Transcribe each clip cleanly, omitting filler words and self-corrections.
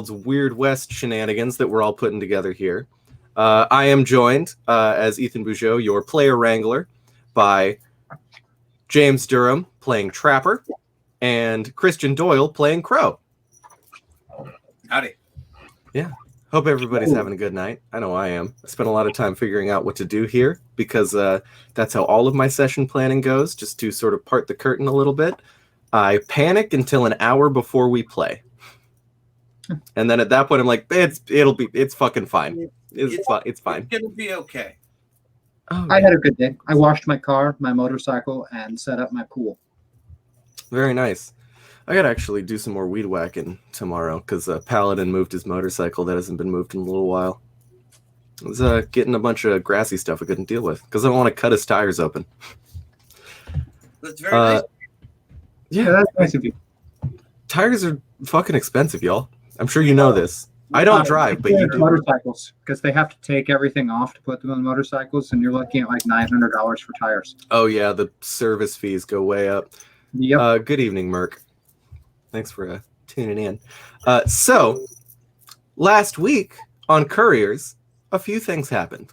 Weird West shenanigans that we're all putting together here. I am joined, as Ethan Bougeot, your player wrangler, by James Durham playing Trapper, and Christian Doyle playing Crow. Howdy. Yeah. Hope everybody's having a good night. I know I am. I spent a lot of time figuring out what to do here because that's how all of my session planning goes, just to sort of part the curtain a little bit. I panic until an hour before we play. And then at that point, I'm like, it's fucking fine. It's fine. It's gonna be okay. Oh, I had a good day. I washed my car, my motorcycle, and set up my pool. Very nice. I gotta actually do some more weed whacking tomorrow because Paladin moved his motorcycle that hasn't been moved in a little while. I was getting a bunch of grassy stuff I couldn't deal with because I don't want to cut his tires open. That's very nice. Yeah, that's nice of you. Tires are fucking expensive, y'all. I'm sure you know this. I don't drive, but you do. Motorcycles, because they have to take everything off to put them on motorcycles, and you're looking at like $900 for tires. Oh yeah, the service fees go way up. Yep. Good evening, Merc. Thanks for tuning in. So, last week on Couriers, a few things happened.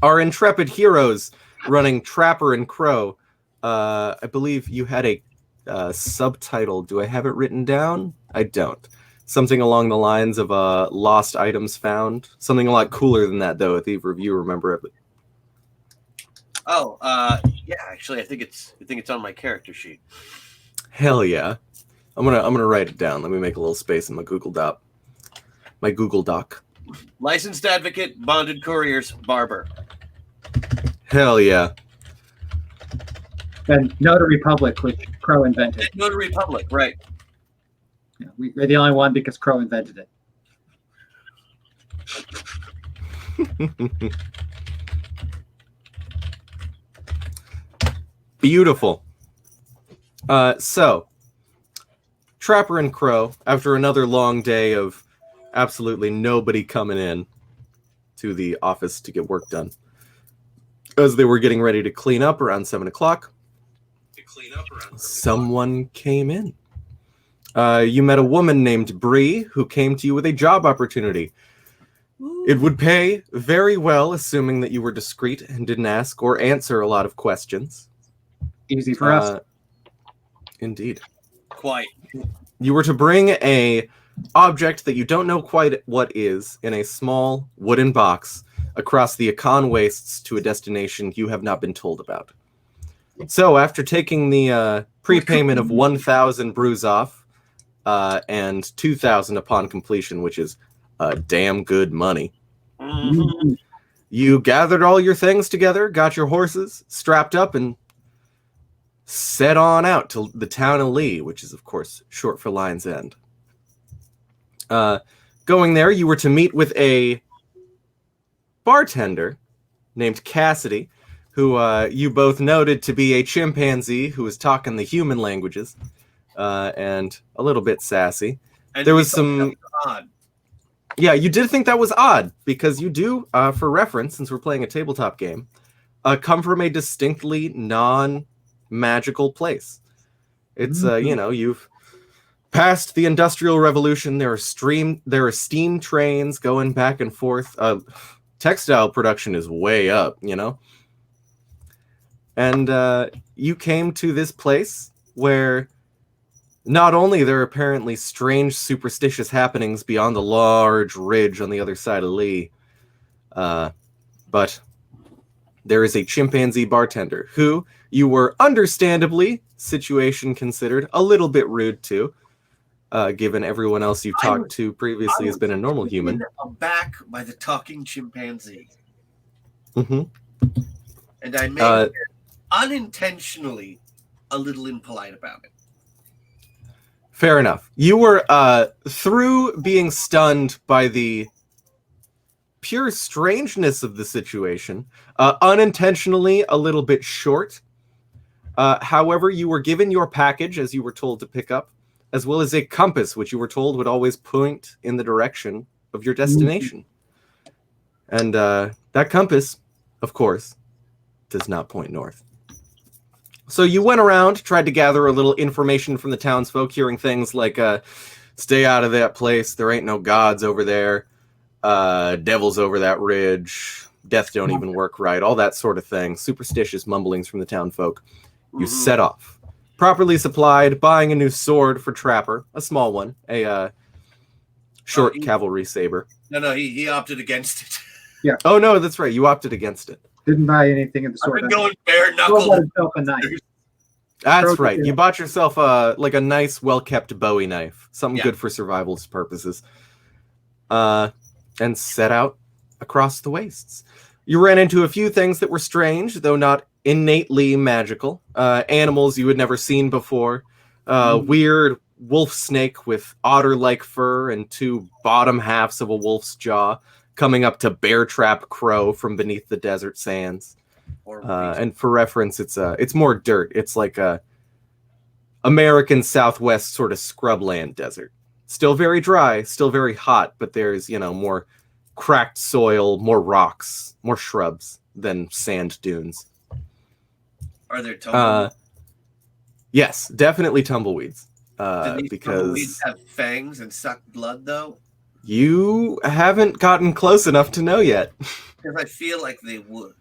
Our intrepid heroes running Trapper and Crow. I believe you had a subtitle. Do I have it written down? I don't. Something along the lines of lost items found. Something a lot cooler than that, though, if either of you remember it. Oh, yeah. Actually, I think it's on my character sheet. Hell yeah! I'm gonna write it down. Let me make a little space in my Google Doc. My Google Doc. Licensed advocate, bonded couriers, barber. Hell yeah! And Notary Public, which Crow invented. Notary Public, right? Yeah, we're the only one because Crow invented it. Beautiful. So, Trapper and Crow, after another long day of absolutely nobody coming in to the office to get work done, as they were getting ready to clean up around 7 o'clock, someone came in. You met a woman named Bree who came to you with a job opportunity. It would pay very well, assuming that you were discreet and didn't ask or answer a lot of questions. Easy for us. Indeed. Quite. You were to bring a object that you don't know quite what is in a small wooden box across the Akan wastes to a destination you have not been told about. So after taking the prepayment of 1,000 brews off and 2,000 upon completion, which is damn good money, you gathered all your things together, got your horses strapped up, and set on out to the town of Lee, which is, of course, short for Lion's End. Going there, you were to meet with a bartender named Cassidy, who you both noted to be a chimpanzee who was talking the human languages and a little bit sassy. And there was some... odd. Yeah, you did think that was odd, because you do, for reference, since we're playing a tabletop game, come from a distinctly non-magical place. It's, you've passed the Industrial Revolution. There are steam trains going back and forth. Textile production is way up, And you came to this place where not only there are apparently strange superstitious happenings beyond the large ridge on the other side of Lee, but there is a chimpanzee bartender who you were understandably, situation considered, a little bit rude to, given everyone else you've talked to previously has been a normal human. Aback by the talking chimpanzee. Mm-hmm. And I made unintentionally a little impolite about it. Fair enough. You were, through being stunned by the pure strangeness of the situation, unintentionally a little bit short. However, you were given your package, as you were told to pick up, as well as a compass, which you were told would always point in the direction of your destination. And that compass, of course, does not point north. So you went around, tried to gather a little information from the townsfolk, hearing things like Stay out of that place. There ain't no gods over there. Devils over that ridge. Death don't even work right. All that sort of thing. Superstitious mumblings from the town folk. You set off. Properly supplied, buying a new sword for Trapper. A small one. A short cavalry saber. No, he opted against it. Yeah. Oh, no, that's right. You opted against it. Didn't buy anything in the sword. I've been going bare knuckle. A knife. That's right. You bought yourself a nice, well-kept Bowie knife. Something good for survivalist purposes. And set out across the wastes. You ran into a few things that were strange, though not innately magical. Animals you had never seen before. Weird wolf snake with otter-like fur and two bottom halves of a wolf's jaw coming up to bear trap crow from beneath the desert sands. And for reference, it's more dirt. It's like a American Southwest sort of scrubland desert. Still very dry, still very hot, but there's, more cracked soil, more rocks, more shrubs than sand dunes. Are there tumbleweeds? Yes, definitely tumbleweeds. Do these Because tumbleweeds have fangs and suck blood, though? you haven't gotten close enough to know yet. Because I feel like they would.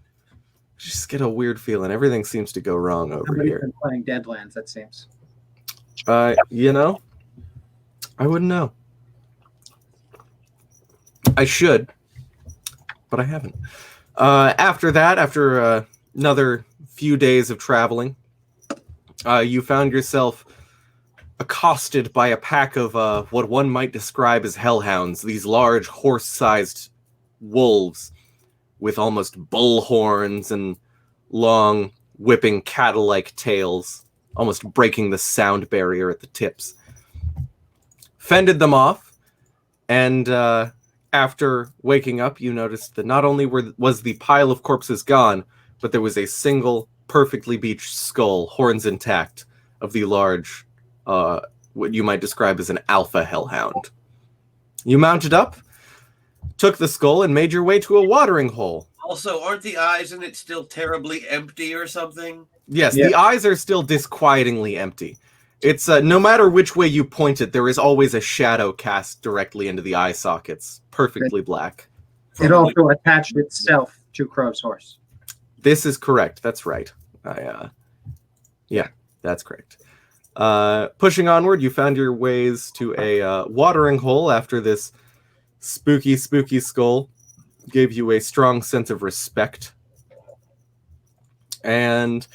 Just get a weird feeling. Everything seems to go wrong over Somebody's here. been playing Deadlands, that seems. I wouldn't know. I should, but I haven't. After that, after another few days of traveling, you found yourself accosted by a pack of what one might describe as hellhounds, these large horse-sized wolves with almost bull horns and long, whipping cattle-like tails, almost breaking the sound barrier at the tips. Fended them off, and after waking up, you noticed that not only was the pile of corpses gone, but there was a single perfectly beached skull, horns intact, of the large, what you might describe as an alpha hellhound. You mounted up, took the skull, and made your way to a watering hole. Also, aren't the eyes in it still terribly empty or something? Yes, the eyes are still disquietingly empty. It's no matter which way you point it, there is always a shadow cast directly into the eye sockets, perfectly black. It also attached itself to Crow's horse. This is correct. That's right. Yeah, that's correct. Pushing onward, you found your ways to a watering hole after this spooky skull gave you a strong sense of respect. And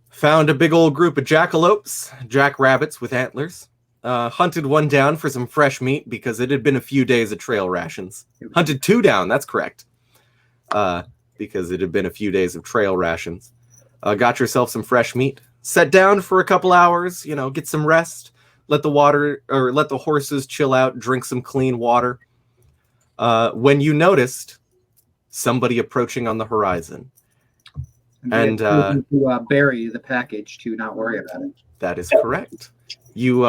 found a big old group of jackalopes, jackrabbits with antlers. Hunted one down for some fresh meat because it had been a few days of trail rations. Hunted two down, that's correct. Because it had been a few days of trail rations. Got yourself some fresh meat. Sat down for a couple hours, get some rest. Let the horses chill out, drink some clean water. When you noticed somebody approaching on the horizon. And to bury the package to not worry about it. That is correct. You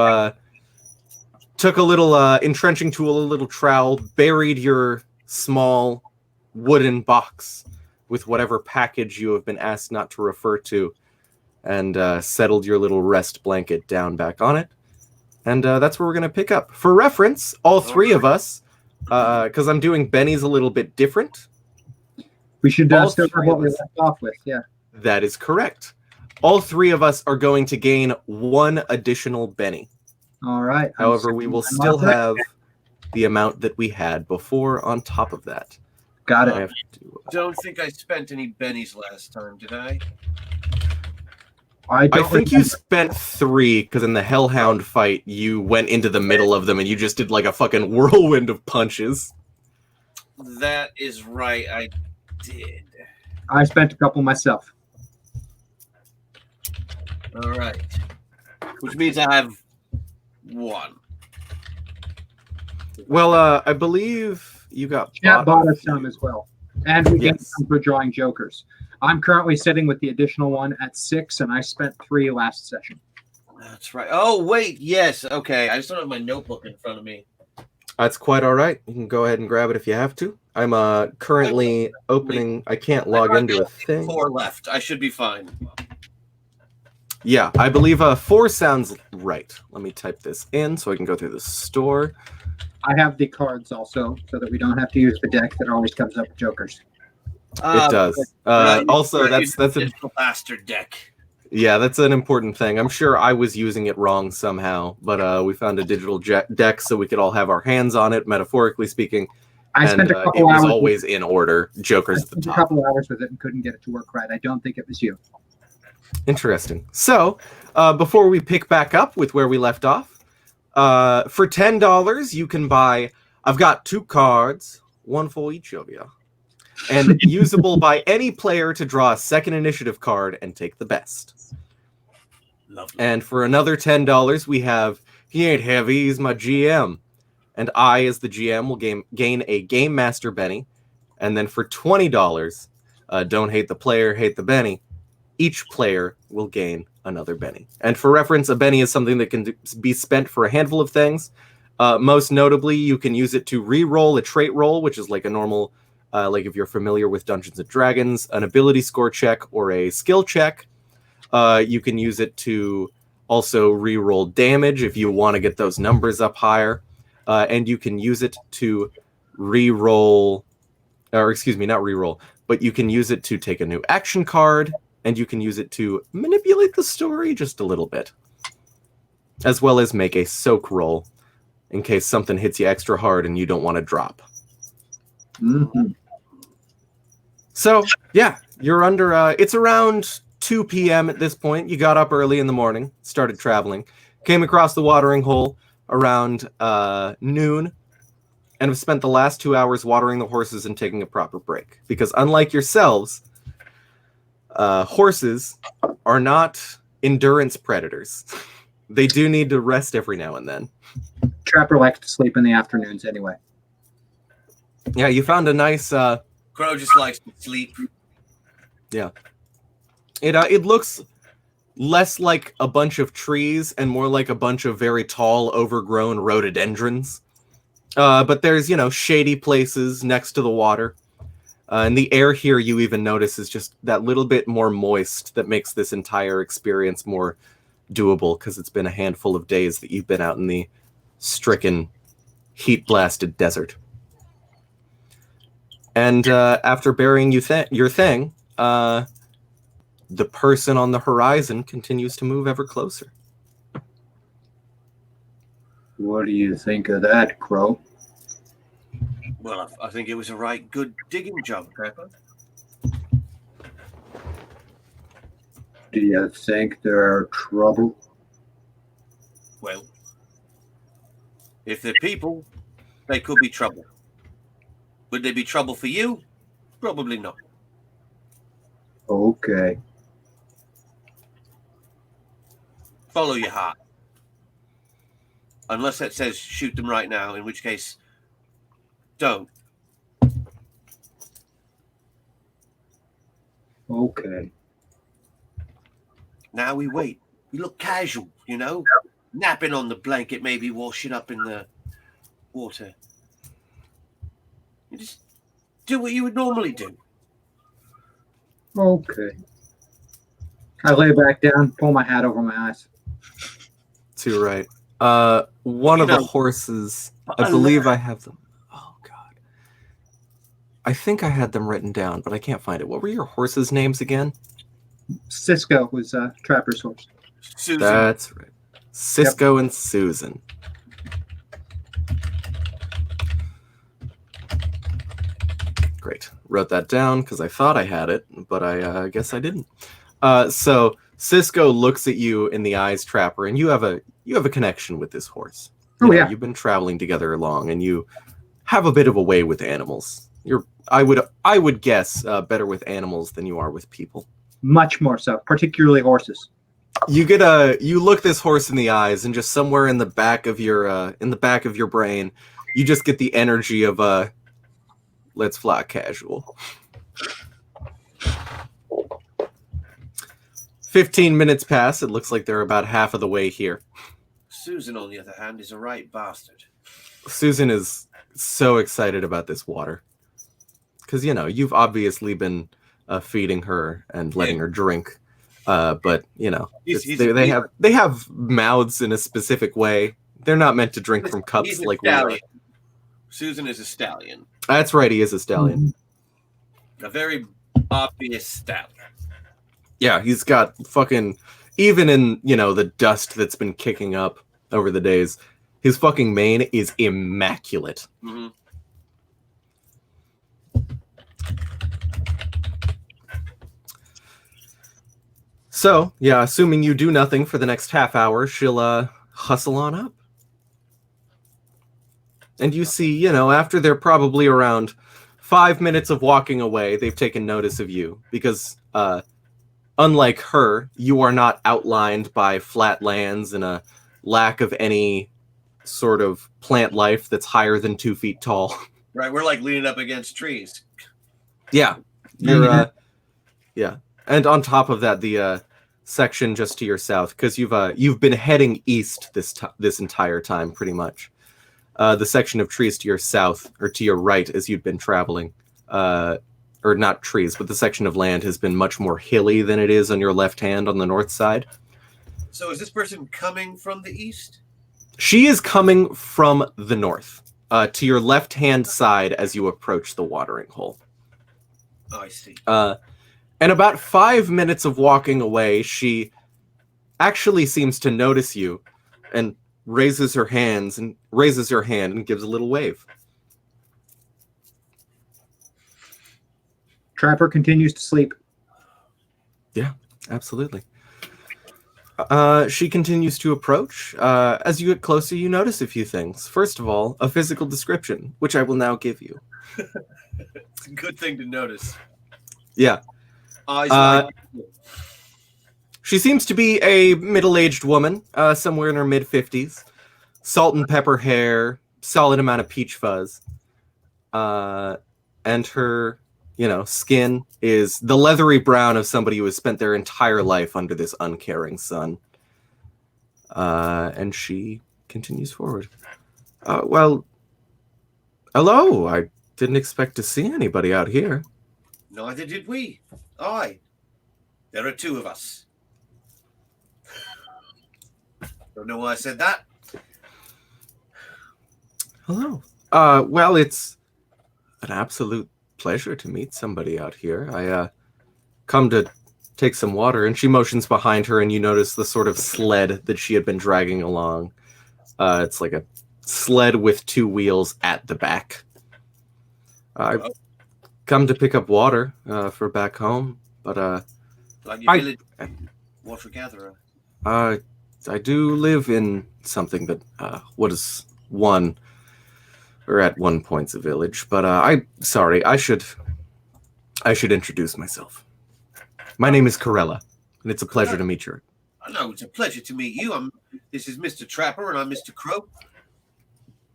took a little entrenching tool, a little trowel, buried your small wooden box with whatever package you have been asked not to refer to, and settled your little rest blanket down back on it. And that's where we're going to pick up. For reference, all three of us, because I'm doing Benny's a little bit different. We should still have what we left off with, yeah. That is correct. All three of us are going to gain one additional Benny. All right. However, we will still have the amount that we had before on top of that. Got it. Don't think I spent any bennies last time, did I? I think you spent 3, because in the Hellhound fight, you went into the middle of them and you just did like a fucking whirlwind of punches. That is right, I did. I spent a couple myself. All right. Which means I have 1. Well, I believe you got... Chat bought us some as well. And we get some for drawing jokers. I'm currently sitting with the additional one at 6, and I spent 3 last session. That's right. Oh, wait. Yes. Okay. I just don't have my notebook in front of me. That's quite all right. You can go ahead and grab it if you have to. I'm currently opening... I can't log into a thing. 4 left. I should be fine. Yeah, I believe 4 sounds right. Let me type this in so I can go through the store. I have the cards also, so that we don't have to use the deck that always comes up with jokers. It does. Also, that's a bastard deck. Yeah, that's an important thing. I'm sure I was using it wrong somehow, but we found a digital deck so we could all have our hands on it, metaphorically speaking. I spent a couple it was hours always in order. Jokers at the top. A couple hours with it and couldn't get it to work right. I don't think it was you. Interesting. So, before we pick back up with where we left off, for $10 you can buy. I've got 2 cards, one for each of you, and usable by any player to draw a second initiative card and take the best. Lovely. And for another $10, we have he ain't heavy, he's my GM. And I, as the GM, will gain a Game Master Benny. And then for $20, don't hate the player, hate the Benny. Each player will gain another Benny. And for reference, a Benny is something that can be spent for a handful of things. Most notably, you can use it to re-roll a trait roll, which is like a normal, like if you're familiar with Dungeons & Dragons, an ability score check or a skill check. You can use it to also re-roll damage if you want to get those numbers up higher. And you can use it to re-roll, or excuse me, not re-roll, but you can use it to take a new action card, and you can use it to manipulate the story just a little bit, as well as make a soak roll in case something hits you extra hard and you don't want to drop. Mm-hmm. So, yeah, you're under, it's around 2 p.m. at this point. You got up early in the morning, started traveling, came across the watering hole around noon, and have spent the last 2 hours watering the horses and taking a proper break. Because unlike yourselves, horses are not endurance predators. They do need to rest every now and then. Trapper likes to sleep in the afternoons anyway. Yeah, you found a nice... Crow just likes to sleep. Yeah. It looks less like a bunch of trees and more like a bunch of very tall, overgrown rhododendrons. But there's, shady places next to the water. And the air here, you even notice, is just that little bit more moist that makes this entire experience more doable, because it's been a handful of days that you've been out in the stricken, heat-blasted desert. And after burying your thing, the person on the horizon continues to move ever closer. What do you think of that, Crow? Well, I think it was a right good digging job, Trapper. Do you think they're trouble? Well, if they're people, they could be trouble. Would they be trouble for you? Probably not. Okay. Follow your heart. Unless it says shoot them right now, in which case, don't. Okay. Now we wait. We look casual, napping on the blanket, maybe washing up in the water. You just do what you would normally do. Okay. I lay back down, pull my hat over my eyes. Too right. One of the horses, I believe I have them. Oh, God. I think I had them written down, but I can't find it. What were your horses' names again? Cisco was Trapper's horse. Susan. That's right. Cisco and Susan. Great. Wrote that down because I thought I had it, but I guess I didn't. So Cisco looks at you in the eyes, Trapper, and you have a connection with this horse. You've been traveling together long, and you have a bit of a way with animals. I would guess better with animals than you are with people. Much more so, particularly horses. You look this horse in the eyes, and just somewhere in the back of your brain, you just get the energy of let's fly casual. 15 minutes pass. It looks like they're about half of the way here. Susan, on the other hand, is a right bastard. Susan is so excited about this water. Because, you've obviously been feeding her and letting her drink But He's they have mouths in a specific way. They're not meant to drink from cups he's a like we are. stallion. Susan is a stallion. That's right, he is a stallion. A very obvious stallion. Yeah, he's got fucking, even in, the dust that's been kicking up over the days, his fucking mane is immaculate. Mm-hmm. So, yeah, assuming you do nothing for the next half hour, she'll hustle on up. And you see, after they're probably around 5 minutes of walking away, they've taken notice of you. Because, unlike her, you are not outlined by flat lands and a lack of any sort of plant life that's higher than 2 feet tall. Right, we're like leaning up against trees. Yeah. You're, yeah. And on top of that, the section just to your south, because you've been heading east this entire time, pretty much. The section of trees to your south, or to your right as you'd been traveling, or not trees, but the section of land has been much more hilly than it is on your left hand on the north side. So is this person coming from the east? She is coming from the north, to your left-hand side as you approach the watering hole. Oh, I see. And about 5 minutes of walking away, she actually seems to notice you and raises her hand and gives a little wave. Trapper continues to sleep. Yeah, absolutely. She continues to approach. As you get closer, you notice a few things. First of all, a physical description, which I will now give you. It's a good thing to notice. Yeah. She seems to be a middle-aged woman, somewhere in her mid-50s. Salt and pepper hair, solid amount of peach fuzz. And her, skin is the leathery brown of somebody who has spent their entire life under this uncaring sun. And she continues forward. Well, hello. I didn't expect to see anybody out here. Neither did we. Aye. There are 2 of us. Don't know why I said that. Hello. Well, it's an absolute pleasure to meet somebody out here. I come to take some water, and she motions behind her, and you notice the sort of sled that she had been dragging along. It's like a sled with 2 wheels at the back. I've come to pick up water for back home, but like your village water gatherer. I do live in something that was at one point a village, but I should introduce myself. My name is Corella, and it's a pleasure to meet you. I know, it's a pleasure to meet you. This is Mr. Trapper, and I'm Mr. Crow.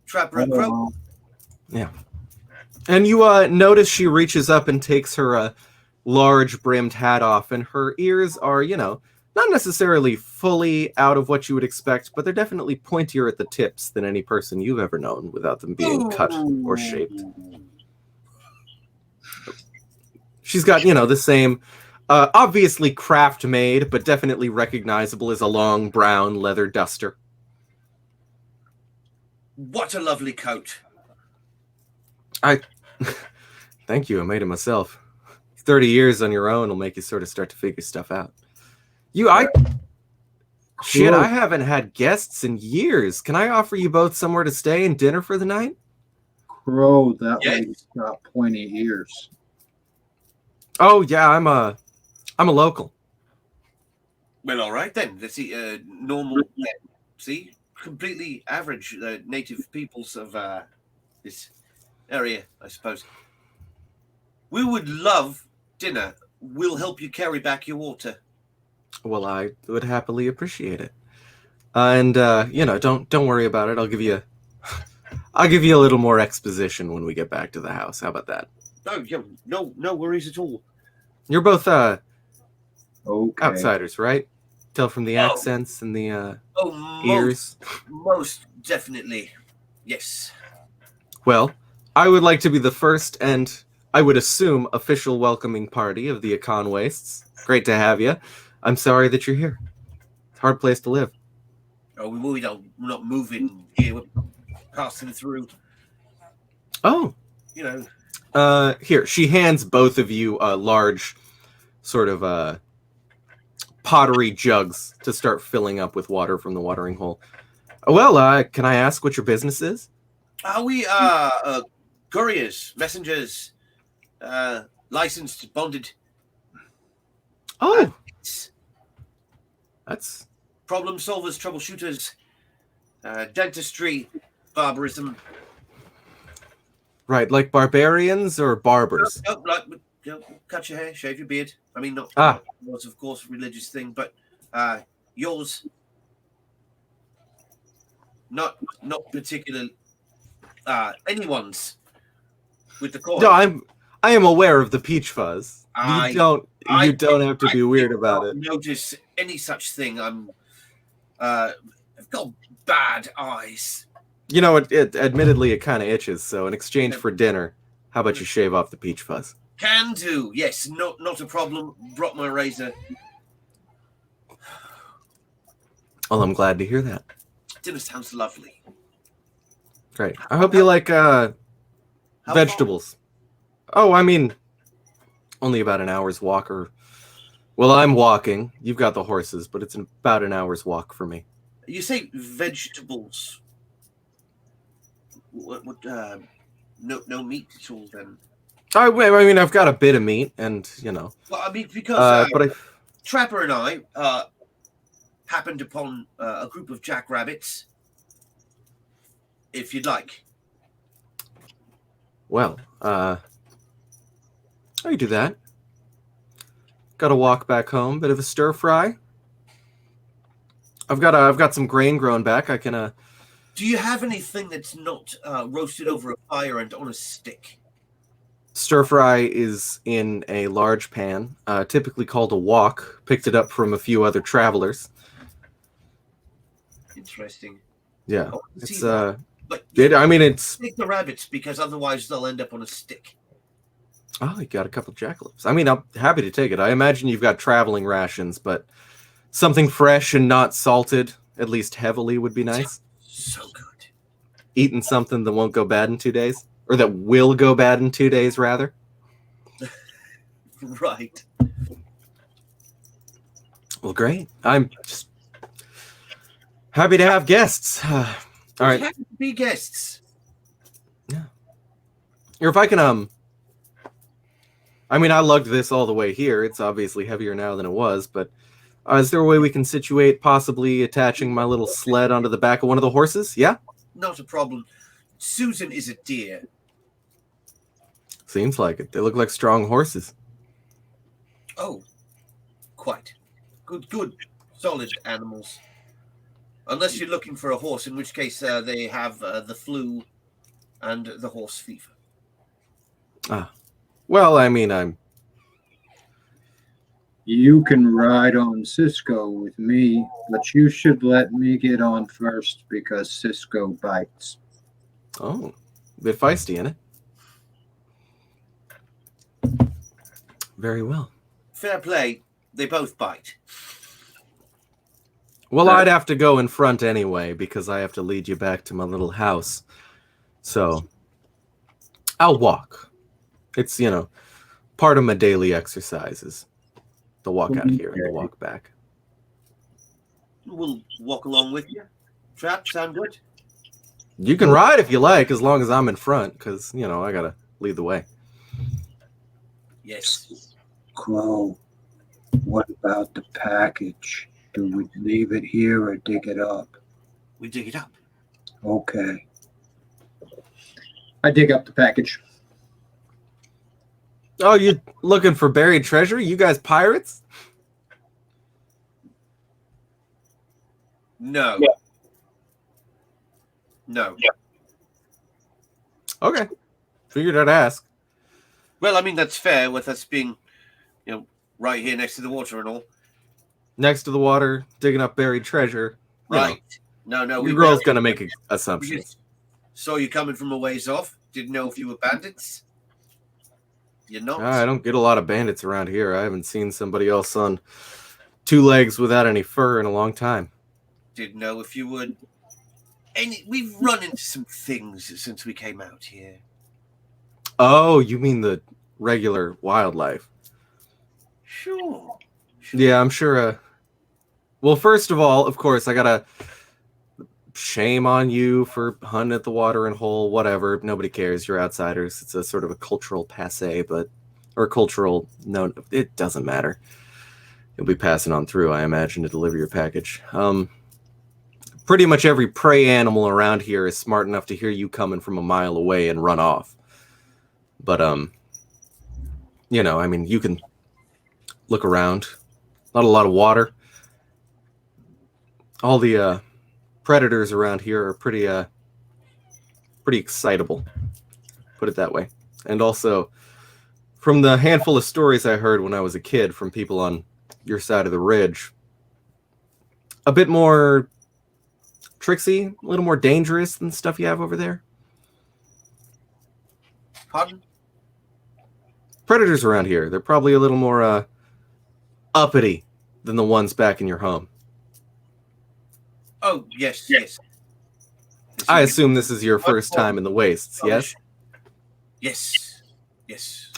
Trapper and Crow. Yeah. And you notice she reaches up and takes her large brimmed hat off, and her ears are, not necessarily fully out of what you would expect, but they're definitely pointier at the tips than any person you've ever known without them being cut or shaped. She's got, the same, obviously craft made, but definitely recognizable as a long brown leather duster. What a lovely coat. Thank you, I made it myself. 30 years on your own will make you sort of start to figure stuff out. I haven't had guests in years. Can I offer you both somewhere to stay and dinner for the night? Crow, that lady's got pointy ears. Oh yeah, I'm a local. Well, all right then. Let's see. Normal. See, completely average native peoples of this area, I suppose. We would love dinner. We'll help you carry back your water. Well, I would happily appreciate it. And don't worry about it. I'll give you a little more exposition when we get back to the house. How about that? No worries at all. You're both Okay. outsiders, right? Tell from the accents and the ears. Most definitely, yes. Well, I would like to be the first and I would assume official welcoming party of the Econ Wastes. Great to have you. I'm sorry that you're here. It's a hard place to live. Oh, we're not moving here. We're passing through. Oh. You know. Here, she hands both of you large sort of pottery jugs to start filling up with water from the watering hole. Well, can I ask what your business is? We couriers, messengers, licensed, bonded. Oh, that's problem solvers, troubleshooters, dentistry, barbarism. right, like barbarians or barbers. Cut your hair, shave your beard. I mean, not was of course a religious thing, but yours, not particular. Anyone's with the coin. No, I am aware of the peach fuzz. You don't have to be weird about it. Notice any such thing. I've got bad eyes. You know, it admittedly it kind of itches. So in exchange for dinner, how about you shave off the peach fuzz? Can do. Yes, not a problem. Brought my razor. Well, I'm glad to hear that. Dinner sounds lovely. Great. I hope you like vegetables. Oh, I mean, only about an hour's walk or... Well, I'm walking. You've got the horses, but it's about an hour's walk for me. You say vegetables. What no meat at all, then? I mean, I've got a bit of meat, and, you know... Well, I mean, because but Trapper and I happened upon a group of jackrabbits. If you'd like. Well, I can do that. Got to walk back home. Bit of a stir fry. I've got some grain grown back. I can. Do you have anything that's not roasted over a fire and on a stick? Stir fry is in a large pan, typically called a wok. Picked it up from a few other travelers. Interesting. Yeah, Oh, it's But it's stick the rabbits because otherwise they'll end up on a stick. Oh, you got a couple jackalopes. I mean, I'm happy to take it. I imagine you've got traveling rations, but something fresh and not salted, at least heavily, would be nice. So good. Eating something that won't go bad in 2 days, or that will go bad in 2 days, rather. Right. Well, great. I'm just happy to have guests. All right. Happy to be guests. Yeah. Or if I can, I mean, I lugged this all the way here. It's obviously heavier now than it was, but is there a way we can situate possibly attaching my little sled onto the back of one of the horses? Yeah? Not a problem. Susan is a dear. Seems like it. They look like strong horses. Oh, quite. Good, solid animals. Unless you're looking for a horse, in which case they have the flu and the horse fever. Well, I mean, You can ride on Cisco with me, but you should let me get on first because Cisco bites. Oh, a bit feisty, isn't it? Very well. Fair play. They both bite. Well, I'd have to go in front anyway because I have to lead you back to my little house. So, I'll walk. It's, part of my daily exercises. The walk out here and the walk back. We'll walk along with you. Trap, sound good? You can ride if you like, as long as I'm in front, because, I gotta lead the way. Yes. Crow, what about the package? Do we leave it here or dig it up? We dig it up. Okay. I dig up the package. Oh, you looking for buried treasure? You guys pirates? No. Yeah. No. Yeah. Okay. Figured I'd ask. Well, I mean, that's fair with us being, right here next to the water and all. Next to the water, digging up buried treasure. Right. No. Your girl's going to make assumptions. Saw you coming from a ways off. Didn't know if you were bandits. You're not. I don't get a lot of bandits around here. I haven't seen somebody else on 2 legs without any fur in a long time. Didn't know if you would. We've run into some things since we came out here. Oh, you mean the regular wildlife? Sure. Yeah, I'm sure. Well, first of all, of course, I gotta shame on you for hunting at the watering hole. Whatever, nobody cares. You're outsiders. It's a sort of a cultural passe, or cultural. No, it doesn't matter. You'll be passing on through, I imagine, to deliver your package. Pretty much every prey animal around here is smart enough to hear you coming from a mile away and run off. But you know, I mean, you can look around. Not a lot of water. All the predators around here are pretty excitable. Put it that way. And also, from the handful of stories I heard when I was a kid from people on your side of the ridge, a bit more tricksy, a little more dangerous than stuff you have over there. Pardon? Predators around here, they're probably a little more uppity than the ones back in your home. Oh, yes. I assume this is your first time in the wastes, yes? Yes.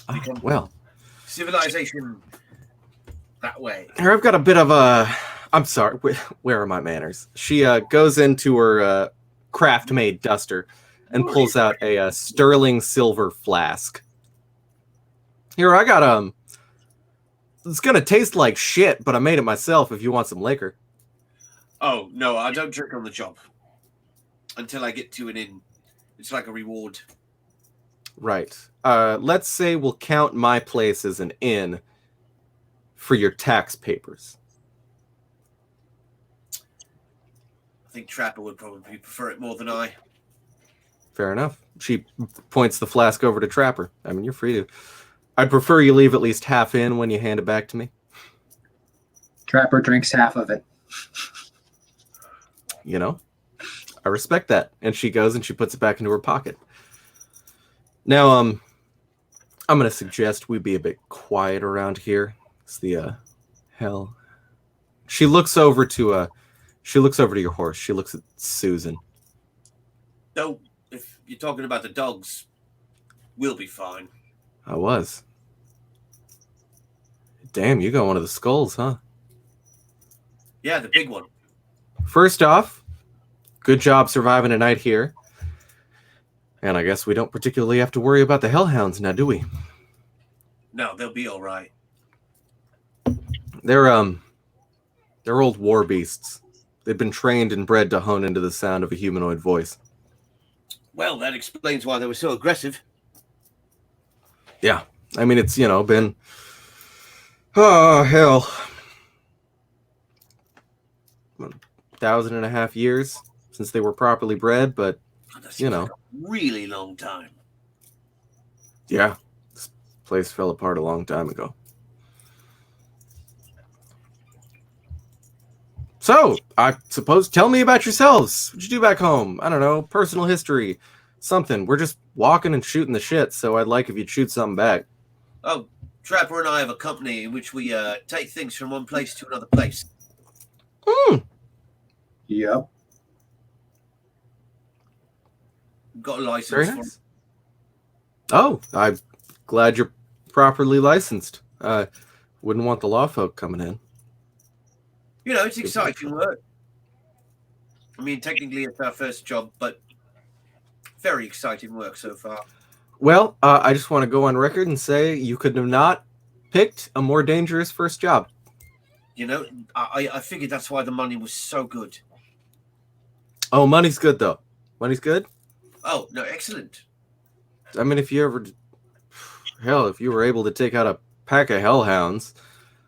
Ah, well, Civilization that way. here I've got a bit of a... I'm sorry, where are my manners? She goes into her craft-made duster and pulls out a sterling silver flask. Here, I got it's gonna taste like shit, but I made it myself if you want some liquor. Oh, no, I don't drink on the job. Until I get to an inn. It's like a reward. Right. Let's say we'll count my place as an inn for your tax papers. I think Trapper would probably prefer it more than I. Fair enough. She points the flask over to Trapper. I mean, you're free to. I'd prefer you leave at least half in when you hand it back to me. Trapper drinks half of it. You know, I respect that. And she goes and she puts it back into her pocket. Now, I'm going to suggest we be a bit quiet around here. It's the hell. She looks over to your horse. She looks at Susan. No, if you're talking about the dogs, we'll be fine. I was. Damn, you got one of the skulls, huh? Yeah, the big one. First off, good job surviving a night here. And I guess we don't particularly have to worry about the hellhounds now, do we? No, they'll be all right. They're old war beasts. They've been trained and bred to hone into the sound of a humanoid voice. Well, that explains why they were so aggressive. Yeah. I mean, it's, been... Oh, hell. 1,500 years since they were properly bred, but, That's like a really long time. Yeah. This place fell apart a long time ago. So, I suppose, tell me about yourselves. What'd you do back home? I don't know, personal history, something. We're just walking and shooting the shit, so I'd like if you'd shoot something back. Oh, Trapper and I have a company in which we take things from one place to another place. Yep. Got a license Very for nice. Oh, I'm glad you're properly licensed. Wouldn't want the law folk coming in. It's exciting work. I mean, technically it's our first job, but very exciting work so far. Well, I just want to go on record and say you could have not picked a more dangerous first job. I figured that's why the money was so good. Oh, money's good, though. Money's good? Oh, no, excellent. I mean, if you were able to take out a pack of hellhounds,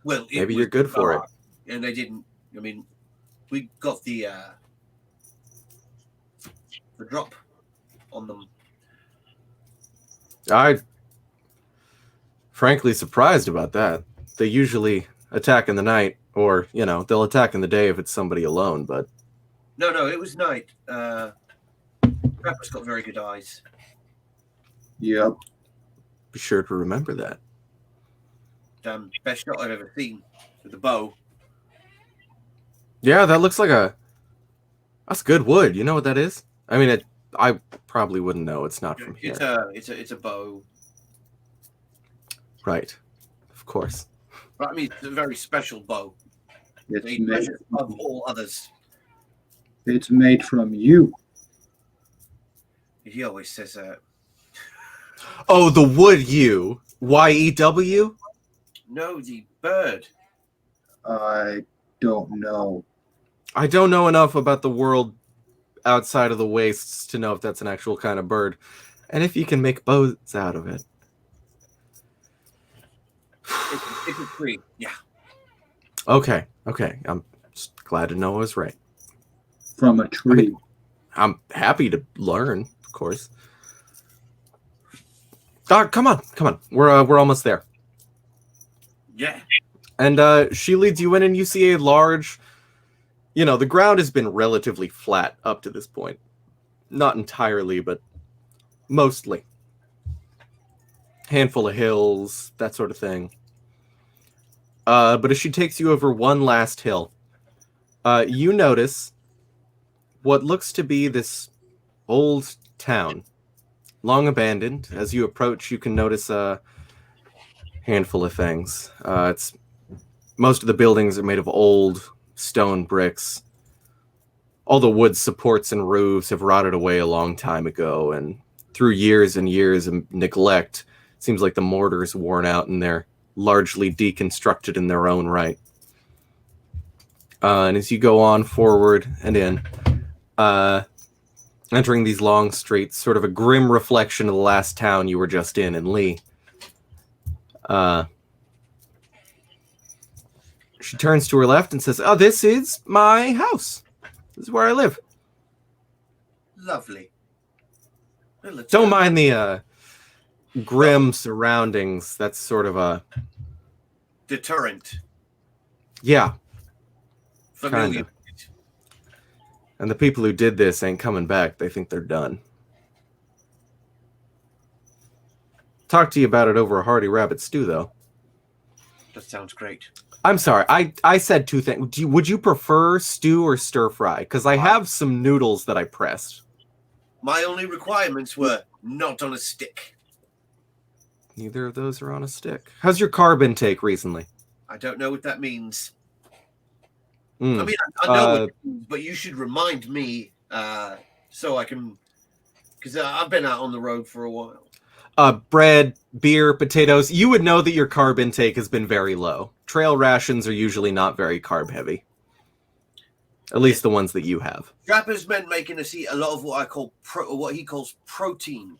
well, maybe you're good for it. And they didn't. I mean, we got the drop on them. I'm frankly surprised about that. They usually attack in the night, or, they'll attack in the day if it's somebody alone, but... No, it was night. Trapper's got very good eyes. Yep. Be sure to remember that. Best shot I've ever seen with the bow. Yeah, that looks like that's good wood. You know what that is? I mean, I probably wouldn't know. It's not from here. It's a bow. Right. Of course. But I mean, it's a very special bow. It's Made made, above all others. it's made from you. He always says that. Oh, the wood yew. YEW? No, the bird. I don't know. I don't know enough about the world outside of the wastes to know if that's an actual kind of bird. And if you can make bows out of it. It's a tree. Yeah. Okay. I'm just glad to know I was right. From a tree. I'm happy to learn, of course. Come on. We're almost there. Yeah. And she leads you in, and you see a large. The ground has been relatively flat up to this point. Not entirely, but mostly. Handful of hills, that sort of thing. But as she takes you over one last hill, you notice what looks to be this old town, long abandoned. As you approach, you can notice a handful of things. Most of the buildings are made of old stone bricks. All the wood supports and roofs have rotted away a long time ago, and through years and years of neglect, it seems like the mortar's worn out and they're largely deconstructed in their own right. And as you go on forward and in, entering these long streets, sort of a grim reflection of the last town you were just in Lee. She turns to her left and says, "Oh, this is my house. This is where I live." Lovely. Well, Don't mind the grim surroundings. That's sort of a deterrent. Yeah. Familiar. Kinda. And the people who did this ain't coming back. They think they're done. Talk to you about it over a hearty rabbit stew, though. That sounds great. I'm sorry. I said two things. Would you prefer stew or stir fry? Because I have some noodles that I pressed. My only requirements were not on a stick. Neither of those are on a stick. How's your carb intake recently? I don't know what that means. Mm. I mean, I know what it means, but you should remind me so I can... Because I've been out on the road for a while. Bread, beer, potatoes. You would know that your carb intake has been very low. Trail rations are usually not very carb heavy. At least the ones that you have. Trapper's been making us eat a lot of what I call what he calls protein,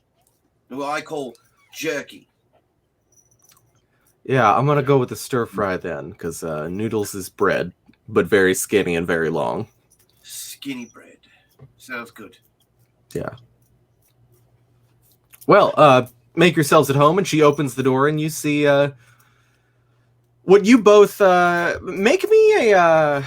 what I call jerky. Yeah, I'm gonna go with the stir fry then, because noodles is bread, but very skinny and very long. Skinny bread. Sounds good. Yeah. Well, make yourselves at home, and she opens the door, and you see what you both make me a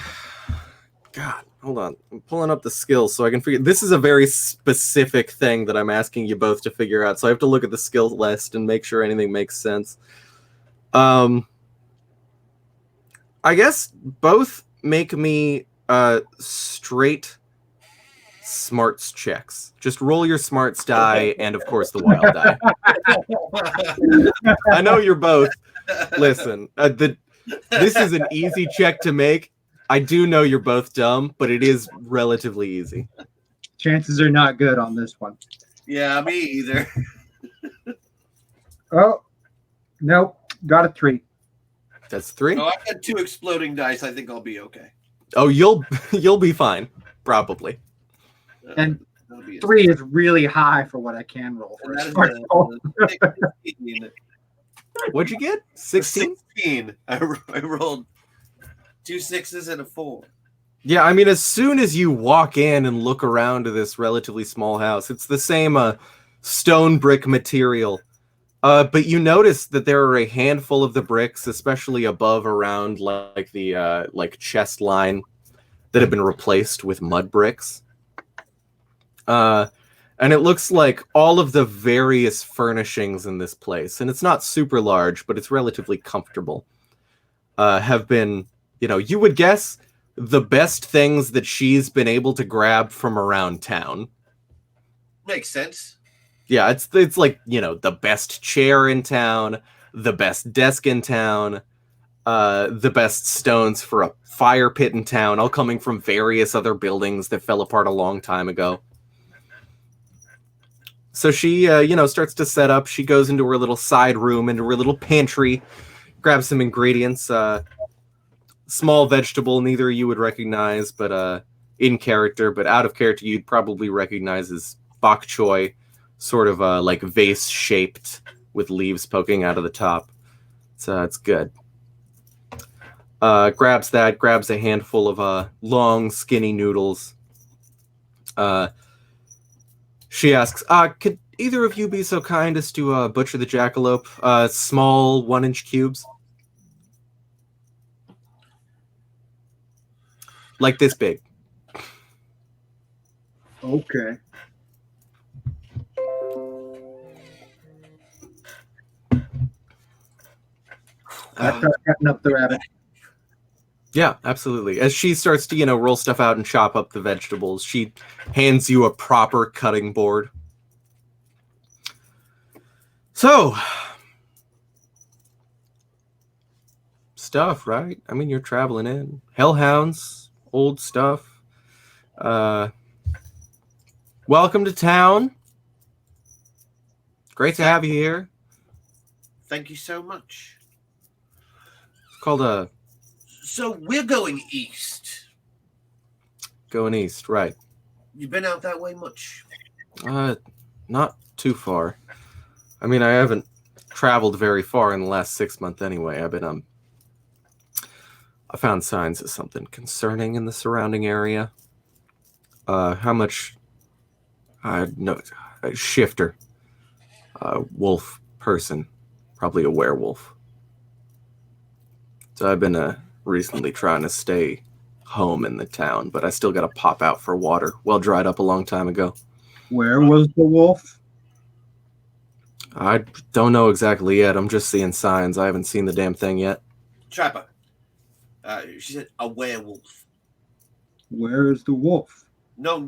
God, hold on. I'm pulling up the skills so I can figure. This is a very specific thing that I'm asking you both to figure out, so I have to look at the skill list and make sure anything makes sense. I guess both make me straight smarts checks. Just roll your smarts die and, of course, the wild die. I know you're both. Listen, this is an easy check to make. I do know you're both dumb, but it is relatively easy. Chances are not good on this one. Yeah, me either. Oh, nope. Got a 3. That's 3. Oh, I got 2 exploding dice. I think I'll be okay. Oh, you'll be fine, probably. And 3 is really high for what I can roll for. What'd you get? 16? 16. I rolled 2 6s and a 4. Yeah, I mean, as soon as you walk in and look around to this relatively small house, it's the same stone brick material. But you notice that there are a handful of the bricks, especially above around like the chest line, that have been replaced with mud bricks. And it looks like all of the various furnishings in this place, and it's not super large, but it's relatively comfortable, have been, you would guess the best things that she's been able to grab from around town. Makes sense. Yeah, it's like, the best chair in town, the best desk in town, the best stones for a fire pit in town, all coming from various other buildings that fell apart a long time ago. So she, starts to set up. She goes into her little side room, into her little pantry, grabs some ingredients. Small vegetable, neither of you would recognize, but in character, but out of character, you'd probably recognize as bok choy, sort of like vase shaped with leaves poking out of the top. So it's good. Grabs a handful of long, skinny noodles. She asks, could either of you be so kind as to butcher the jackalope? Small 1-inch cubes. Like this big. Okay. I start cutting up the rabbit. Yeah, absolutely. As she starts to, roll stuff out and chop up the vegetables, she hands you a proper cutting board. So, stuff, right? I mean, you're traveling in. Hellhounds, old stuff. Welcome to town. Great to have you here. Thank you so much. It's called So we're going east. Going east, right. You been out that way much? Not too far. I mean, I haven't traveled very far in the last 6 months anyway. I found signs of something concerning in the surrounding area. How much? No, a shifter. Wolf person. Probably a werewolf. So I've been recently trying to stay home in the town, but I still got to pop out for water. Well dried up a long time ago. Where was the wolf? I don't know exactly yet. I'm just seeing signs. I haven't seen the damn thing yet. Trapper. She said a werewolf. Where is the wolf? No.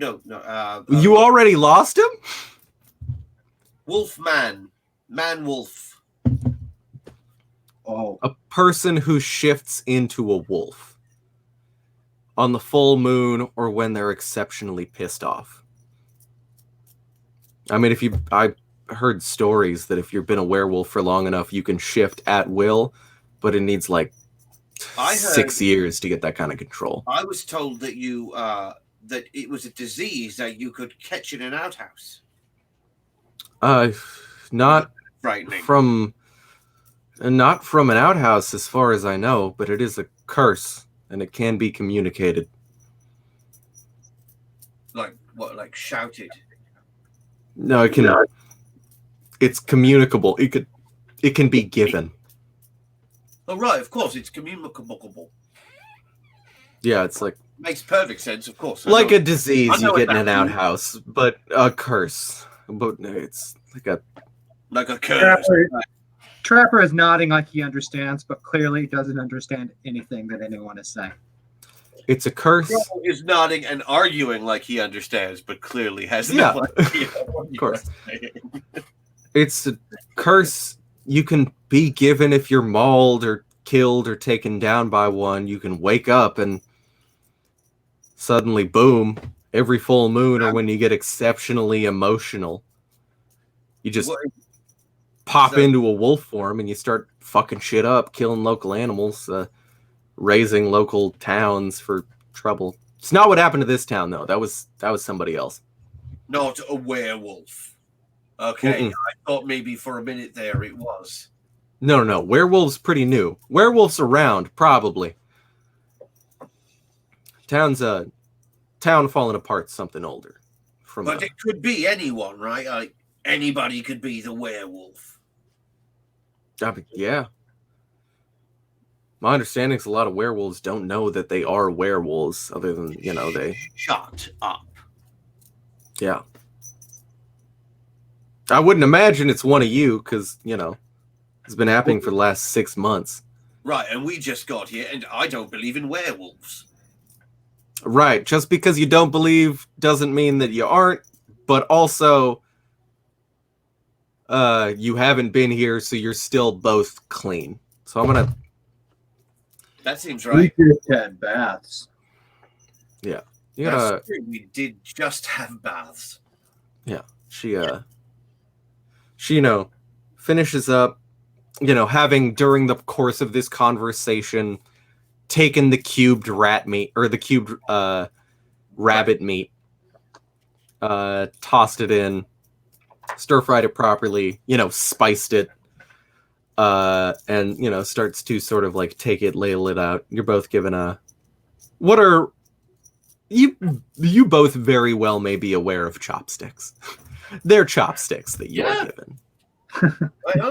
You already lost him? Wolf man. Man wolf. Oh. A person who shifts into a wolf on the full moon or when they're exceptionally pissed off. I mean, I heard stories that if you've been a werewolf for long enough, you can shift at will, but it needs like 6 years to get that kind of control. I was told that that it was a disease that you could catch in an outhouse. Not Frightening. from an outhouse as far as I know, but it is a curse and it can be communicated. Like what? Like shouted? No, it can. It's communicable. It can be given. Oh right, of course, it's communicable. Yeah, it's like makes perfect sense, of course. Like a disease you get in an means. outhouse, but a curse. But it's like a curse. Trapper is nodding like he understands, but clearly doesn't understand anything that anyone is saying. It's a curse. Is nodding and arguing like he understands, but clearly has Yeah, no idea what of course. you're saying. It's a curse you can be given if you're mauled or killed or taken down by one. You can wake up and suddenly, boom, every full moon or when you get exceptionally emotional, you just pop into a wolf form and you start fucking shit up, killing local animals, raising local towns for trouble. It's not what happened to this town, though. That was somebody else. Not a werewolf. Okay, Mm-mm. I thought maybe for a minute there it was. No. Werewolves pretty new. Werewolves around, probably. Town falling apart, something older. But it could be anyone, right? Like anybody could be the werewolf. Yeah. My understanding is a lot of werewolves don't know that they are werewolves, other than, they... Shut up. Yeah. I wouldn't imagine it's one of you, because, it's been happening for the last 6 months. Right, and we just got here, and I don't believe in werewolves. Right. Just because you don't believe doesn't mean that you aren't, but also you haven't been here, so you're still both clean. So I'm gonna. That seems right. We did 10 baths. Yeah. You gotta. That's true. We did just have baths. Yeah. She finishes up, having during the course of this conversation taken the cubed rat meat or the cubed rabbit meat, tossed it in, stir fried it properly, spiced it, and starts to sort of like take it, ladle it out. You're both given what are you both very well may be aware of chopsticks. They're chopsticks that you are given.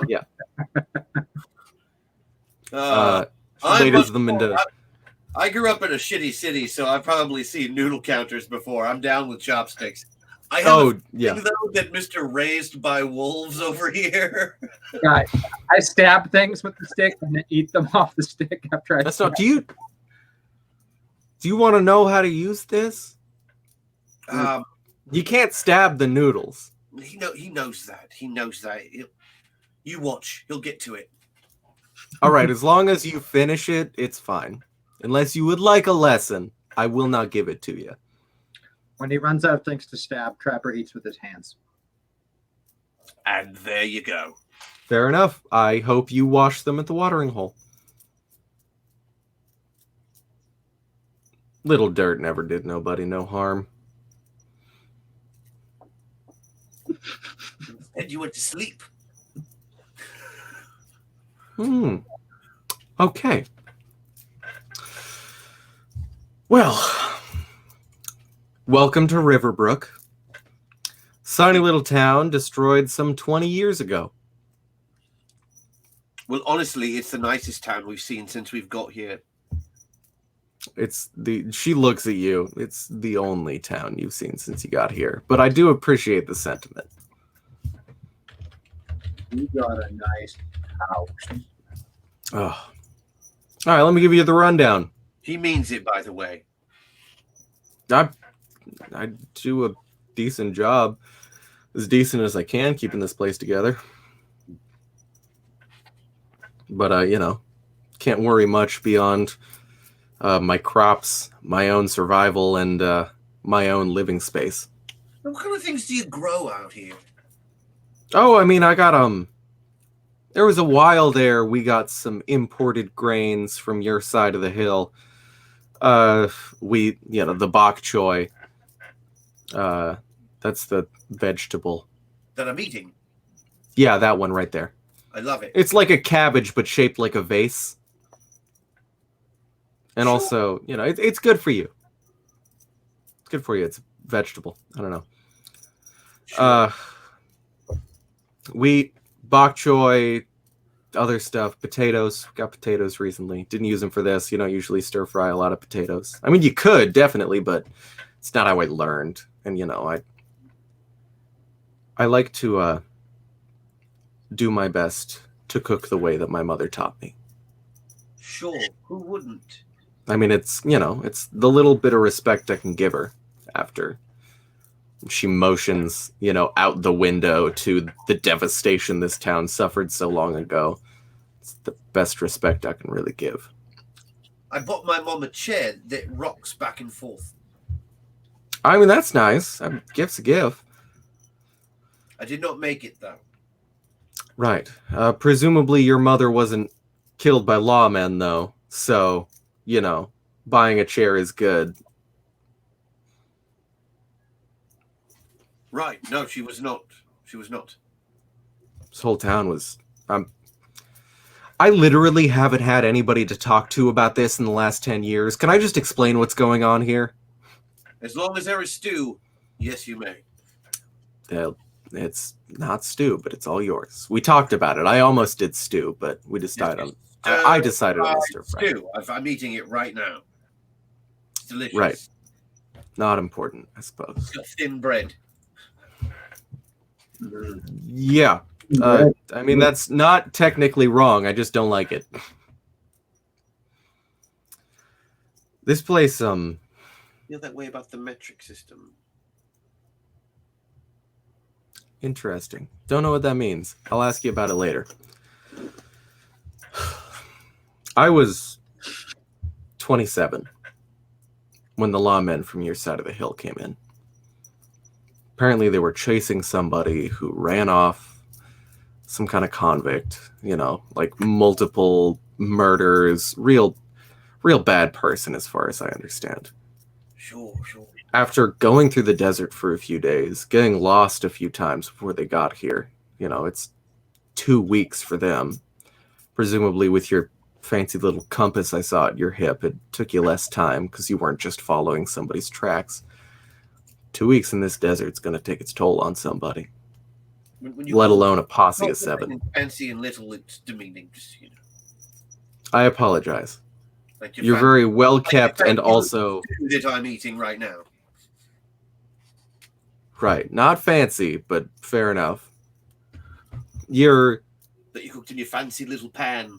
Yeah. Ladles them into. I grew up in a shitty city, so I've probably seen noodle counters before. I'm down with chopsticks. I have a feeling, though, that Mr. Raised by Wolves over here. Right. I stab things with the stick and then eat them off the stick after I. That's not. Do you want to know how to use this? You can't stab the noodles. He knows that. He knows that. You watch. He'll get to it. All right. As long as you finish it, it's fine. Unless you would like a lesson, I will not give it to you. When he runs out of things to stab, Trapper eats with his hands. And there you go. Fair enough. I hope you wash them at the watering hole. Little dirt never did nobody no harm. And you went to sleep. Okay. Well, welcome to Riverbrook. Sunny little town destroyed some 20 years ago. Well, honestly, it's the nicest town we've seen since we've got here. She looks at you. It's the only town you've seen since you got here. But I do appreciate the sentiment. You got a nice house. Oh. All right, let me give you the rundown. He means it, by the way. I do a decent job. As decent as I can keeping this place together. But, can't worry much beyond my crops, my own survival, and my own living space. What kind of things do you grow out here? Oh, I mean, I got, there was a while there we got some imported grains from your side of the hill. The bok choy. That's the vegetable. That I'm eating? Yeah, that one right there. I love it. It's like a cabbage, but shaped like a vase. And also, it's good for you. It's good for you. It's a vegetable. I don't know. Sure. Wheat, bok choy, other stuff, potatoes. Got potatoes recently. Didn't use them for this. You don't usually stir fry a lot of potatoes. I mean, you could, definitely, but it's not how I learned. And, I like to do my best to cook the way that my mother taught me. Sure, who wouldn't? I mean, it's the little bit of respect I can give her after she motions, out the window to the devastation this town suffered so long ago. It's the best respect I can really give. I bought my mom a chair that rocks back and forth. I mean, that's nice. Gift's a gift. I did not make it, though. Right. Presumably your mother wasn't killed by lawmen, though. So, buying a chair is good. Right. No, she was not. She was not. This whole town was... I literally haven't had anybody to talk to about this in the last 10 years. Can I just explain what's going on here? As long as there is stew, yes, you may. It's not stew, but it's all yours. We talked about it. I almost did stew, but we decided on... I decided on stir fry. Stew. I'm eating it right now. It's delicious. Right. Not important, I suppose. It's got thin bread. Yeah. I mean, that's not technically wrong. I just don't like it. This place, Yeah, feel that way about the metric system. Interesting. Don't know what that means. I'll ask you about it later. I was 27 when the lawmen from your side of the hill came in. Apparently they were chasing somebody who ran off, some kind of convict, like multiple murders, real bad person as far as I understand. Sure. After going through the desert for a few days, getting lost a few times before they got here, it's 2 weeks for them. Presumably with your fancy little compass I saw at your hip, it took you less time because you weren't just following somebody's tracks. 2 weeks in this desert's going to take its toll on somebody. When let alone a posse of 7. Fancy and little, it's demeaning. Just, I apologize. Like you're very well kept, and also that I'm eating right now. Right, not fancy, but fair enough. That you cooked in your fancy little pan.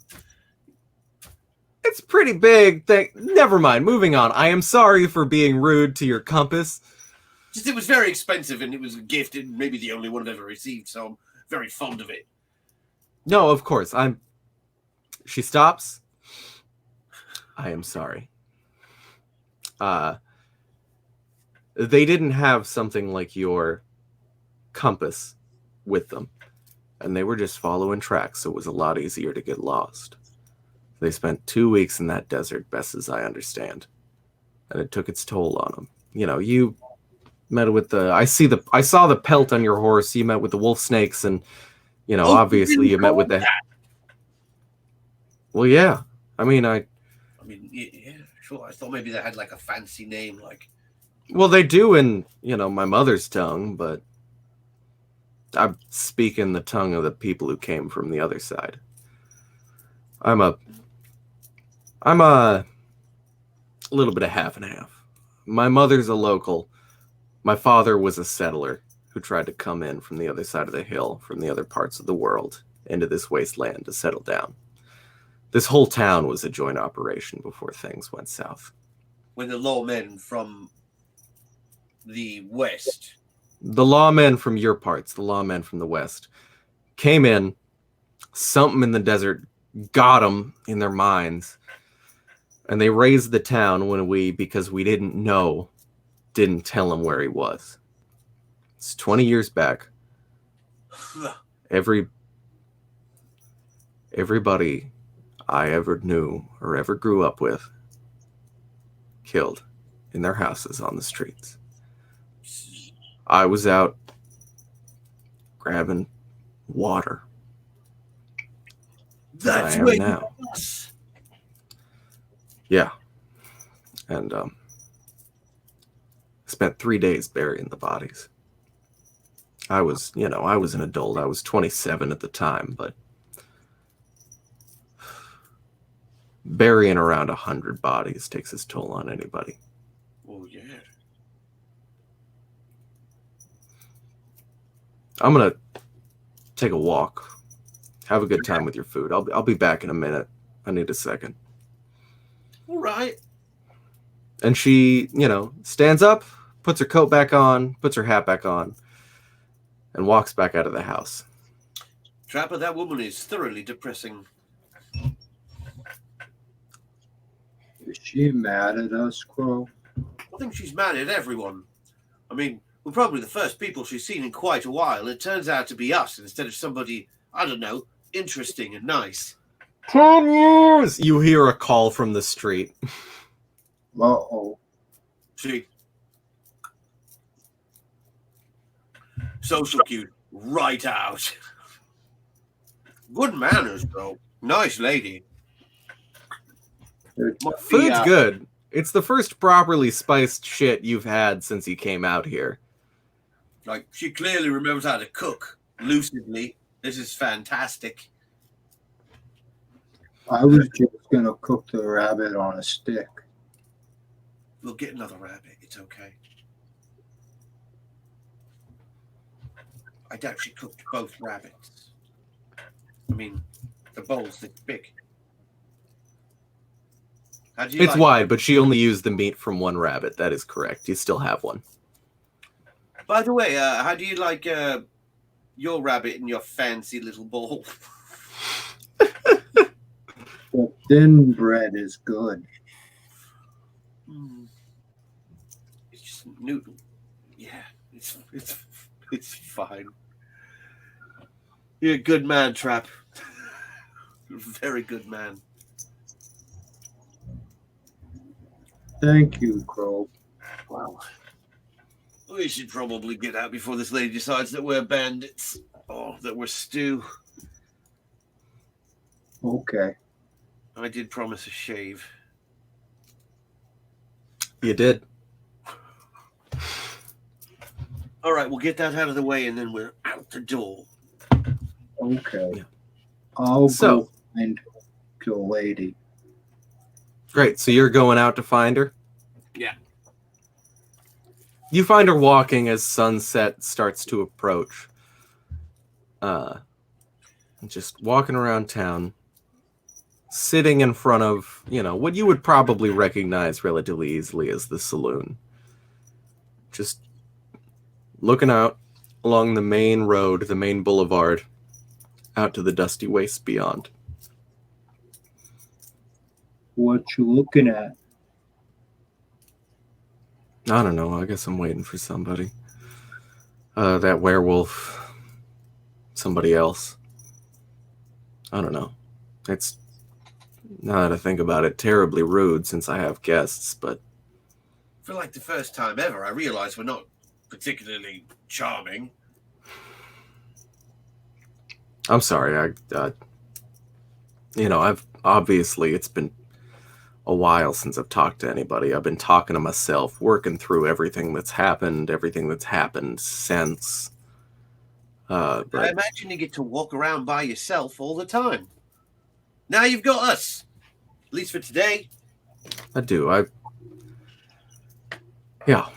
It's pretty big. Never mind. Moving on. I am sorry for being rude to your compass. Just, it was very expensive, and it was a gift, and maybe the only one I've ever received, so I'm very fond of it. No, of course. She stops. I am sorry. They didn't have something like your compass with them, and they were just following tracks, so it was a lot easier to get lost. They spent 2 weeks in that desert, best as I understand, and it took its toll on them. You met with I saw the pelt on your horse. You met with the wolf snakes, and obviously you met with the. Well, yeah. Yeah, sure. I thought maybe they had like a fancy name, like. Well, they do in my mother's tongue, but I'm speaking the tongue of the people who came from the other side. I'm a little bit of half and half. My mother's a local. My father was a settler who tried to come in from the other side of the hill, from the other parts of the world, into this wasteland to settle down. This whole town was a joint operation before things went south. When the lawmen from the west... The lawmen from your parts, the lawmen from the west, came in, something in the desert got them in their minds, and they raised the town because we didn't tell him where he was. It's 20 years back. Everybody I ever knew or ever grew up with killed in their houses on the streets. I was out grabbing water. That's I am where now. you was. Yeah. And spent 3 days burying the bodies. I was an adult. I was 27 at the time, but burying around 100 bodies takes its toll on anybody. Oh, yeah. I'm gonna take a walk. Have a good time with your food. I'll be back in a minute. I need a second. All right. And she, stands up, puts her coat back on, puts her hat back on, and walks back out of the house. Trapper, that woman is thoroughly depressing. Is she mad at us, Crow? I think she's mad at everyone. We're probably the first people she's seen in quite a while. It turns out to be us instead of somebody, I don't know, interesting and nice. 10 years! You hear a call from the street. Uh-oh. See? Social cue, right out. Good manners, though. Nice lady. Food's good. It's the first properly spiced shit you've had since you came out here. Like, she clearly remembers how to cook lucidly. This is fantastic. I was just going to cook the rabbit on a stick. We'll get another rabbit. It's okay. I doubt she cooked both rabbits. The bowl's this big. How do you It's like wide, but she only used the meat from one rabbit. That is correct. You still have one. By the way, how do you like your rabbit and your fancy little ball? The thin bread is good. It's just noodle. Yeah, it's fine. You're a good man, Trap. Very good man. Thank you, Crow. Wow. We should probably get out before this lady decides that we're bandits. Or that we're stew. Okay. I did promise a shave. You did. All right, we'll get that out of the way and then we're out the door. Okay. Yeah. I'll So- go find the lady. Great. So you're going out to find her? Yeah. You find her walking as sunset starts to approach. Just walking around town, sitting in front of, what you would probably recognize relatively easily as the saloon. Just looking out along the main road, the main boulevard, out to the dusty wastes beyond. What you looking at? I don't know. I guess I'm waiting for somebody. That werewolf. Somebody else. I don't know. It's, now that I think about it, terribly rude since I have guests, but For like the first time ever, I realize we're not particularly charming. I'm sorry. I've obviously, it's been a while since I've talked to anybody. I've been talking to myself, working through everything that's happened since. I But imagine you get to walk around by yourself all the time. Now you've got us. At least for today. I do. Yeah.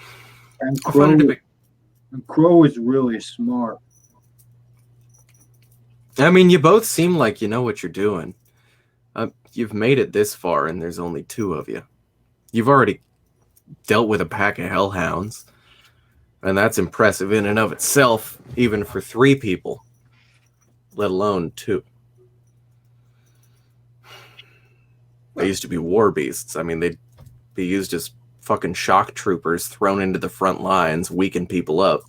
And I find it to be. Crow is really smart. I mean, you both seem like you know what you're doing. You've made it this far, and there's only two of you. You've already dealt with a pack of hellhounds, and that's impressive in and of itself, even for 3 people, let alone 2. They used to be war beasts. I mean, they'd be used as fucking shock troopers thrown into the front lines, weaken people up,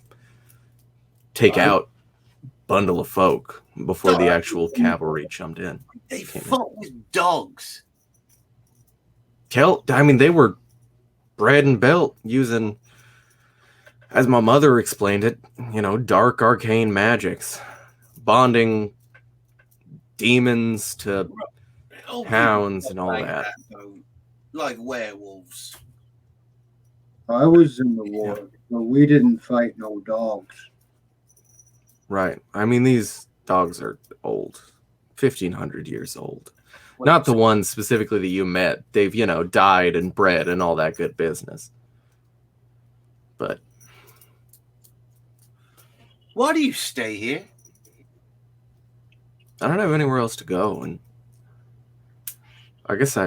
take out bundle of folk before the actual cavalry jumped in. They fought with dogs. I mean, they were bred and built using, as my mother explained it, dark arcane magics, bonding demons to Oh, hounds and all like that. though. Like werewolves. I was in the war, but we didn't fight no dogs. Right. I mean, these dogs are old, 1,500 years old. Not the ones specifically that you met. They've, died and bred and all that good business. But Why do you stay here? I don't have anywhere else to go, and I guess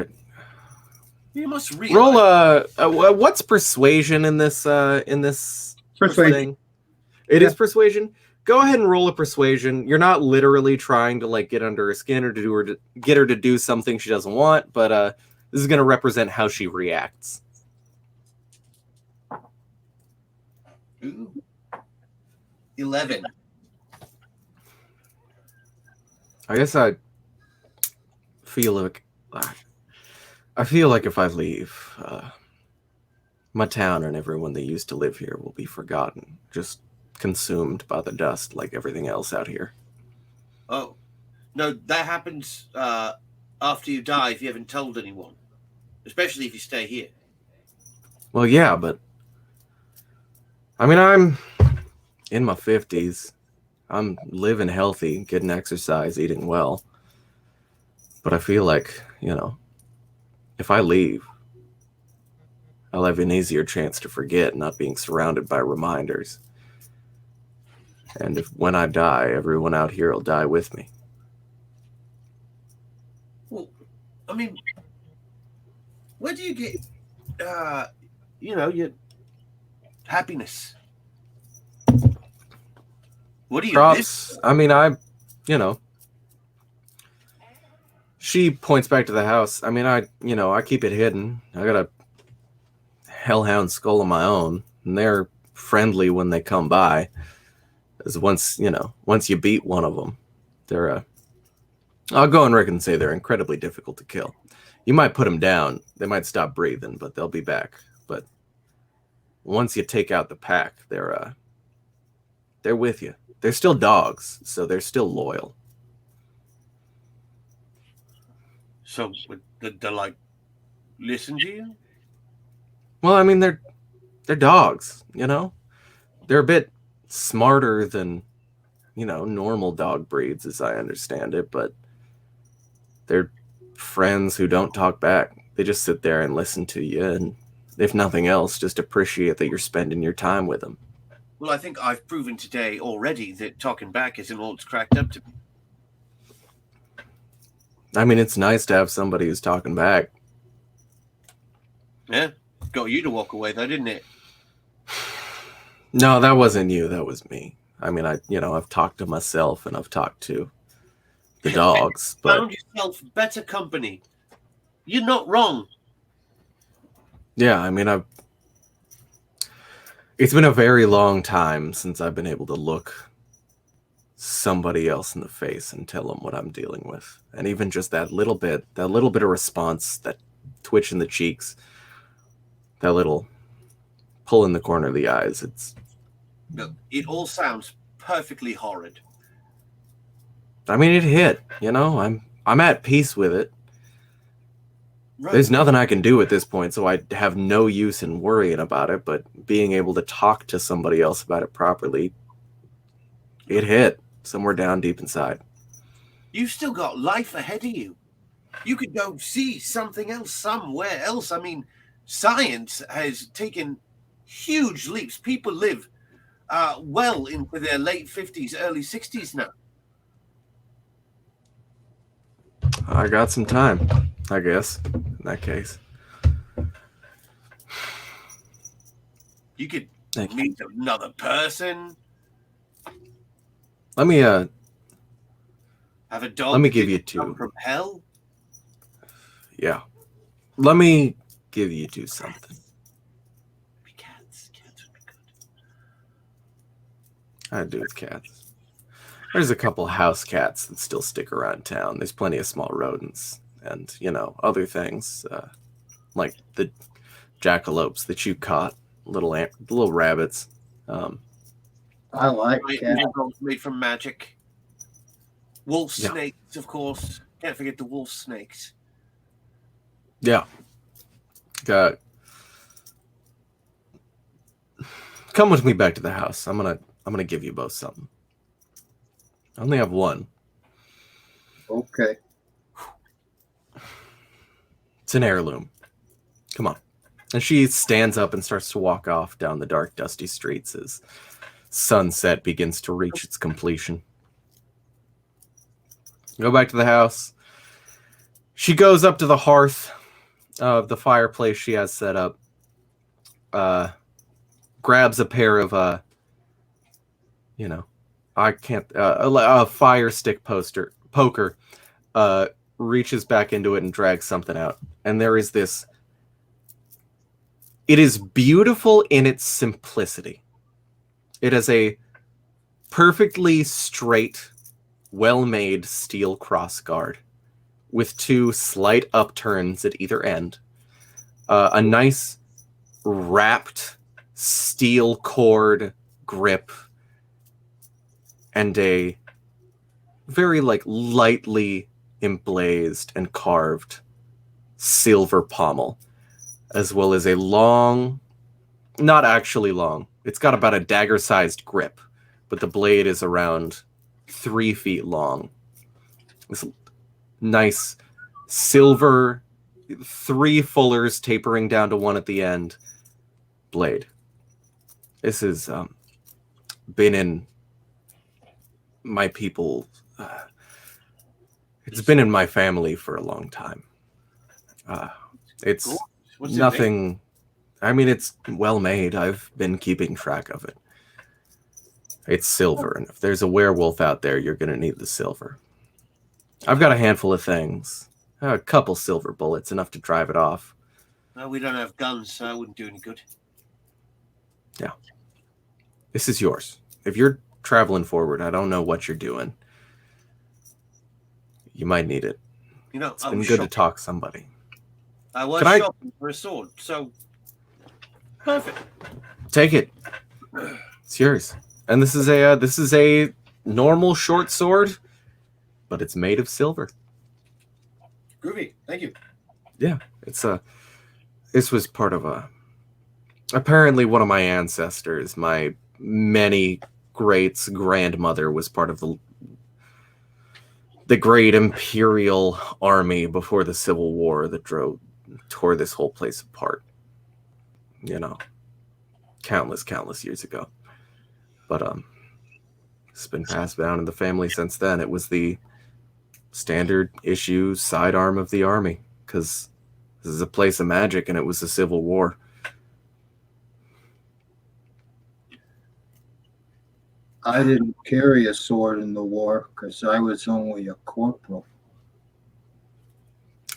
You must roll realize. what's persuasion in this Persuasion. thing? It is persuasion. Go ahead and roll a persuasion. You're not literally trying to get under her skin or get her to do something she doesn't want, but this is going to represent how she reacts. Ooh. 11. I guess I feel like if I leave, my town and everyone that used to live here will be forgotten, just consumed by the dust like everything else out here. Oh. No, that happens after you die if you haven't told anyone. Especially if you stay here. Well, yeah, but I mean, I'm in my 50s. I'm living healthy, getting exercise, eating well. But I feel like, if I leave, I'll have an easier chance to forget, not being surrounded by reminders. And when I die, everyone out here will die with me. Well, I mean, Where do you get, your happiness? What do you Props. I mean, she points back to the house. I mean, I keep it hidden. I got a hellhound skull of my own, and they're friendly when they come by. As once you beat one of them, they're I'll go on record and say they're incredibly difficult to kill. You might put them down, they might stop breathing, but they'll be back. But once you take out the pack, they're with you. They're still dogs, so they're still loyal. So they like listen to you? Well, I mean, they're dogs, They're a bit smarter than, normal dog breeds, as I understand it, but they're friends who don't talk back. They just sit there and listen to you, and if nothing else, just appreciate that you're spending your time with them. Well, I think I've proven today already that talking back isn't all it's cracked up to be. I mean, it's nice to have somebody who's talking back. Yeah, got you to walk away though, didn't it? No, that wasn't you. That was me. I mean, I've talked to myself and I've talked to the dogs, but found yourself better company. You're not wrong. yeah, I mean, it's been a very long time since I've been able to look somebody else in the face and tell them what I'm dealing with. And even just that little bit of response, that twitch in the cheeks, that little pull in the corner of the eyes, It all sounds perfectly horrid. I mean, it hit, I'm at peace with it. Right. There's nothing I can do at this point, so I have no use in worrying about it, but being able to talk to somebody else about it properly, it hit somewhere down deep inside. You've still got life ahead of you. You could go see something else somewhere else. I mean, science has taken huge leaps. People live well into their late 50s, early 60s now. I got some time, I guess, in that case. You could meet another person. Let me have a dog. Let me give you two. From hell. Yeah. Let me give you two something. Cats would be good. I'd do with cats. There's a couple house cats that still stick around town. There's plenty of small rodents and, other things like the jackalopes that you caught, little rabbits. I like cats. Made from magic. Wolf snakes, of course. Can't forget the wolf snakes. Yeah. Come with me back to the house. I'm gonna give you both something. I only have one. Okay. It's an heirloom. Come on. And she stands up and starts to walk off down the dark, dusty streets as sunset begins to reach its completion. Go back to the house. She goes up to the hearth of the fireplace she has set up. Grabs a pair of a fire stick poker, reaches back into it and drags something out. And there is this. It is beautiful in its simplicity. It is a perfectly straight, well-made steel crossguard with two slight upturns at either end. A nice wrapped steel cord grip and a very lightly emblazed and carved silver pommel, as well as a long, not actually long, it's got about a dagger-sized grip, but the blade is around 3 feet long. This nice silver, 3 fullers tapering down to 1 at the end blade. This has been in my people. It's been in my family for a long time. It's What's it Nothing. I mean, it's well made. I've been keeping track of it. It's silver, and if there's a werewolf out there, you're going to need the silver. I've got a handful of things. A couple silver bullets, enough to drive it off. Well, we don't have guns, so I wouldn't do any good. Yeah. This is yours. If you're traveling forward, I don't know what you're doing. You might need it. You know, It's been good to talk to somebody. I was shopping for a sword, so perfect. Take it. It's yours. And this is a normal short sword, but it's made of silver. Groovy. Thank you. Yeah, this was part of apparently one of my ancestors, my many greats grandmother was part of the great imperial army before the Civil War that tore this whole place apart. You know, countless years ago. But it's been passed down in the family since then. It was the standard issue sidearm of the army, because this is a place of magic and it was the Civil War. I didn't carry a sword in the war because I was only a corporal.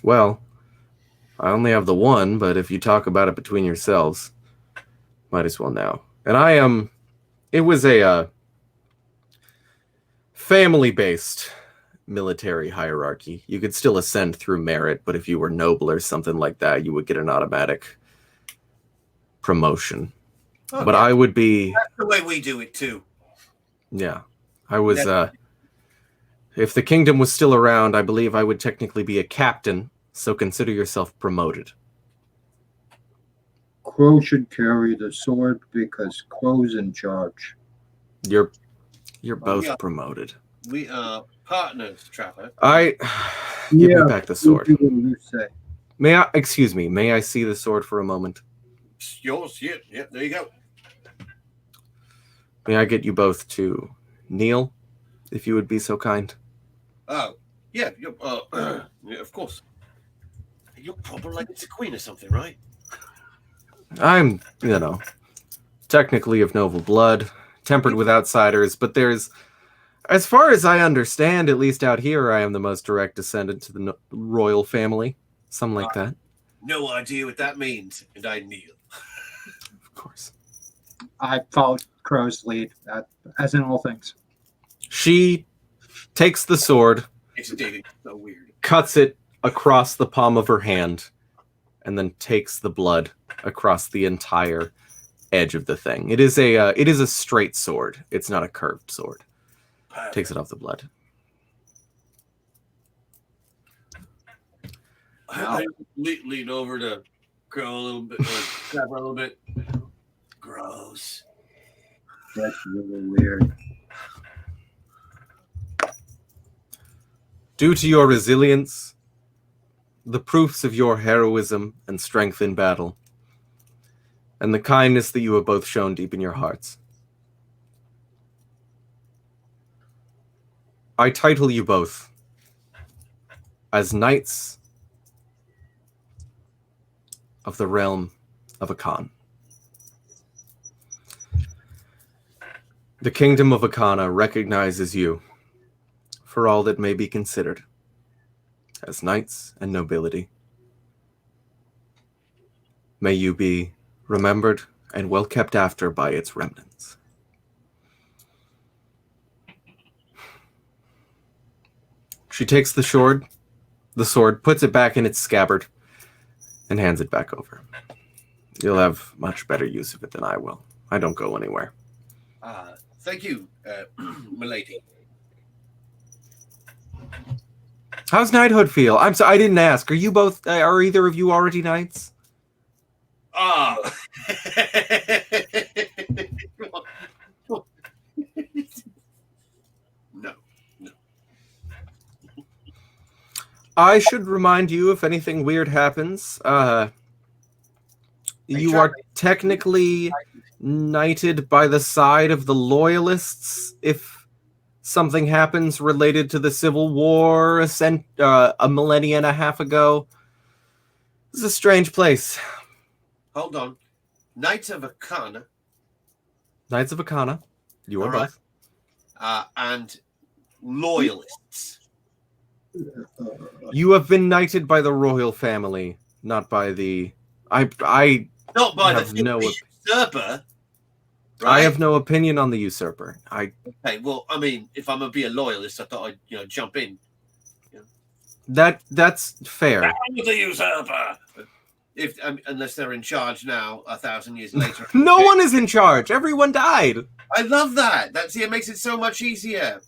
Well, I only have the one, but if you talk about it between yourselves, might as well now. And it was a family-based military hierarchy. You could still ascend through merit, but if you were noble or something like that, you would get an automatic promotion. Okay. But I would be... That's the way we do it, too. Yeah. I was... if the kingdom was still around, I believe I would technically be a captain, so consider yourself promoted. Crow should carry the sword because Crow's in charge. You're both promoted. We are partners, Trapper. Give me back the sword. What do you say? Excuse me, may I see the sword for a moment? It's yours, yeah, there you go. May I get you both to kneel, if you would be so kind? Oh, yeah, yeah, of course. You're probably like it's a queen or something, right? I'm, technically of noble blood, tempered with outsiders, but there's, as far as I understand, at least out here, I am the most direct descendant to the royal family. Something like that. No idea what that means, and I kneel. Of course. I followed Crow's lead, as in all things. She takes the sword, It's dating so weird. Cuts it across the palm of her hand, and then takes the blood across the entire edge of the thing. It is a straight sword. It's not a curved sword. Perfect. Takes it off the blood. I lean over to Crow a little bit, Trapper a little bit. Gross. That's really weird. Due to your resilience, the proofs of your heroism and strength in battle, and the kindness that you have both shown deep in your hearts, I title you both as Knights of the Realm of Akan. The Kingdom of Akana recognizes you for all that may be considered as knights and nobility. May you be remembered and well kept after by its remnants. She takes the sword, puts it back in its scabbard, and hands it back over. You'll have much better use of it than I will. I don't go anywhere. Thank you, milady. How's knighthood feel? I'm sorry, I didn't ask. Are you both? Are either of you already knights? Ah. No. I should remind you if anything weird happens. You are technically knighted by the side of the loyalists if something happens related to the Civil War a millennia and a half ago. This is a strange place. hold on. Knights of Akana, Knights of Akana. You are All right. both. And loyalists. You have been knighted by the royal family, not by the. I Not by have the no. usurper. Right? I have no opinion on the usurper. Okay, well, I mean, if I'm gonna be a loyalist, I thought I'd jump in. That's fair. I'm the usurper. If unless they're in charge now, 1,000 years later. No one is in charge. Everyone died. I love that. It makes it so much easier.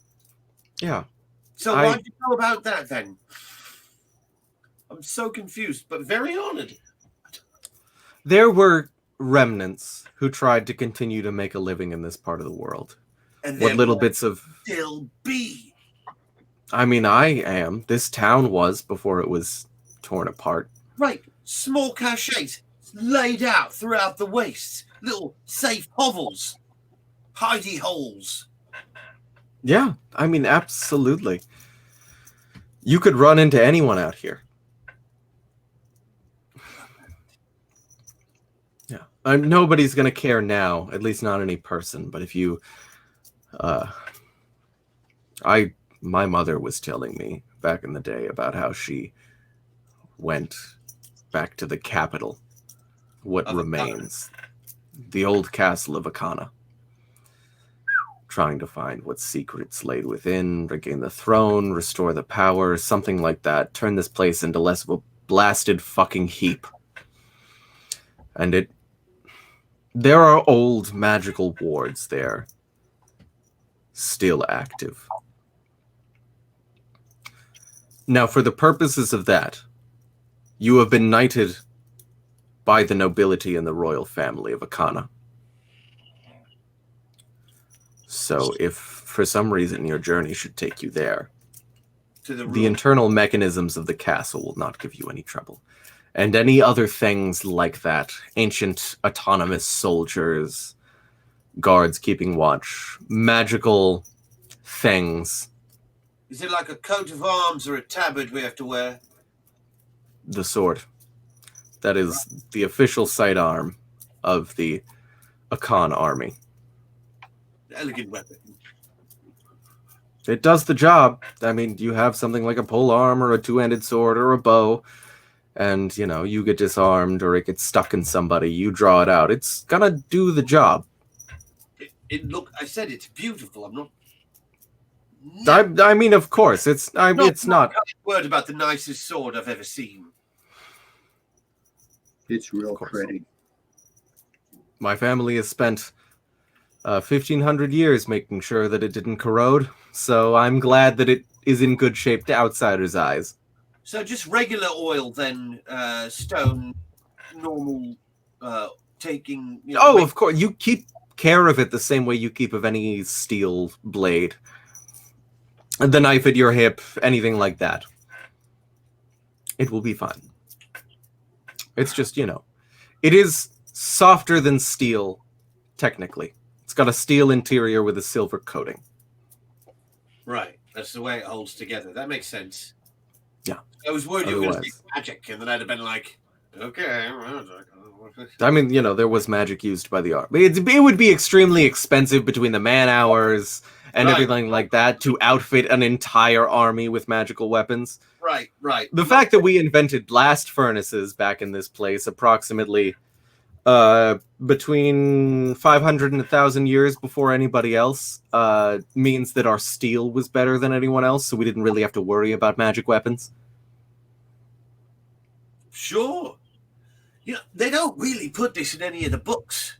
Yeah. So why do you know about that then? I'm so confused, but very honored. There were remnants who tried to continue to make a living in this part of the world. And What little bits of... still be. I mean, I am. This town was before it was torn apart. Right. Small caches laid out throughout the wastes. Little safe hovels. Hidey holes. Yeah, I mean, absolutely. You could run into anyone out here. Yeah. Nobody's going to care now, at least not any person. But if you... my mother was telling me back in the day about how she went back to the capital, what remains, the old castle of Akana, trying to find what secrets laid within, regain the throne, restore the power, something like that, turn this place into less of a blasted fucking heap. And there are old magical wards there, still active. Now, for the purposes of that, you have been knighted by the nobility and the royal family of Akana. So if for some reason your journey should take you there, the internal mechanisms of the castle will not give you any trouble. And any other things like that, ancient autonomous soldiers, guards keeping watch, magical things. Is it like a coat of arms or a tabard we have to wear? The sword. That is the official sidearm of the Akan army. Elegant weapon. It does the job. I mean, you have something like a pole arm or a two-handed sword or a bow, and, you get disarmed or it gets stuck in somebody, you draw it out. It's gonna do the job. I said it's beautiful. I'm not... I mean, of course, it's not... Word about the nicest sword I've ever seen. It's real pretty. My family has spent 1,500 years making sure that it didn't corrode, so I'm glad that it is in good shape to outsiders' eyes. So just regular oil, then, stone, normal, taking... Of course, you keep care of it the same way you keep of any steel blade. The knife at your hip, anything like that. It will be fine. It's just, it is softer than steel, technically. It's got a steel interior with a silver coating. Right. That's the way it holds together. That makes sense. Yeah. I was worried you were going to say magic, and then I'd have been like, okay. I mean, there was magic used by the army. It would be extremely expensive between the man hours and everything like that to outfit an entire army with magical weapons. Right. The fact that we invented blast furnaces back in this place approximately between 500 and 1,000 years before anybody else means that our steel was better than anyone else, so we didn't really have to worry about magic weapons. Sure. They don't really put this in any of the books.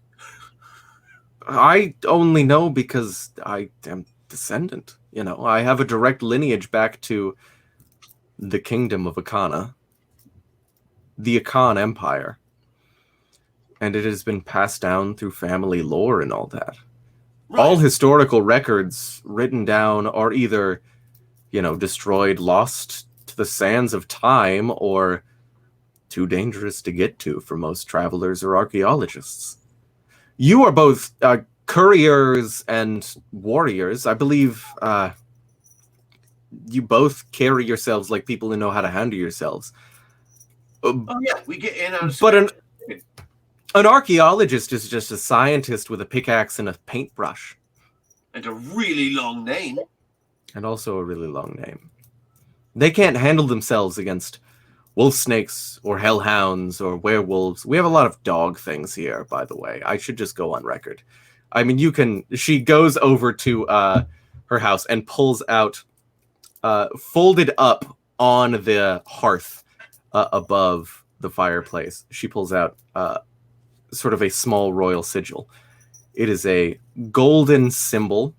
I only know because I am descendant. I have a direct lineage back to the kingdom of Akana, the Akan Empire. And it has been passed down through family lore and all that. Right. All historical records written down are either, destroyed, lost to the sands of time, or too dangerous to get to for most travelers or archaeologists. You are both couriers and warriors. I believe you both carry yourselves like people who know how to handle yourselves. Yeah, we get in and out of An archaeologist is just a scientist with a pickaxe and a paintbrush. And a really long name. And also a really long name. They can't handle themselves against wolf snakes or hellhounds or werewolves. We have a lot of dog things here, by the way. I should just go on record. I mean, she goes over to her house and pulls out, folded up on the hearth above the fireplace. She pulls out sort of a small royal sigil. It is a golden symbol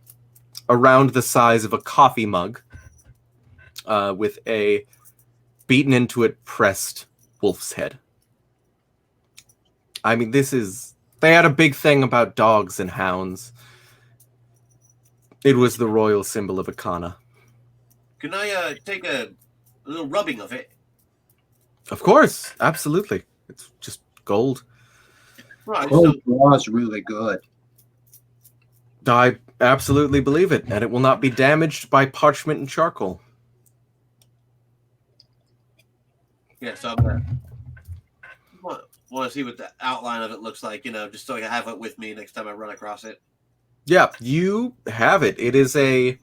around the size of a coffee mug with a beaten into it pressed wolf's head. I mean, they had a big thing about dogs and hounds. It was the royal symbol of Akana. Can I take a little rubbing of it? Of course, absolutely. It's just gold. Right. Cold draw is really good. I absolutely believe it, and it will not be damaged by parchment and charcoal. Yes, I want to see what the outline of it looks like, just so I can have it with me next time I run across it. Yeah, you have it. It is a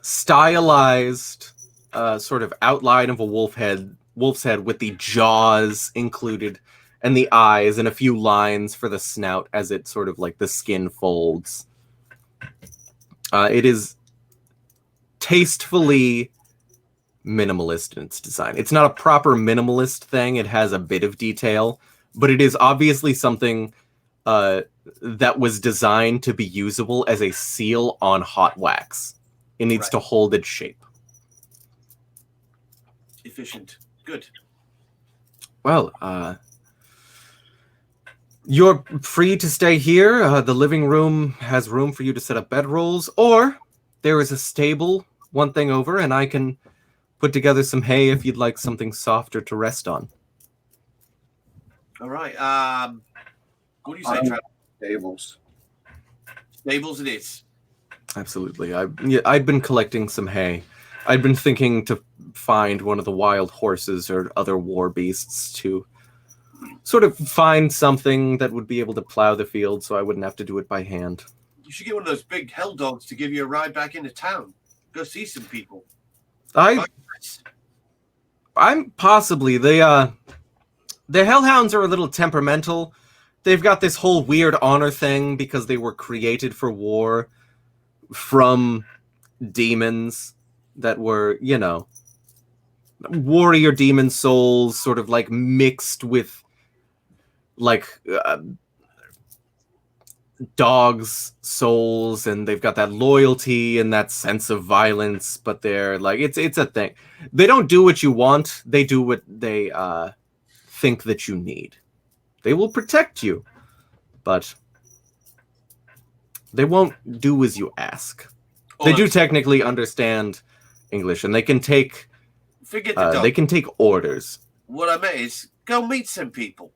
stylized sort of outline of a wolf's head with the jaws included and the eyes and a few lines for the snout as it sort of like the skin folds. It is tastefully minimalist in its design. It's not a proper minimalist thing. It has a bit of detail, but it is obviously something that was designed to be usable as a seal on hot wax. It needs to hold its shape. Efficient. Good. Well, you're free to stay here. The living room has room for you to set up bedrolls, or there is a stable one thing over, and I can put together some hay if you'd like something softer to rest on. All right. What do you say, Travis? Stables. Stables it is. Absolutely. I'd been collecting some hay. I'd been thinking to find one of the wild horses or other war beasts to sort of find something that would be able to plow the field so I wouldn't have to do it by hand. You should get one of those big hell dogs to give you a ride back into town. Go see some people. I'm possibly the hellhounds are a little temperamental. They've got this whole weird honor thing because they were created for war from demons that were, warrior demon souls sort of like mixed with like dogs' souls, and they've got that loyalty and that sense of violence, but they're like it's a thing. They don't do what you want, they do what they think that you need. They will protect you, but they won't do as you ask. They do technically understand English, and they can take orders. What I meant is go meet some people.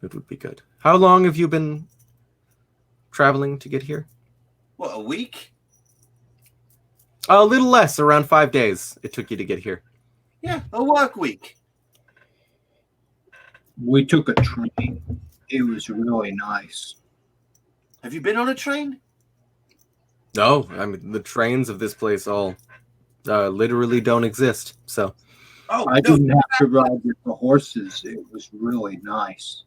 It would be good. How long have you been traveling to get here? What, a week? A little less, around 5 days it took you to get here. Yeah, a work week. We took a train. It was really nice. Have you been on a train? No, I mean the trains of this place all literally don't exist. So I didn't have to ride with the horses. It was really nice.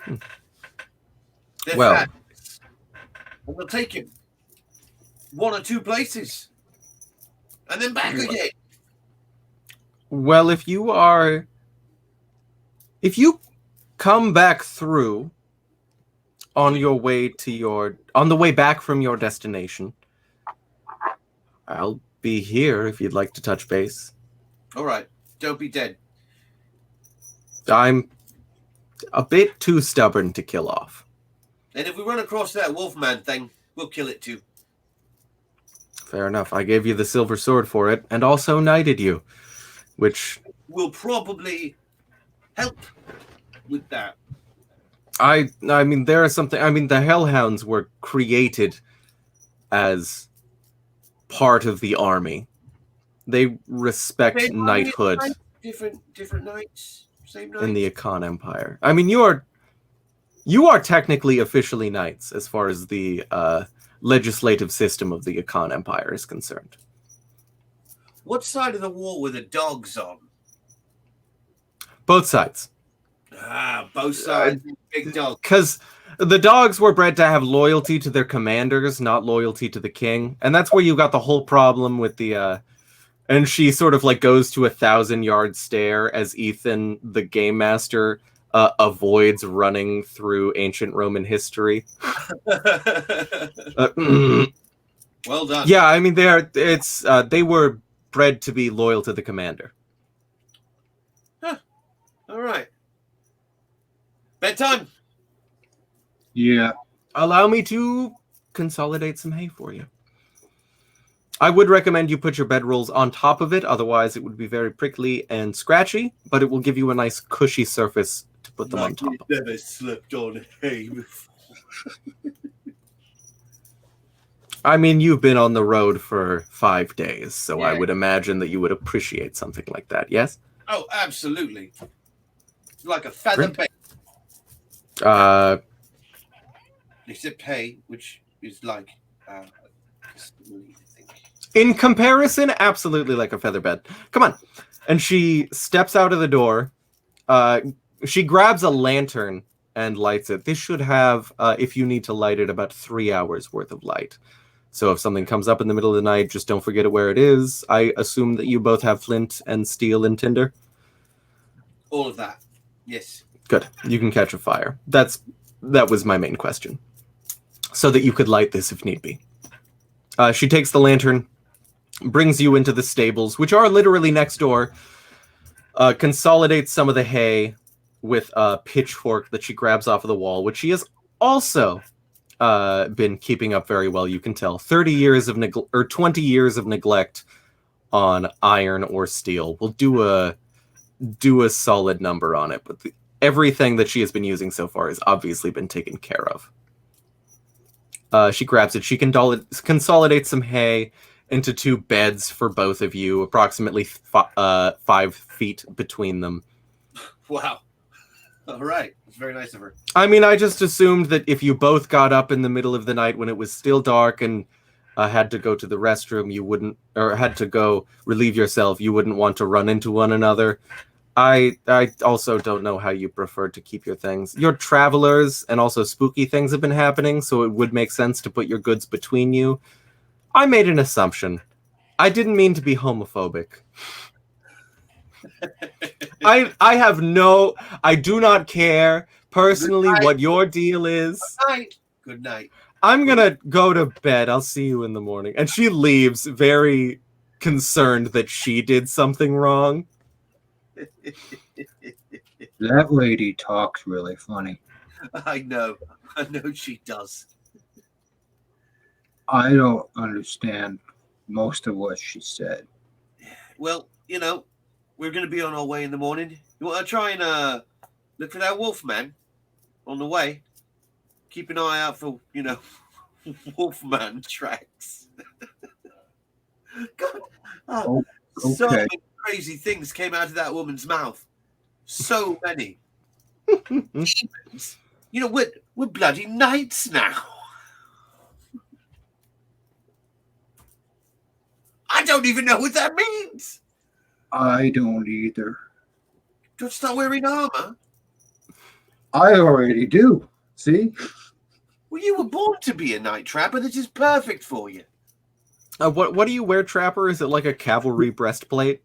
They're Well, fabulous. And they'll take you one or two places, and then back again. Well, if you come back through on the way back from your destination, I'll be here if you'd like to touch base. All right, don't be dead. I'm a bit too stubborn to kill off. And if we run across that Wolfman thing, we'll kill it too. Fair enough. I gave you the silver sword for it, and also knighted you, which will probably help with that. I mean, there is something. I mean, the Hellhounds were created as part of the army. They respect knighthood. Different knights. Same night. in the Akan Empire. I mean, you are technically officially knights as far as the legislative system of the Akan Empire is concerned. What side of the wall were the dogs on? Both sides. Ah, both sides. Big dog. Because the dogs were bred to have loyalty to their commanders, not loyalty to the king. And that's where you got the whole problem with the... and she sort of like goes to 1,000-yard stare as Ethan, the game master, avoids running through ancient Roman history. Well done. Yeah, I mean, they were bred to be loyal to the commander. All right. Bedtime. Yeah. Allow me to consolidate some hay for you. I would recommend you put your bedrolls on top of it, otherwise it would be very prickly and scratchy, but it will give you a nice cushy surface to put them on top of. Never slept on hay before. I mean, you've been on the road for 5 days, so Yeah. I would imagine that you would appreciate something like that, yes? Oh, absolutely. Like a feather Great. bed. Except hay, which is like I think. In comparison, absolutely like a feather bed. Come on. And she steps out of the door. She grabs a lantern and lights it. This should have, if you need to light it, about 3 hours worth of light. So if something comes up in the middle of the night, just don't forget it where it is. I assume that you both have flint and steel and tinder. All of that. Yes. Good. You can catch a fire. That was my main question. So that you could light this if need be. She takes the lantern, brings you into the stables, which are literally next door, consolidates some of the hay with a pitchfork that she grabs off of the wall, which she has also been keeping up very well, you can tell. 20 years of neglect on iron or steel will do a solid number on it, but everything that she has been using so far has obviously been taken care of. She grabs it. She consolidates some hay into 2 beds for both of you, approximately 5 feet between them. Wow. All right. It's very nice of her. I mean, I just assumed that if you both got up in the middle of the night when it was still dark and had to go to the restroom, you wouldn't, or had to go relieve yourself, you wouldn't want to run into one another. I also don't know how you prefer to keep your things. You're travelers, and also spooky things have been happening, so it would make sense to put your goods between you. I made an assumption. I didn't mean to be homophobic. I do not care personally what your deal is. Good night. Good night. I'm gonna go to bed. I'll see you in the morning. And she leaves, very concerned that she did something wrong. That lady talks really funny. I know she does. I don't understand most of what she said. Well, we're going to be on our way in the morning. You want to try and look for that wolfman on the way? Keep an eye out for, wolfman tracks. God, Oh, so okay. many crazy things came out of that woman's mouth. So many. Demons. We're bloody knights now. I don't even know what that means. I don't either. Don't start wearing armor. I already do. See? Well, you were born to be a night trapper. This is perfect for you. What do you wear, Trapper? Is it like a cavalry breastplate?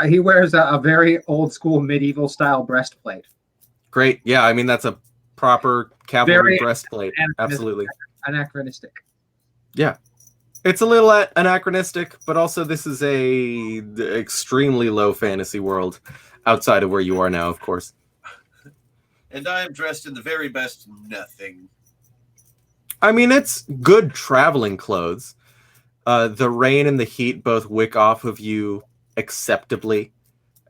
He wears a very old school medieval style breastplate. Great. Yeah, I mean, that's a proper cavalry Very breastplate. Absolutely. Anachronistic. Yeah. It's a little anachronistic, but also this is a extremely low fantasy world outside of where you are now, of course. And I am dressed in the very best nothing. I mean, it's good traveling clothes. The rain and the heat both wick off of you acceptably.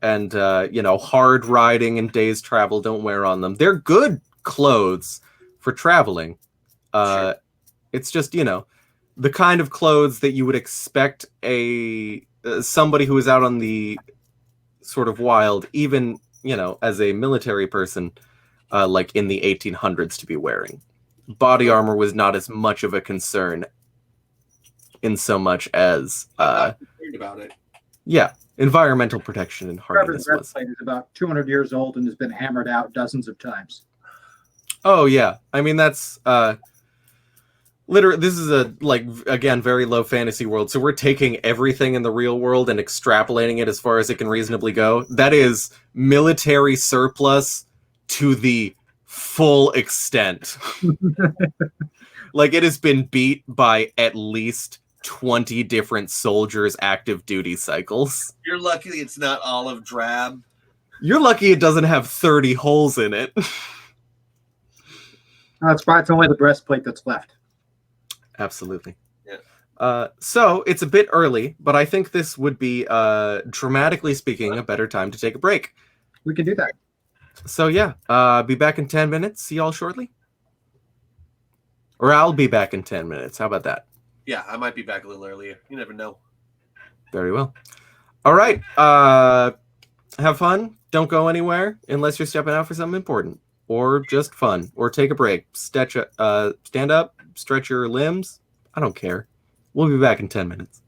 And, hard riding and day's travel don't wear on them. They're good clothes for traveling. Sure. It's just, the kind of clothes that you would expect somebody who is out on the sort of wild, even, as a military person, like in the 1800s to be wearing. Body armor was not as much of a concern in so much as, I'm not concerned about it. yeah, environmental protection and Trevor's hardiness was. breastplate is about 200 years old and has been hammered out dozens of times. Oh, yeah. I mean, that's, literally, this is a, like, again, very low fantasy world, so we're taking everything in the real world and extrapolating it as far as it can reasonably go. That is military surplus to the full extent. Like, it has been beat by at least 20 different soldiers' active duty cycles. You're lucky it's not olive drab. You're lucky it doesn't have 30 holes in it. That's why it's only the breastplate that's left. Absolutely. Yeah. So it's a bit early, but I think this would be, dramatically speaking, a better time to take a break. We can do that. So yeah, be back in 10 minutes. See y'all shortly. Or I'll be back in 10 minutes. How about that? Yeah, I might be back a little earlier. You never know. Very well. All right. Have fun. Don't go anywhere unless you're stepping out for something important. Or just fun. Or take a break. Stand up. Stretch your limbs. I don't care. We'll be back in 10 minutes.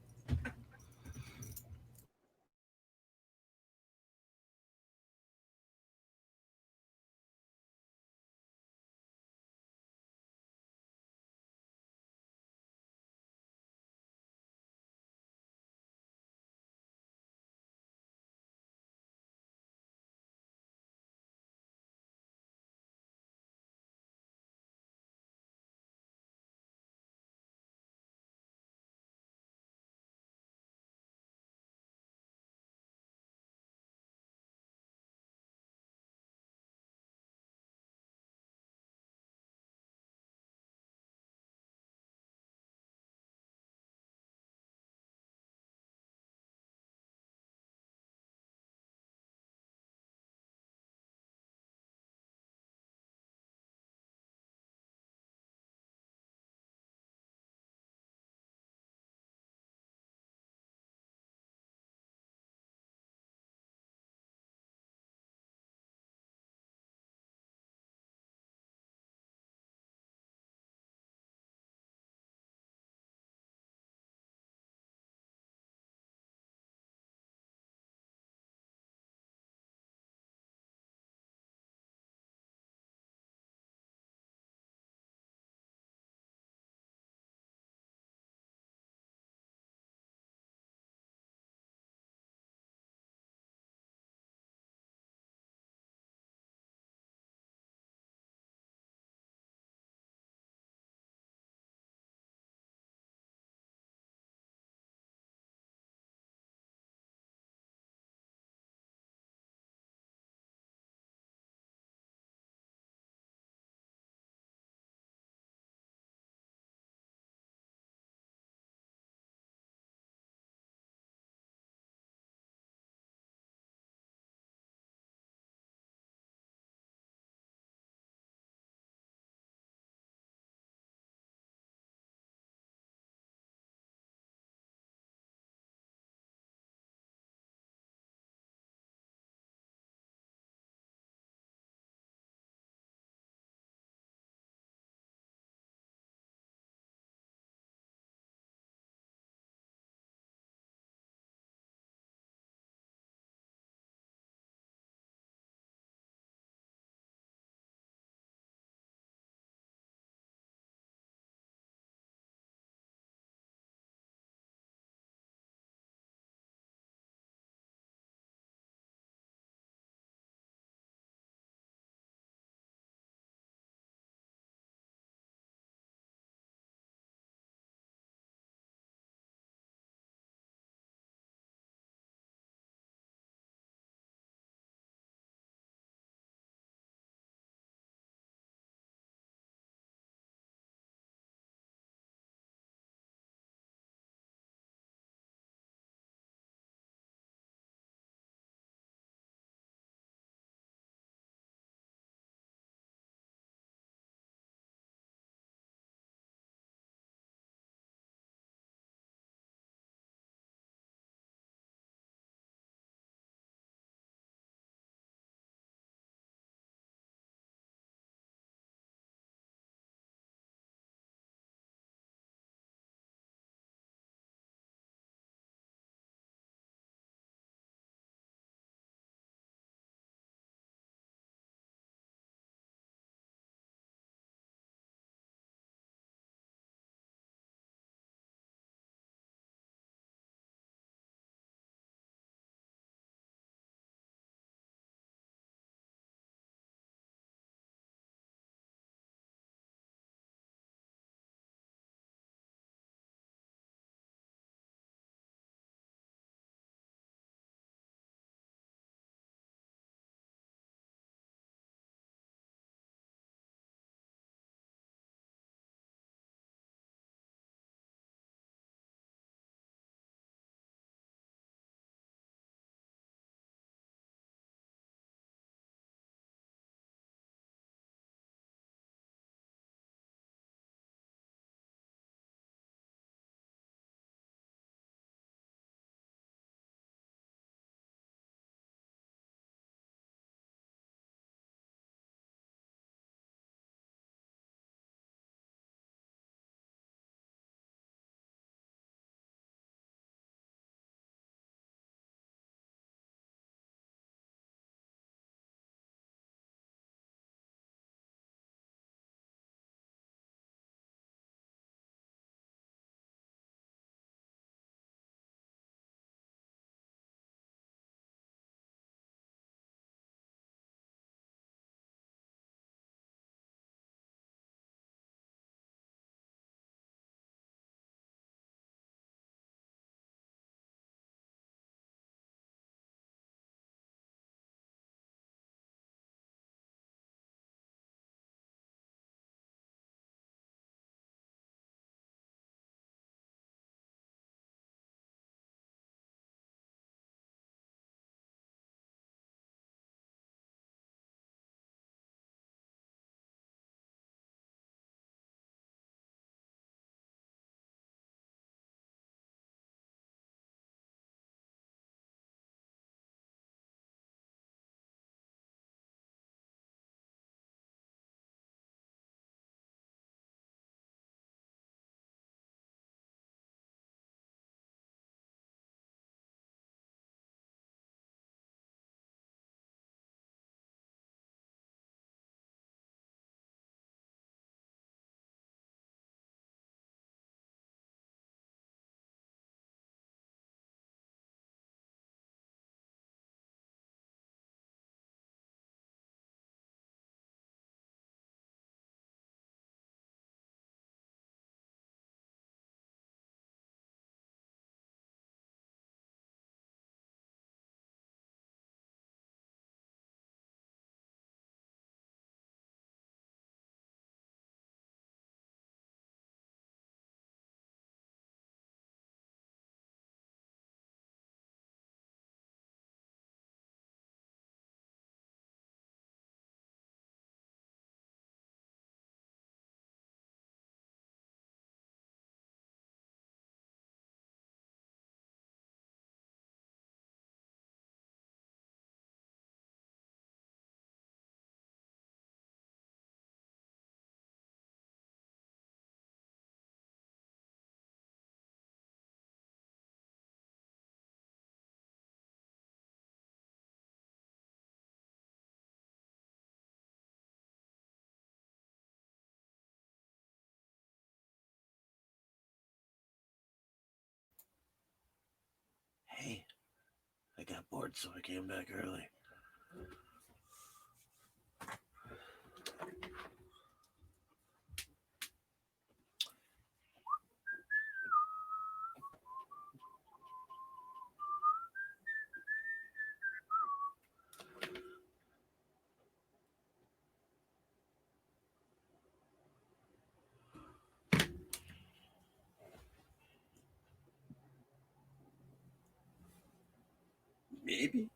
sword, so I came back early. Maybe.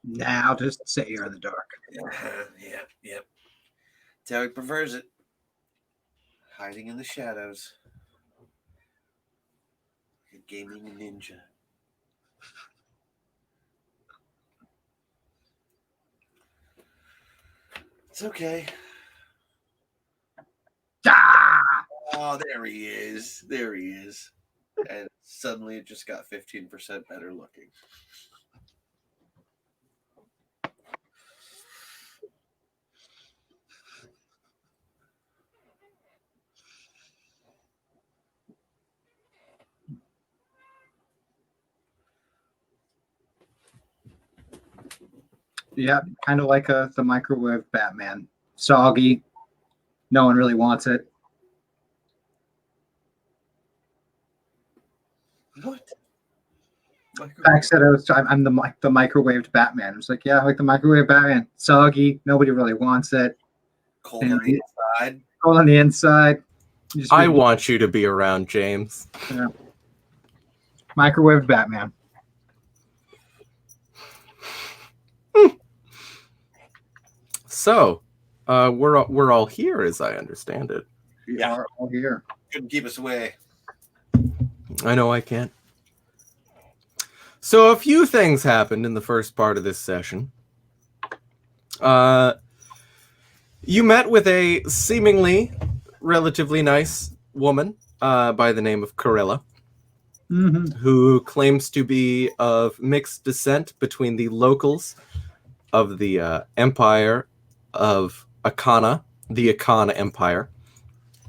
Nah, I'll just sit here in the dark. Yeah. That's how he prefers it. Hiding in the shadows. Like a gaming ninja. It's okay. Ah! Oh, there he is. There he is. And suddenly it just got 15% better looking. Yeah, kind of like the microwave Batman. Soggy. No one really wants it. What? Pax said I'm the microwaved Batman. I was like, yeah, I like the microwave Batman. Soggy. Nobody really wants it. Cold on the inside. Cold on the inside. I want you to be around, James. Yeah. Microwave Batman. So, we're all here, as I understand it. We Yeah. are all here. Couldn't keep us away. I know I can't. So a few things happened in the first part of this session. You met with a seemingly relatively nice woman by the name of Corella, who claims to be of mixed descent between the locals of the Empire of Akana, the Akana Empire,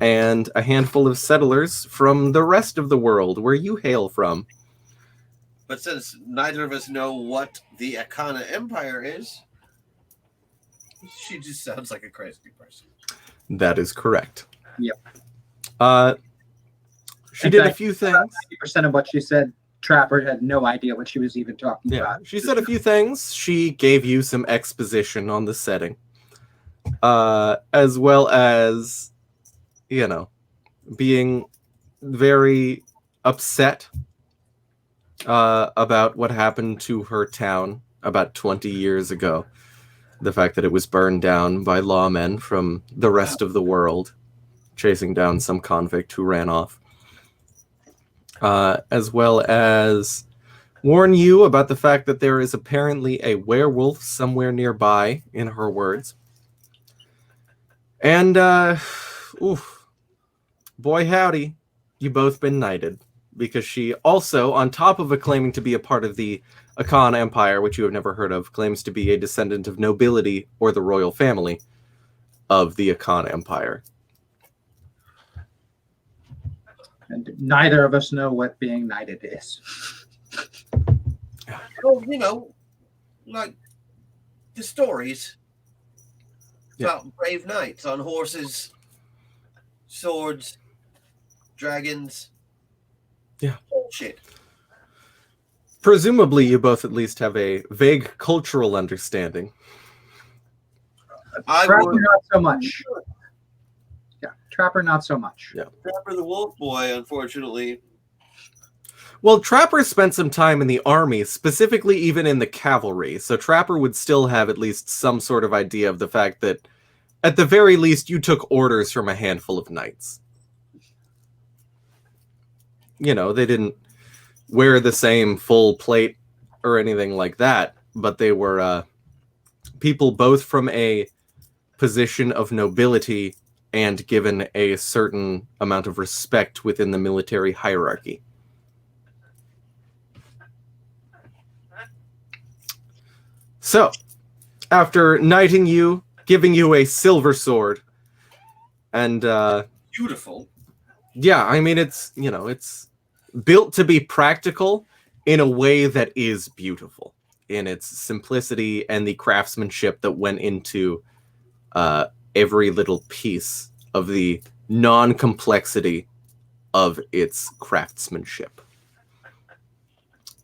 and a handful of settlers from the rest of the world where you hail from. But since neither of us know what the Akana Empire is, she just sounds like a crazy person. That is correct. Yep. She did a few things. 90% of what she said, Trapper had no idea what she was even talking about. She said a few things. She gave you some exposition on the setting. As well as, being very upset about what happened to her town about 20 years ago. The fact that it was burned down by lawmen from the rest of the world, chasing down some convict who ran off. As well as warn you about the fact that there is apparently a werewolf somewhere nearby, in her words. And, boy howdy, you both been knighted. Because she also, on top of claiming to be a part of the Akan Empire, which you have never heard of, claims to be a descendant of nobility or the royal family of the Akan Empire. And neither of us know what being knighted is. Well, like the stories about brave knights on horses, swords, dragons. Yeah. Bullshit. Presumably, you both at least have a vague cultural understanding. Trapper, not so much. Yeah, Trapper, not so much. Yeah. Trapper the Wolf Boy, unfortunately. Well, Trapper spent some time in the army, specifically even in the cavalry, so Trapper would still have at least some sort of idea of the fact that, at the very least, you took orders from a handful of knights. They didn't wear the same full plate or anything like that, but they were people both from a position of nobility and given a certain amount of respect within the military hierarchy. So, after knighting you, giving you a silver sword, and Beautiful. yeah, I mean, it's built to be practical in a way that is beautiful. in its simplicity and the craftsmanship that went into every little piece of the non-complexity of its craftsmanship.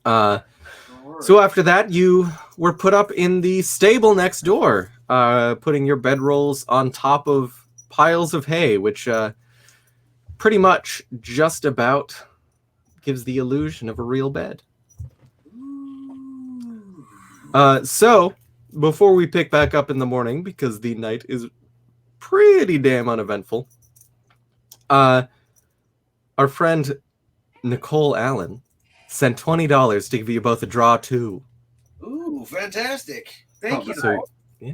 So after that, you were put up in the stable next door, putting your bedrolls on top of piles of hay, which pretty much just about gives the illusion of a real bed. So, before we pick back up in the morning, because the night is pretty damn uneventful, our friend Nicole Allen sent $20 to give you both a draw too. Ooh, fantastic. Thank you. So, yeah.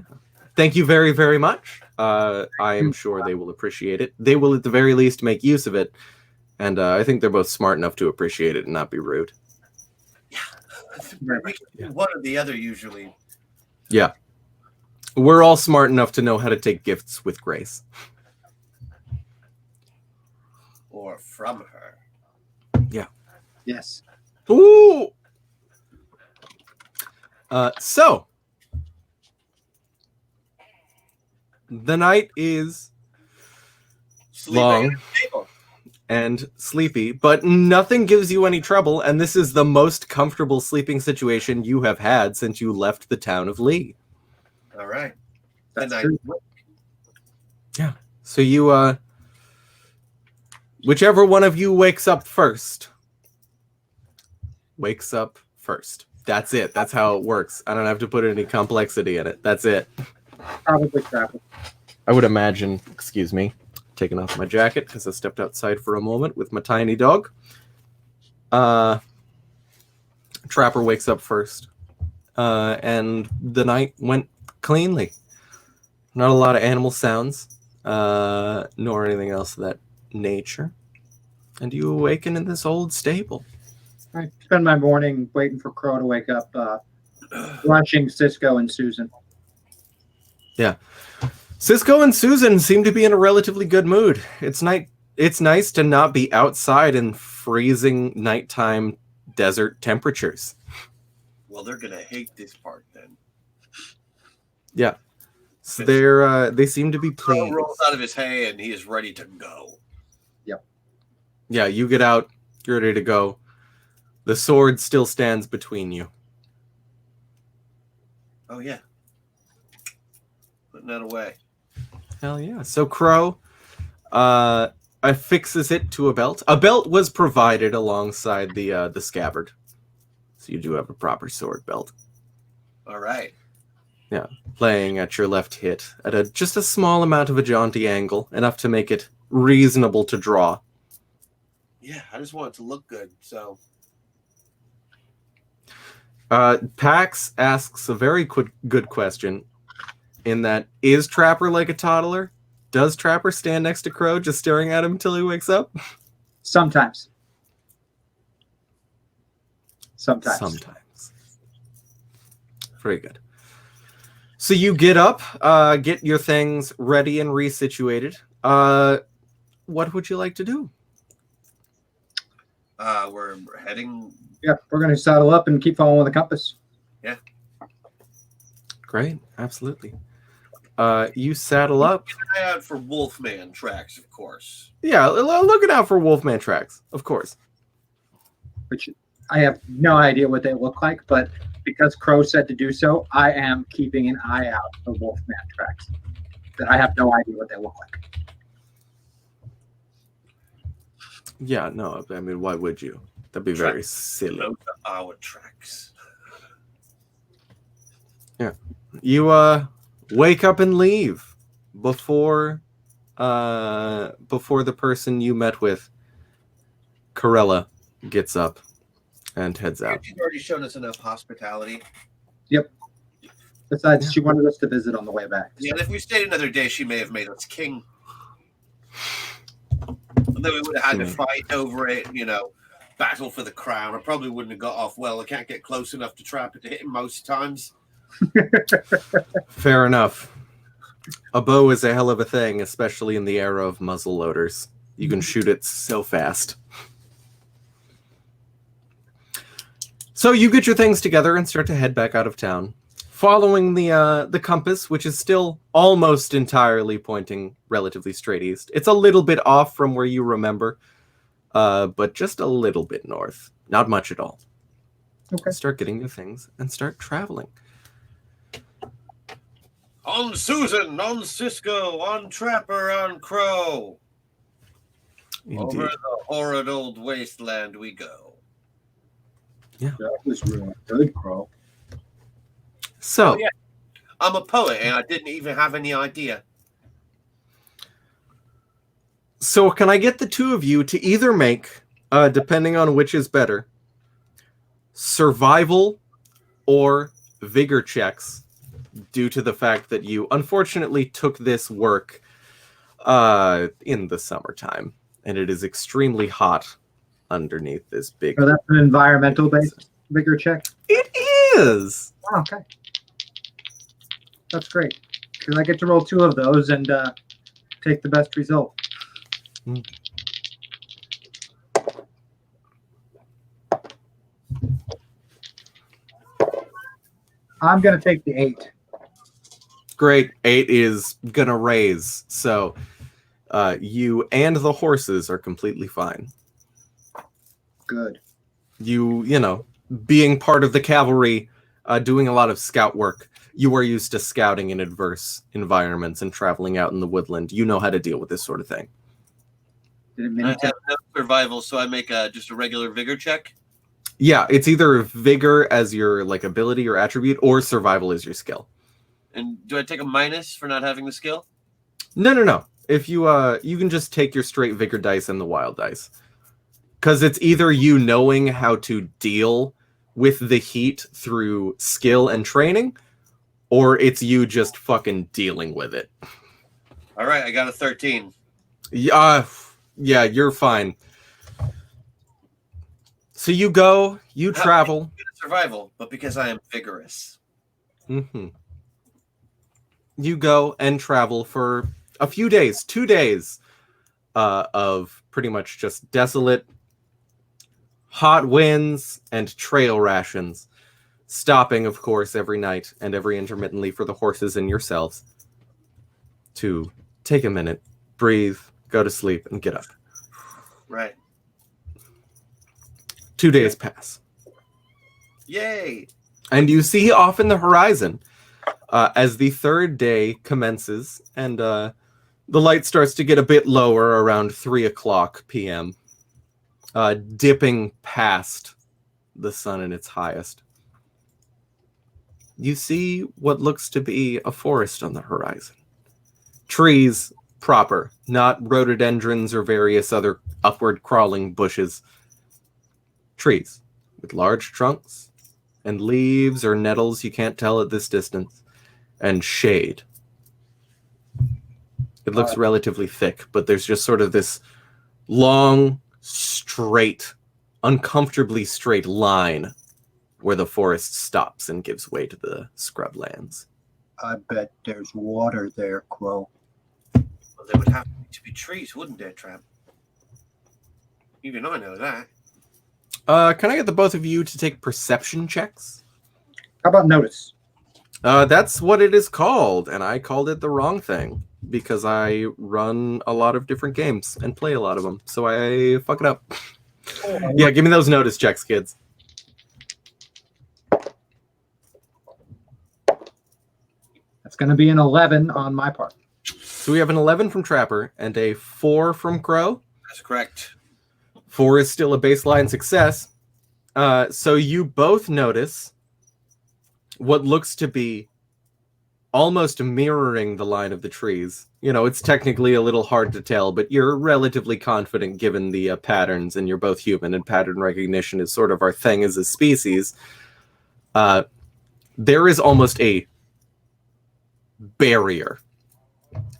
Thank you very, very much. I am sure they will appreciate it. They will, at the very least, make use of it. And I think they're both smart enough to appreciate it and not be rude. Yeah. One or the other, usually. Yeah. We're all smart enough to know how to take gifts with grace. Or from her. Yeah. Yes. Ooh! So, the night is long and sleepy, but nothing gives you any trouble, and this is the most comfortable sleeping situation you have had since you left the town of Lee. All right. That's And true. Yeah. So you, whichever one of you wakes up first. That's it. That's how it works. I don't have to put any complexity in it. That's it. Probably travel. I would imagine, excuse me, taking off my jacket because I stepped outside for a moment with my tiny dog. Trapper wakes up first. And the night went cleanly. Not a lot of animal sounds, nor anything else of that nature. And you awaken in this old stable. I spend my morning waiting for Crow to wake up, watching Cisco and Susan. Yeah. Cisco and Susan seem to be in a relatively good mood. It's nice to not be outside in freezing nighttime desert temperatures. Well, they're going to hate this part then. Yeah. So they seem to be Crow pleased. rolls out of his hay and he is ready to go. Yeah, you get out, you're ready to go. The sword still stands between you. Oh, yeah. Putting that away. Hell yeah. So Crow affixes it to a belt. A belt was provided alongside the scabbard. So you do have a proper sword belt. All right. Yeah. Laying at your left hip at just a small amount of a jaunty angle, enough to make it reasonable to draw. Yeah, I just want it to look good, so... Pax asks a very good question in that, is Trapper like a toddler? Does Trapper stand next to Crow just staring at him until he wakes up? Sometimes. Very good. So you get up, get your things ready and resituated. What would you like to do? We're heading... Yeah, we're going to saddle up and keep following the compass. Yeah. Great, absolutely. You saddle up. Keep an eye out for Wolfman tracks, of course. Yeah, looking out for Wolfman tracks, of course. Which I have no idea what they look like, but because Crow said to do so, I am keeping an eye out for Wolfman tracks. That I have no idea what they look like. Yeah, no, I mean, why would you? That'd be very silly. Those are our tracks. Yeah. You wake up and leave before the person you met with, Corella, gets up and heads out. She's already shown us enough hospitality. Yep. Besides, she wanted us to visit on the way back. Yeah, and if we stayed another day, she may have made us king. And then we would have had to fight over it, battle for the crown. I probably wouldn't have got off well. I can't get close enough to trap it to hit him most times. Fair enough. A bow is a hell of a thing, especially in the era of muzzle loaders. You can shoot it so fast. So you get your things together and start to head back out of town, following the compass, which is still almost entirely pointing relatively straight east. It's a little bit off from where you remember, but just a little bit north. Not much at all. Okay. Start getting your things and start traveling. On Susan, on Cisco, on Trapper, on Crow. Over Indeed. the horrid old wasteland we go. That was really good, Crow. So, Oh, yeah. I'm a poet and I didn't even have any idea. so can I get the two of you to either make, depending on which is better, survival or vigor checks, due to the fact that you unfortunately took this work in the summertime, and it is extremely hot underneath this big... So that's an environmental-based vigor check? It is! Oh, okay. That's great. Because I get to roll 2 of those and take the best result. I'm going to take the 8. Great. 8 is gonna raise, so you and the horses are completely fine. Good. You know, being part of the cavalry, doing a lot of scout work, you are used to scouting in adverse environments and traveling out in the woodland. You know how to deal with this sort of thing. Did it I mean have no survival, so I make just a regular vigor check. Yeah, it's either vigor as your like ability or attribute, or survival as your skill. And do I take a minus for not having the skill? No. If you you can just take your straight vigor dice and the wild dice. Because it's either you knowing how to deal with the heat through skill and training, or it's you just fucking dealing with it. All right, I got a 13. Yeah, you're fine. So you go, you travel. Survival, but because I am vigorous. Mm-hmm. You go and travel for a few days, 2 days of pretty much just desolate, hot winds and trail rations, stopping, of course, every night and every intermittently for the horses and yourselves to take a minute, breathe, go to sleep, and get up. Right. 2 days pass. Yay! And you see off in the horizon, as the 3rd day commences, and the light starts to get a bit lower around 3 o'clock p.m., dipping past the sun in its highest. You see what looks to be a forest on the horizon. Trees proper, not rhododendrons or various other upward crawling bushes. Trees with large trunks and leaves or nettles you can't tell at this distance, and shade. It looks relatively thick, but there's just sort of this long, straight, uncomfortably straight line where the forest stops and gives way to the scrublands. I bet there's water there, Crow. Well, there would have to be trees, wouldn't there, Tramp? Even I know that. Can I get the both of you to take perception checks? How about notice? That's what it is called, and I called it the wrong thing because I run a lot of different games and play a lot of them, so I fuck it up. Yeah, give me those notice checks, kids. That's going to be an 11 on my part. So we have an 11 from Trapper and a 4 from Crow. That's correct. 4 is still a baseline success. So you both notice what looks to be almost mirroring the line of the trees. You know, it's technically a little hard to tell, but you're relatively confident given the patterns, and you're both human, and pattern recognition is sort of our thing as a species. There is almost a barrier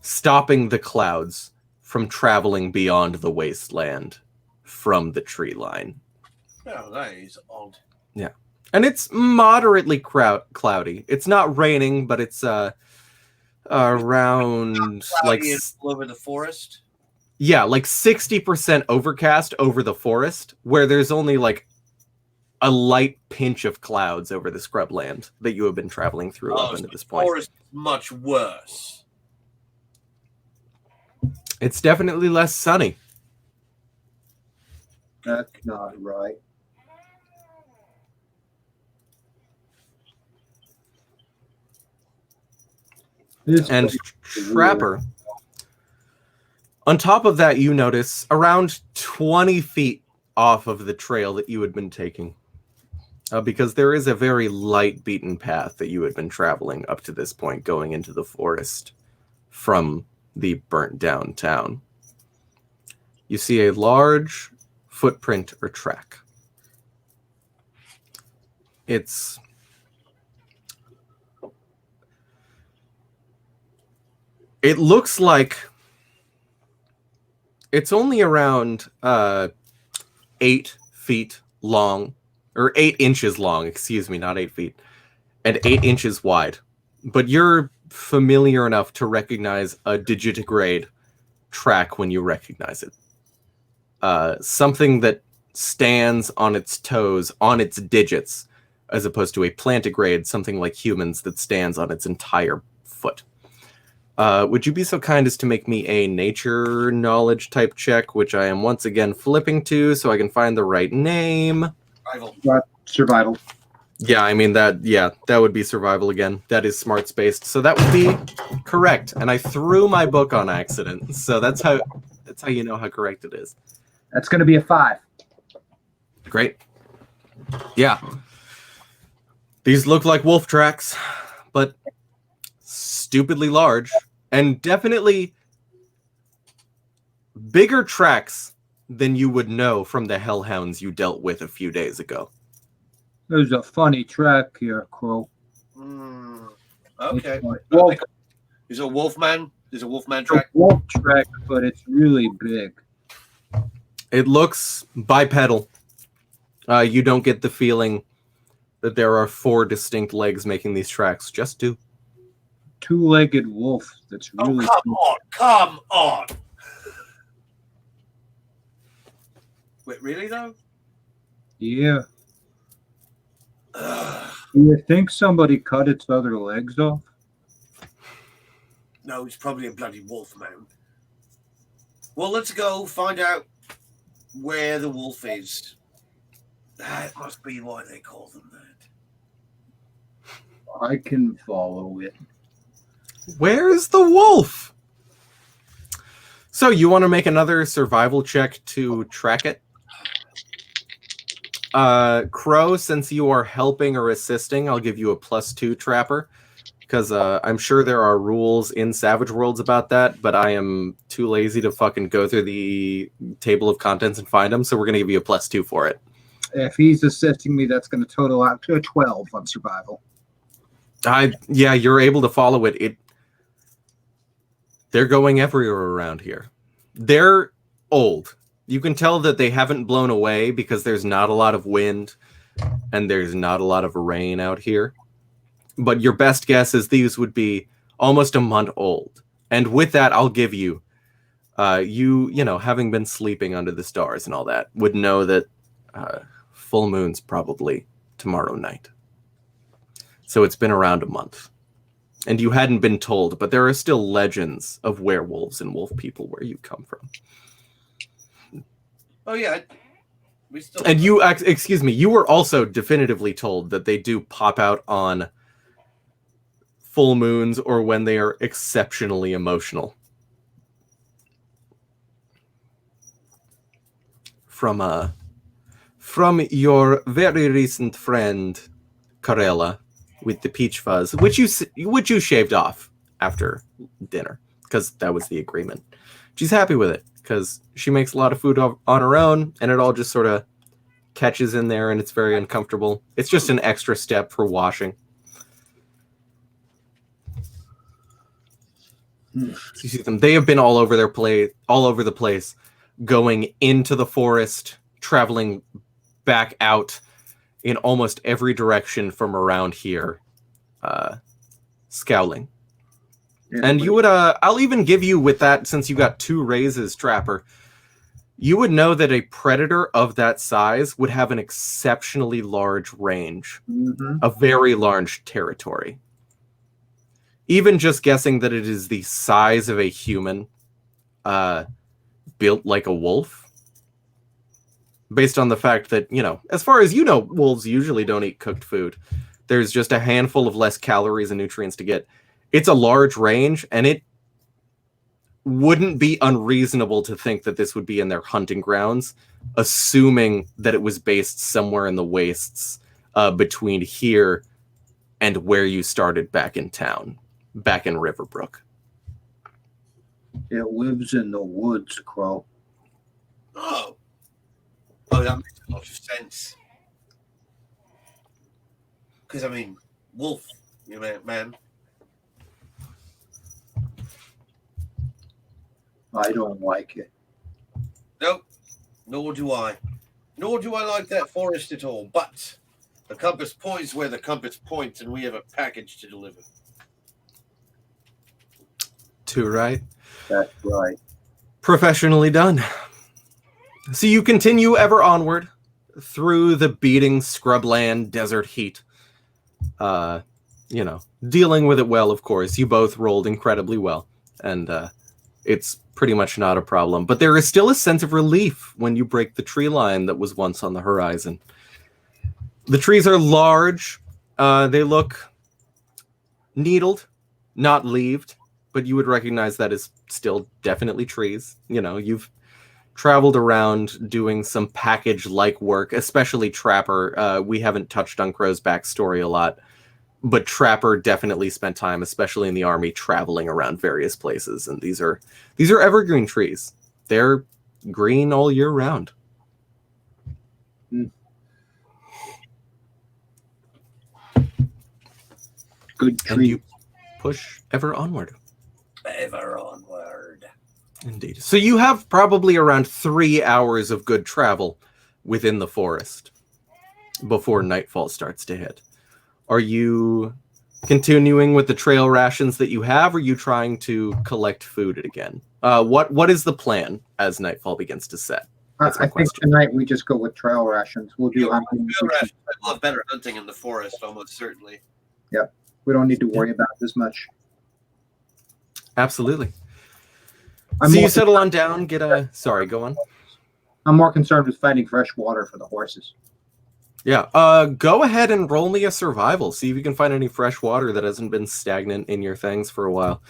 stopping the clouds from traveling beyond the wasteland from the tree line. Oh, that is odd. Yeah. And it's moderately cloudy. It's not raining, but it's around like all over the forest. Yeah, like 60% overcast over the forest, where there's only like a light pinch of clouds over the scrubland that you have been traveling through up until this point. Forest is much worse. It's definitely less sunny. That's not right. This And place is Trapper, on top of that, you notice around 20 feet off of the trail that you had been taking. Because there is a very light beaten path that you had been traveling up to this point, going into the forest from the burnt down town. You see a large footprint or track. It looks like it's only around 8 feet long, or 8 inches long, excuse me, not 8 feet, and 8 inches wide. But you're familiar enough to recognize a digitigrade track when you recognize it. Something that stands on its toes, on its digits, as opposed to a plantigrade, something like humans that stands on its entire foot. Would you be so kind as to make me a nature knowledge type check, which I am once again flipping to so I can find the right name? Survival. Yeah, I mean that would be survival again. That is smarts based. So that would be correct. And I threw my book on accident. So that's how you know how correct it is. That's going to be a 5. Great. Yeah. These look like wolf tracks, but stupidly large, and definitely bigger tracks than you would know from the hellhounds you dealt with a few days ago. There's a funny track here, Crow. Okay. Wolf, Is a wolfman? Is a wolfman it's a track? wolf track, but it's really big. It looks bipedal. You don't get the feeling that there are 4 distinct legs making these tracks. Just 2. Two-legged wolf that's Oh, really come on! Wait, really though? Yeah. Ugh. Do you think somebody cut its other legs off? No, it's probably a bloody wolfman. Well, let's go find out where the wolf is. That must be why they call them that. I can follow it. Where's the wolf? So you want to make another survival check to track it? Crow, since you are helping or assisting, I'll give you a +2 Trapper, because I'm sure there are rules in Savage Worlds about that, but I am too lazy to fucking go through the table of contents and find them, so we're going to give you a +2 for it. If he's assisting me, that's going to total out to a 12 on survival. Yeah, you're able to follow it. They're going everywhere around here. They're old. You can tell that they haven't blown away because there's not a lot of wind and there's not a lot of rain out here. But your best guess is these would be almost a month old. And with that, I'll give you, you know, having been sleeping under the stars and all that, would know that full moon's probably tomorrow night. So it's been around a month. And you hadn't been told, but there are still legends of werewolves and wolf people where you come from. Oh yeah, we still. And you, excuse me, you were also definitively told that they do pop out on full moons or when they are exceptionally emotional. From your very recent friend, Karela, with the peach fuzz, which you shaved off after dinner, because that was the agreement. She's happy with it, because she makes a lot of food on her own, and it all just sort of catches in there, and it's very uncomfortable. It's just an extra step for washing. You see them. They have been all over the place, going into the forest, traveling back out in almost every direction from around here, scowling. And you would, I'll even give you with that, since you got 2 raises, Trapper, You would know that a predator of that size would have an exceptionally large range, a very large territory. Even just guessing that it is the size of a human, built like a wolf, based on the fact that, as far as you know, wolves usually don't eat cooked food. There's just a handful of less calories and nutrients to get. It's a large range, and it wouldn't be unreasonable to think that this would be in their hunting grounds, assuming that it was based somewhere in the wastes between here and where you started back in town, back in Riverbrook. It lives in the woods, Crow. Oh, that makes a lot of sense. Because, I mean, wolf, man. I don't like it. Nope, nor do I. Nor do I like that forest at all. But the compass points where the compass points, and we have a package to deliver. Too right. That's right. Professionally done. So you continue ever onward through the beating scrubland desert heat. Dealing with it well, of course. You both rolled incredibly well, and it's pretty much not a problem. But there is still a sense of relief when you break the tree line that was once on the horizon. The trees are large. They look needled, not leaved, but you would recognize that as still definitely trees. You've traveled around doing some package-like work, especially Trapper. We haven't touched on Crow's backstory a lot, but Trapper definitely spent time, especially in the army, traveling around various places. And these are evergreen trees. They're green all year round. Good tree. And you push ever onward. Ever onward. Indeed. So you have probably around 3 hours of good travel within the forest before nightfall starts to hit. Are you continuing with the trail rations that you have, or are you trying to collect food again? What is the plan as nightfall begins to set? I think tonight we just go with trail rations. We'll do hunting. I'd love better hunting in the forest, almost certainly. Yep. We don't need to worry about it as much. Absolutely. So you settle on down, sorry, go on. I'm more concerned with finding fresh water for the horses. Yeah, go ahead and roll me a survival. See if you can find any fresh water that hasn't been stagnant in your things for a while.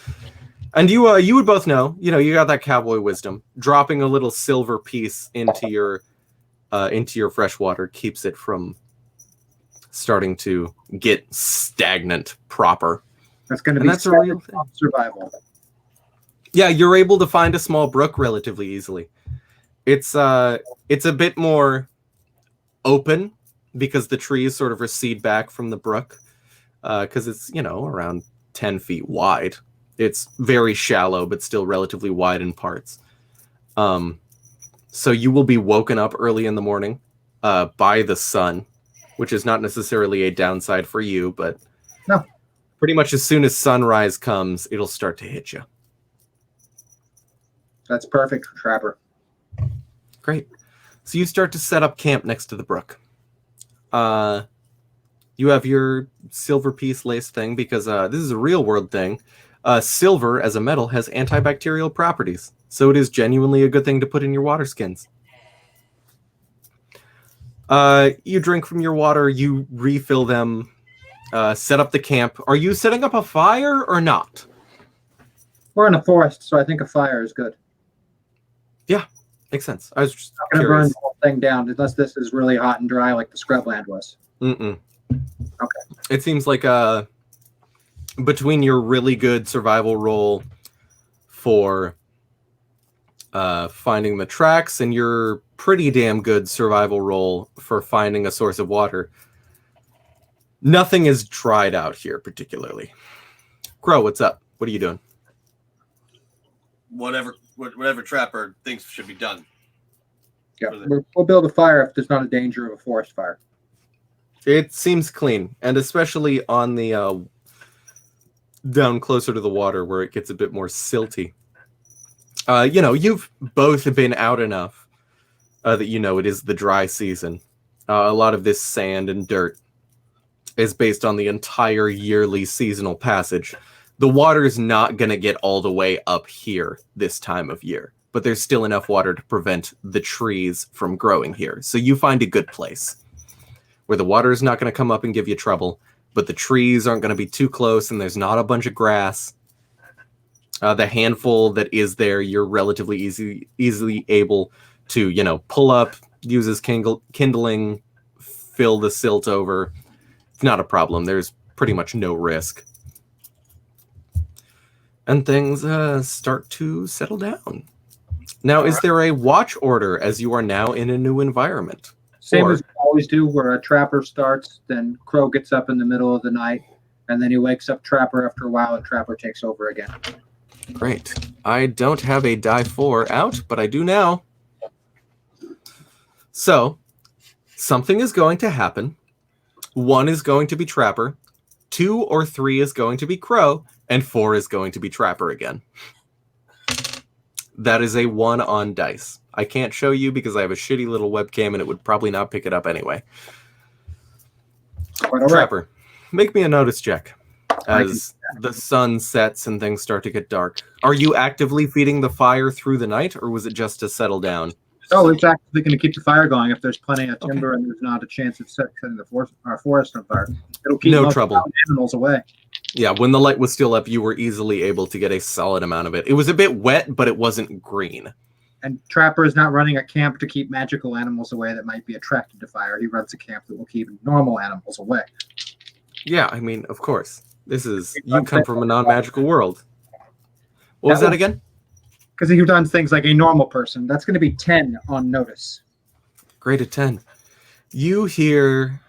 And you would both know, you got that cowboy wisdom. Dropping a little silver piece into your fresh water keeps it from starting to get stagnant proper. That's going to be a real thing. Survival. Yeah, you're able to find a small brook relatively easily. It's a bit more open because the trees sort of recede back from the brook because it's, around 10 feet wide. It's very shallow, but still relatively wide in parts. So you will be woken up early in the morning by the sun, which is not necessarily a downside for you, but no. Pretty much as soon as sunrise comes, it'll start to hit you. That's perfect for Trapper. Great. So you start to set up camp next to the brook. You have your silver piece lace thing because this is a real world thing. Silver as a metal has antibacterial properties, so it is genuinely a good thing to put in your water skins. You drink from your water, you refill them, set up the camp. Are you setting up a fire or not? We're in a forest, so I think a fire is good. Yeah, makes sense. I was just not going to burn the whole thing down unless this is really hot and dry like the scrubland was. Mm-mm. Okay. It seems like between your really good survival roll for finding the tracks and your pretty damn good survival roll for finding a source of water, nothing is dried out here particularly. Crow, what's up? What are you doing? Whatever Trapper thinks should be done. Yeah, we'll build a fire if there's not a danger of a forest fire. It seems clean, and especially on the down closer to the water where it gets a bit more silty. You've both been out enough that you know it is the dry season. A lot of this sand and dirt is based on the entire yearly seasonal passage. The water is not going to get all the way up here this time of year, but there's still enough water to prevent the trees from growing here. So you find a good place where the water is not going to come up and give you trouble, but the trees aren't going to be too close and there's not a bunch of grass. The handful that is there, you're relatively easily able to, pull up, use as kindling, fill the silt over. It's not a problem. There's pretty much no risk. And things start to settle down. Now, is there a watch order as you are now in a new environment? Same as we always do, where a trapper starts, then Crow gets up in the middle of the night, and then he wakes up Trapper after a while, and Trapper takes over again. Great. I don't have a die 4 out, but I do now. So, something is going to happen. 1 is going to be Trapper, 2 or 3 is going to be Crow, and 4 is going to be Trapper again. That is a 1 on dice. I can't show you because I have a shitty little webcam and it would probably not pick it up anyway. Trapper, make me a notice check as the sun sets and things start to get dark. Are you actively feeding the fire through the night, or was it just to settle down? Oh, it's actually going to keep the fire going if there's plenty of timber and there's not a chance of setting the forest on fire. It'll keep no trouble. Animals away. Yeah, when the light was still up, you were easily able to get a solid amount of it. It was a bit wet, but it wasn't green. And Trapper is not running a camp to keep magical animals away that might be attracted to fire. He runs a camp that will keep normal animals away. Yeah, I mean, of course. You come from a non-magical world. What was that again? Because he does things like a normal person. That's going to be 10 on notice. Great at 10. You hear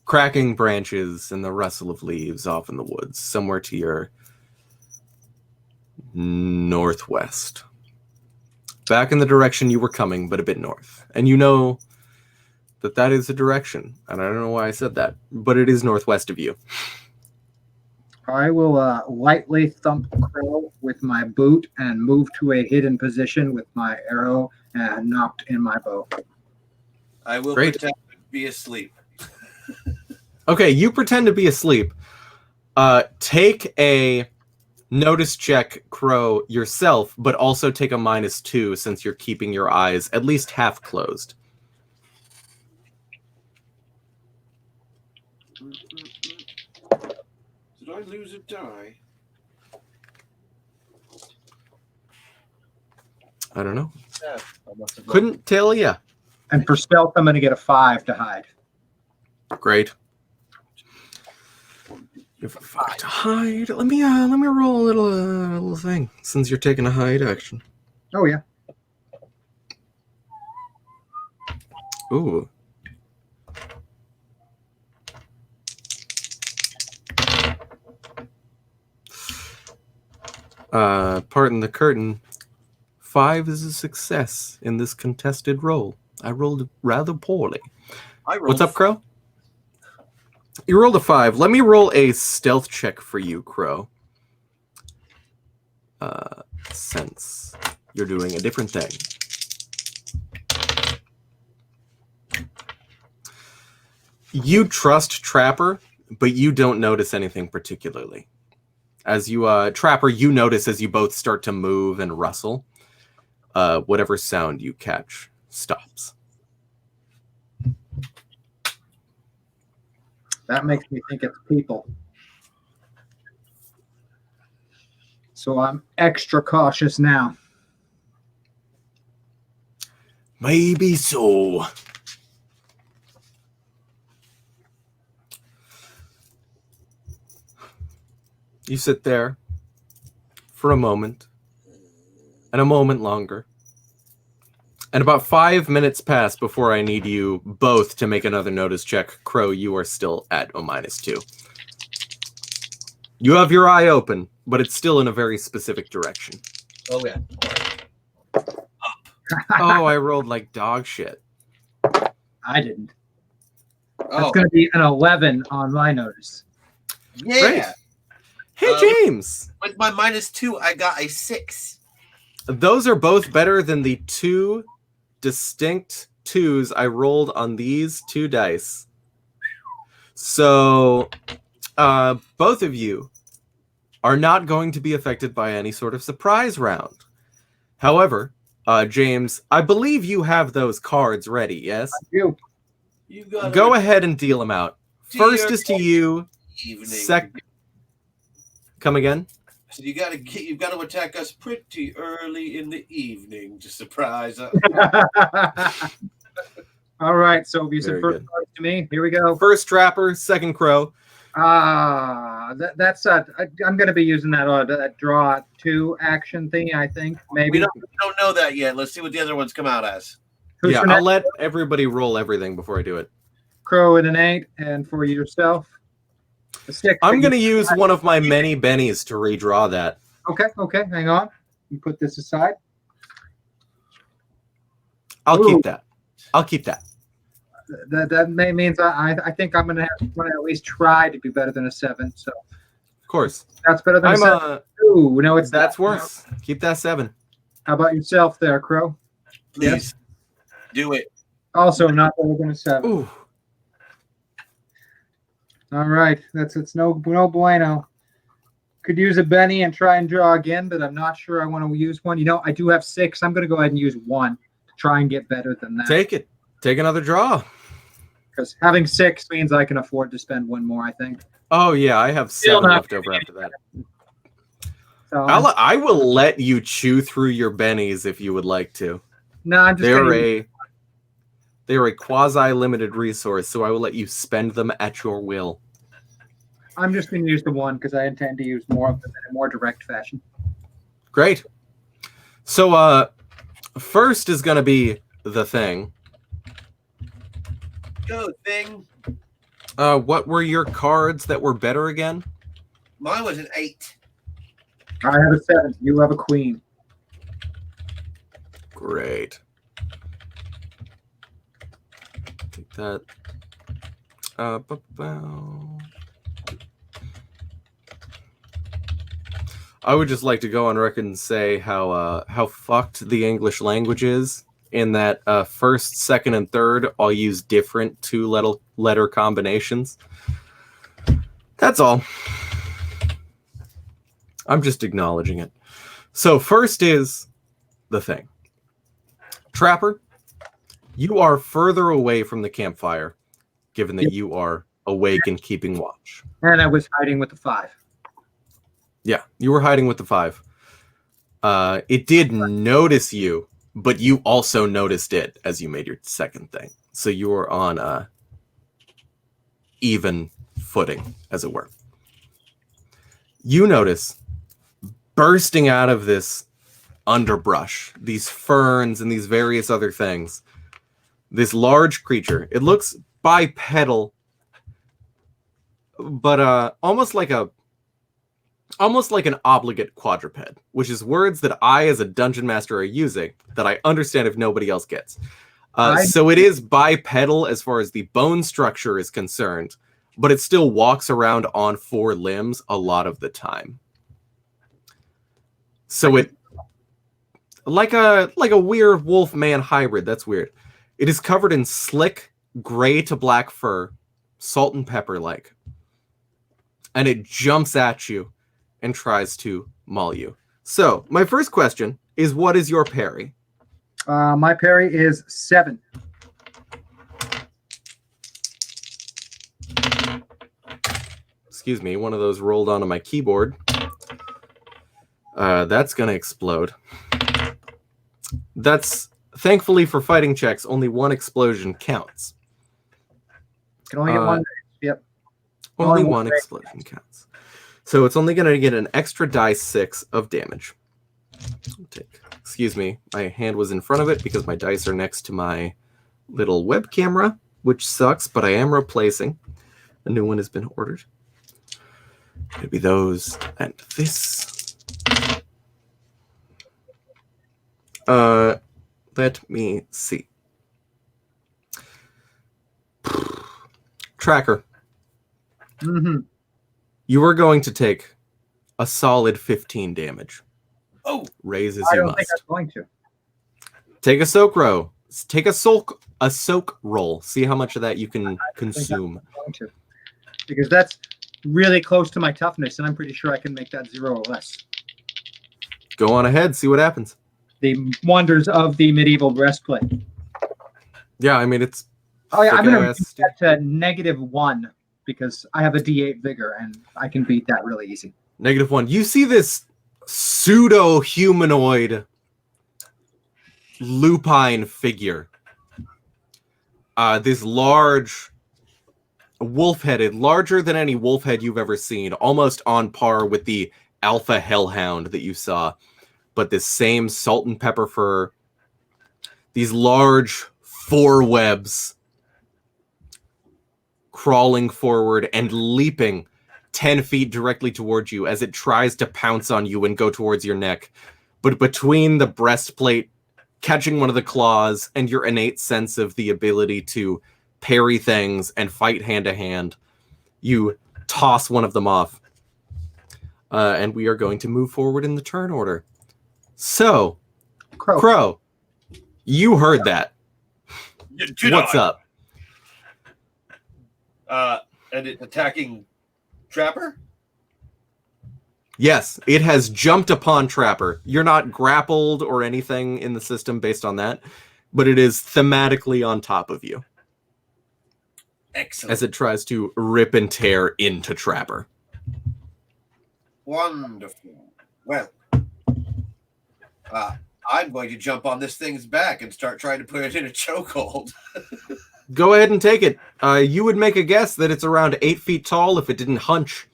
cracking branches and the rustle of leaves off in the woods, somewhere to your northwest. Back in the direction you were coming, but a bit north. And you know that is the direction. And I don't know why I said that, but it is northwest of you. I will lightly thump Crow with my boot and move to a hidden position with my arrow and knocked in my bow. I will pretend to be asleep. Okay, you pretend to be asleep. Take a notice check, Crow, yourself, but also take a -2 since you're keeping your eyes at least half closed. Did I lose a die? I don't know. Yeah, I must have Couldn't tell ya. And for stealth, I'm going to get a 5 to hide. Great. If I find to hide, let me roll a little thing since you're taking a hide action. Oh yeah. Ooh. Pardon the curtain. 5 is a success in this contested roll. I rolled rather poorly. What's up, Crow? You rolled a 5. Let me roll a stealth check for you, Crow. Since you're doing a different thing. You trust Trapper, but you don't notice anything particularly. As you, Trapper, you notice as you both start to move and rustle, whatever sound you catch stops. That makes me think it's people. So I'm extra cautious now. Maybe so. You sit there for a moment, and a moment longer. And about 5 minutes pass before I need you both to make another notice check. Crow, you are still at a -2. You have your eye open, but it's still in a very specific direction. Oh, yeah. Oh, I rolled like dog shit. I didn't. That's Oh, going to be an 11 on my notice. yeah. Great. Hey, James! With my -2, I got a 6. Those are both better than the 2 distinct 2s I rolled on these 2 dice. So both of you are not going to be affected by any sort of surprise round. However, James, I believe you have those cards ready, yes? You. You got Go ahead and deal them out. First is to you. evening. Come again? So you've got to attack us pretty early in the evening to surprise us. All right, so you said Very first good. card to me. Here we go. First Trapper, second Crow. That's I'm going to be using that draw 2 action thing. I think maybe. We don't know that yet. Let's see what the other ones come out as. Who's Yeah, for I'll next? let everybody roll everything before I do it. Crow at an 8, and for yourself, a 6. I'm going to use one of my many bennies to redraw that. Okay, hang on. You put this aside. I'll Ooh. keep that. I'll keep that. That means I think I'm gonna at least try to be better than a 7. So Of course. that's better than a 7. Ooh, no, it's That's not. worse. Keep that 7. How about yourself there, Crow? Please do it. Also not better than a 7. Ooh. All right, it's no bueno. Could use a Benny and try and draw again, but I'm not sure I want to use one. I do have 6. I'm gonna go ahead and use 1 to try and get better than that. Take it. Take another draw. Because having 6 means I can afford to spend 1 more, I think. Oh, yeah, I have Still 7 not left over after that. So I will let you chew through your bennies if you would like to. no, I'm just They're a quasi-limited resource, so I will let you spend them at your will. I'm just going to use the 1 because I intend to use more of them in a more direct fashion. Great. So, first is going to be the thing. Go thing. What were your cards that were better again? Mine was an 8. I have a 7. You have a queen. Great. Take that. I would just like to go on record and say how fucked the English language is. In that first, second, and third all use different 2-letter combinations. That's all. I'm just acknowledging it. So first is the thing. Trapper, you are further away from the campfire, given that you are awake and keeping watch. And I was hiding with the 5. Yeah, you were hiding with the 5. It did notice you, but you also noticed it as you made your second thing. So you were on even footing, as it were. You notice bursting out of this underbrush, these ferns and these various other things, this large creature. It looks bipedal, but almost like an obligate quadruped, which is words that I, as a dungeon master, are using that I understand if nobody else gets. So it is bipedal as far as the bone structure is concerned, but it still walks around on 4 limbs a lot of the time. So it, like a weird wolf-man hybrid. That's weird. It is covered in slick gray to black fur, salt and pepper like, and it jumps at you and tries to maul you. So my first question is, what is your parry? My parry is 7. Excuse me, one of those rolled onto my keyboard. That's gonna explode. That's, thankfully for fighting checks, only 1 explosion counts. Can only get 1. Yep. Only Only 1 one explosion counts. So it's only gonna get an extra die 6 of damage. Excuse me, my hand was in front of it because my dice are next to my little web camera, which sucks, but I am replacing. A new one has been ordered. It'll be those and this. Let me see. Tracker. Mm-hmm. You are going to take a solid 15 damage. Oh, Raise as I you don't think must. I'm going to. Take a soak row. take a soak roll. See how much of that you can consume. Going to, because that's really close to my toughness, and I'm pretty sure I can make that 0 or less. Go on ahead, see what happens. The wonders of the medieval breastplate. Yeah, I mean it's. Oh yeah, I'm going to thick-ass reduce that to -1 because I have a D8 vigor, and I can beat that really easy. -1. You see this pseudo-humanoid lupine figure. This large, wolf-headed, larger than any wolf head you've ever seen, almost on par with the alpha hellhound that you saw. But this same salt and pepper fur, these large forewebs crawling forward and leaping 10 feet directly towards you as it tries to pounce on you and go towards your neck. But between the breastplate catching one of the claws and your innate sense of the ability to parry things and fight hand to hand, you toss one of them off. And we are going to move forward in the turn order. So, Crow, you heard that. What's up? And it attacking Trapper? Yes, it has jumped upon Trapper. You're not grappled or anything in the system based on that, but it is thematically on top of you. Excellent. As it tries to rip and tear into Trapper. Wonderful. Well, I'm going to jump on this thing's back and start trying to put it in a chokehold. Go ahead and take it. You would make a guess that it's around 8 feet tall if it didn't hunch.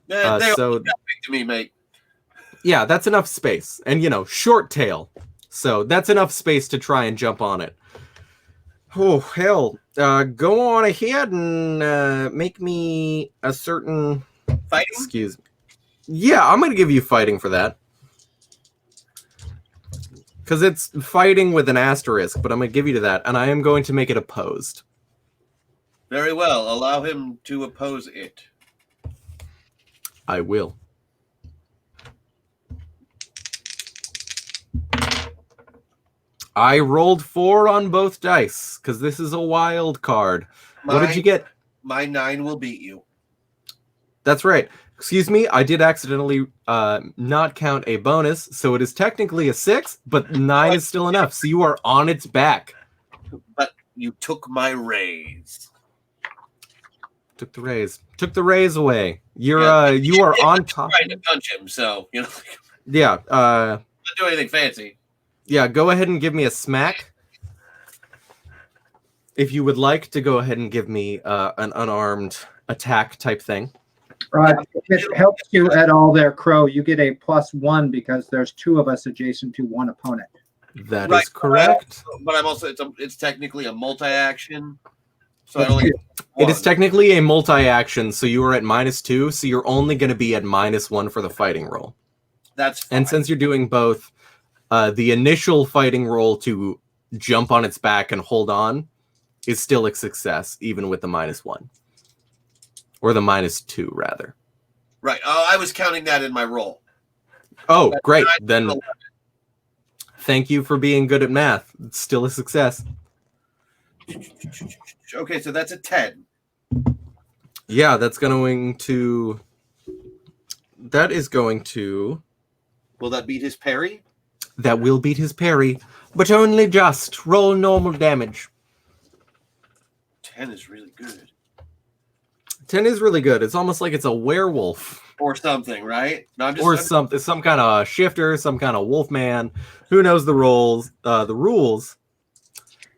They So, big to me, mate. yeah, that's enough space. And, short tail. So that's enough space to try and jump on it. Oh, hell. Go on ahead and make me a certain... Fighting? Excuse me. Yeah, I'm going to give you fighting for that. Because it's fighting with an asterisk, but I'm going to give you to that, and I am going to make it opposed. Very well. Allow him to oppose it. I will. I rolled 4 on both dice, because this is a wild card. What did you get? My 9 will beat you. That's right. Excuse me, I did accidentally not count a bonus, so it is technically a 6, but 9 is still enough, so you are on its back. But you took my raise. Took the raise. Took the raise away. You are on top. Trying to punch him, so Yeah. Not do anything fancy. Yeah. Go ahead and give me a smack. If you would like to go ahead and give me an unarmed attack type thing. If it helps you at all there, Crow, you get a +1 because there's 2 of us adjacent to one opponent. That is correct. But I'm also it's technically a multi-action. So I only get It is technically a multi-action, so you are at -2, so you're only going to be at -1 for the fighting roll. That's fine. And since you're doing both, the initial fighting roll to jump on its back and hold on is still a success, even with the -1. Or the -2, rather. Right. Oh, I was counting that in my roll. Oh, great. 9, Then 11. thank you for being good at math. It's still a success. Okay, so that's a 10. Yeah, that's going to... That is going to... Will that beat his parry? That will beat his parry, but only just. Roll normal damage. 10 is really good. 10 is really good. It's almost like it's a werewolf. Or something, right? No, Something, some kind of shifter, some kind of wolfman. Who knows the rules? The rules.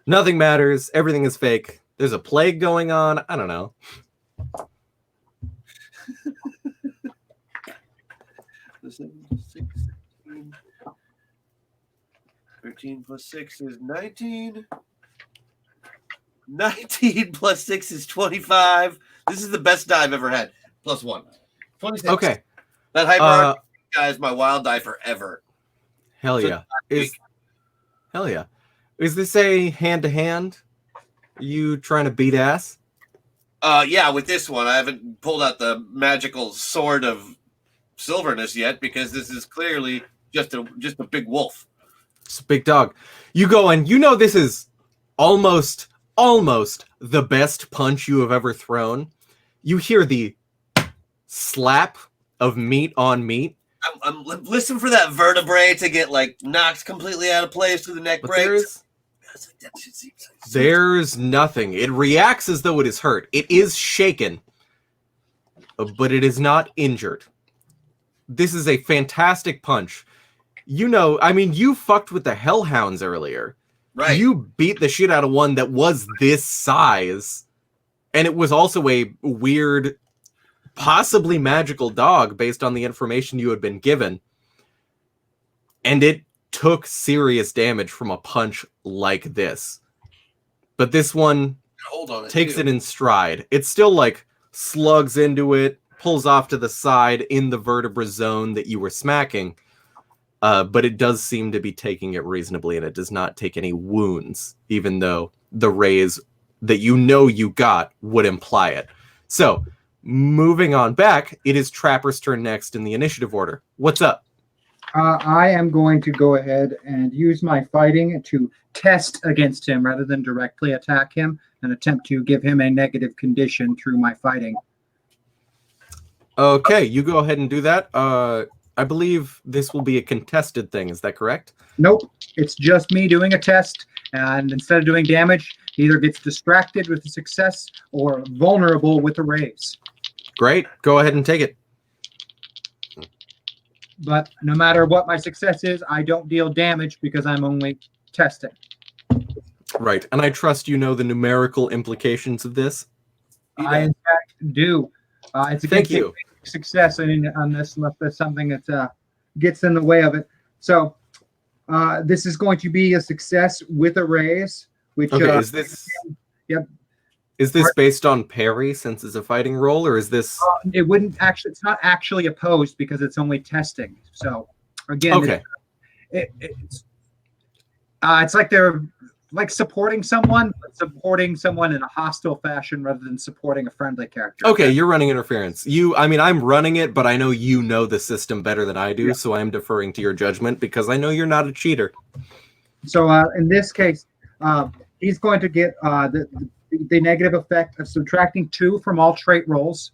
Nothing matters. Everything is fake. There's a plague going on. I don't know. Six, 13 plus 6 is 19. 19 plus 6 is 25. This is the best die I've ever had. +1. 26. Okay. That hyper guy is my wild die forever. Hell yeah. Hell yeah. Is this a hand-to-hand? Are you trying to beat ass? Yeah, with this one, I haven't pulled out the magical sword of silverness yet because this is clearly just a big wolf. It's a big dog. You go and you know this is almost the best punch you have ever thrown. You hear the slap of meat on meat. I'm listening for that vertebrae to get like knocked completely out of place through the neck But break. there's nothing. It reacts as though it is hurt. It is shaken, but it is not injured. This is a fantastic punch. You know, I mean, you fucked with the Hellhounds earlier. Right. You beat the shit out of one that was this size, and it was also a weird, possibly magical dog based on the information you had been given. And it took serious damage from a punch like this. But this one Hold on. takes it in stride. It still like slugs into it, pulls off to the side in the vertebra zone that you were smacking. But it does seem to be taking it reasonably, and it does not take any wounds, even though the raise that you know you got would imply it. So, moving on back, it is Trapper's turn next in the initiative order. What's up? I am going to go ahead and use my fighting to test against him rather than directly attack him and attempt to give him a negative condition through my fighting. Okay, you go ahead and do that. I believe this will be a contested thing. Is that correct? Nope, it's just me doing a test, and instead of doing damage, he either gets distracted with a success or vulnerable with a raise. Great. Go ahead and take it. But no matter what my success is, I don't deal damage because I'm only testing. Right. And I trust you know the numerical implications of this. I, in fact, do. It's a Thank you. success on this, unless there's something that gets in the way of it. So this is going to be a success with a raise. Which Okay, is this? Yep. Is this based on parry since it's a fighting roll, or is this? It wouldn't actually. It's not actually opposed because it's only testing. So again, Okay. it's like they're like supporting someone, but supporting someone in a hostile fashion rather than supporting a friendly character. Okay, you're running interference. I mean, I'm running it, but I know you know the system better than I do, Yeah. so I'm deferring to your judgment because I know you're not a cheater. So in this case, he's going to get the negative effect of subtracting 2 from all trait rolls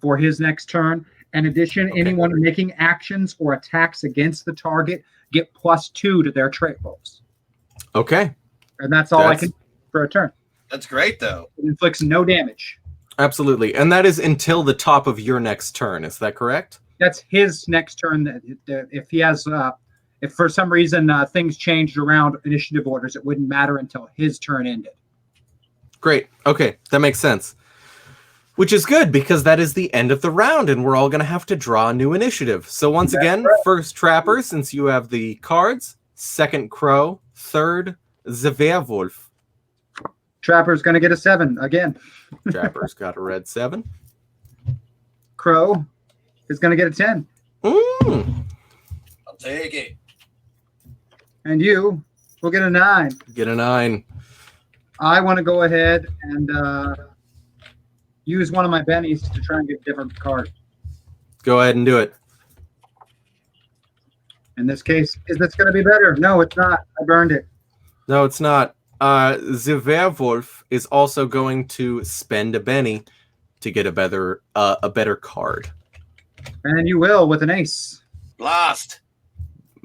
for his next turn. In addition, Okay. anyone making actions or attacks against the target get +2 to their trait rolls. Okay. And that's all I can do for a turn. That's great, though. It inflicts no damage. Absolutely. And that is until the top of your next turn. Is that correct? That's his next turn. If he has, if for some reason things changed around initiative orders, it wouldn't matter until his turn ended. Great. Okay, that makes sense. Which is good because that is the end of the round and we're all going to have to draw a new initiative. So once again, right. First Trapper, since you have the cards. Second Crow. Third Werewolf. Trapper's going to get a 7 again. Trapper's got a red 7. Crow is going to get a 10. Mm, I'll take it. And you will get a 9. get a 9. I want to go ahead and use one of my bennies to try and get a different card. Go ahead and do it. In this case, is this going to be better? No, it's not. I burned it. No, it's not. The Werewolf is also going to spend a Benny to get a better card. And you will with an ace. Blast.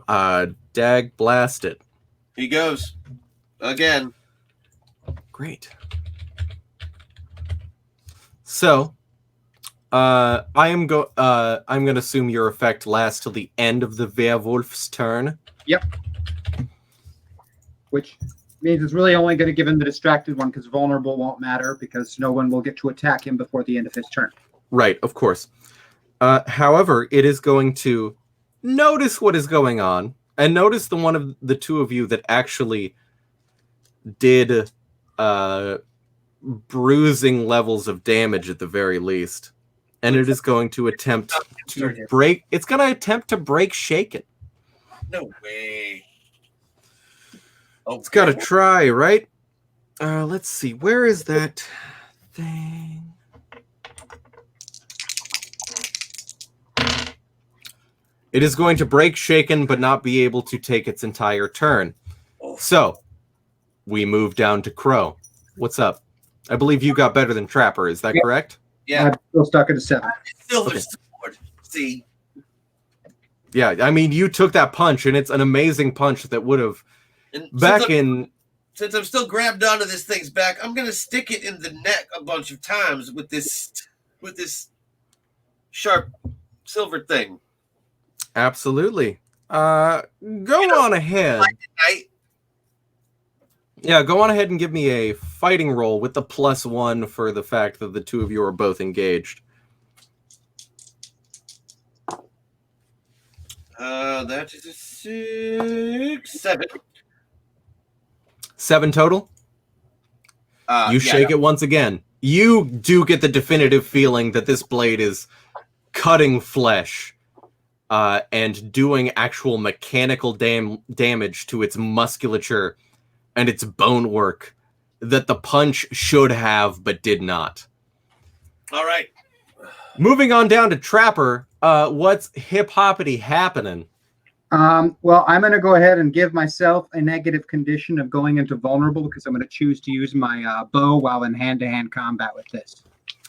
Dag blast it. He goes. Again. Great. So, I'm going to assume your effect lasts till the end of the Werewolf's turn. Yep. Which means it's really only going to give him the distracted one because vulnerable won't matter because no one will get to attack him before the end of his turn. Right, of course. However, it is going to notice what is going on and notice the one of the two of you that actually did bruising levels of damage at the very least. And it is going to attempt to break. It's going to attempt to break Shaken. No way. Oh, It's got to try, right? Let's see. Where is that thing? It is going to break Shaken, but not be able to take its entire turn. Oh. So, we move down to Crow. What's up? I believe you got better than Trapper. Is that correct? Yeah. I'm still stuck at a 7. Silver Okay. sword. See? Yeah, I mean, you took that punch, and it's an amazing punch that would have And since I'm still grabbed onto this thing's back, I'm gonna stick it in the neck a bunch of times with this sharp silver thing. Absolutely. Go on ahead. Yeah, go on ahead and give me a fighting roll with the +1 for the fact that the two of you are both engaged. That is a 6, 7. 7 total? You shake it once again. You do get the definitive feeling that this blade is cutting flesh and doing actual mechanical damage to its musculature and its bone work that the punch should have but did not. All right. Moving on down to Trapper, what's hip-hoppity happening? Well, I'm going to go ahead and give myself a negative condition of going into vulnerable because I'm going to choose to use my bow while in hand-to-hand combat with this.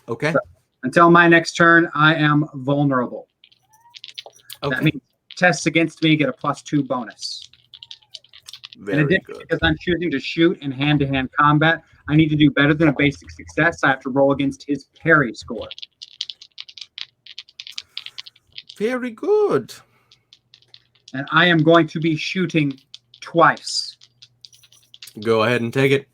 Okay. So, until my next turn, I am vulnerable. Okay. That means tests against me get a +2 bonus. Very in addition, good. because I'm choosing to shoot in hand-to-hand combat, I need to do better than a basic success. I have to roll against his parry score. Very good. And I am going to be shooting twice. Go ahead and take it.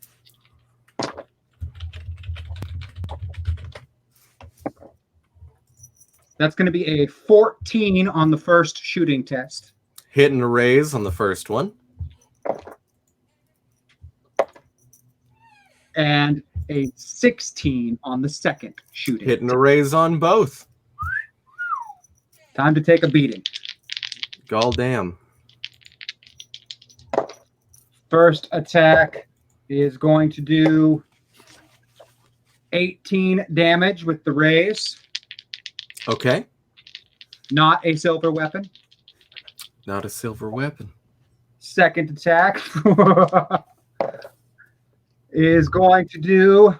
That's going to be a 14 on the first shooting test. Hit and a raise on the first one. And a 16 on the second shooting. Hit and a raise on both. Time to take a beating. Gall damn. First attack is going to do 18 damage with the raise. Okay. Not a silver weapon. Not a silver weapon. Second attack is going to do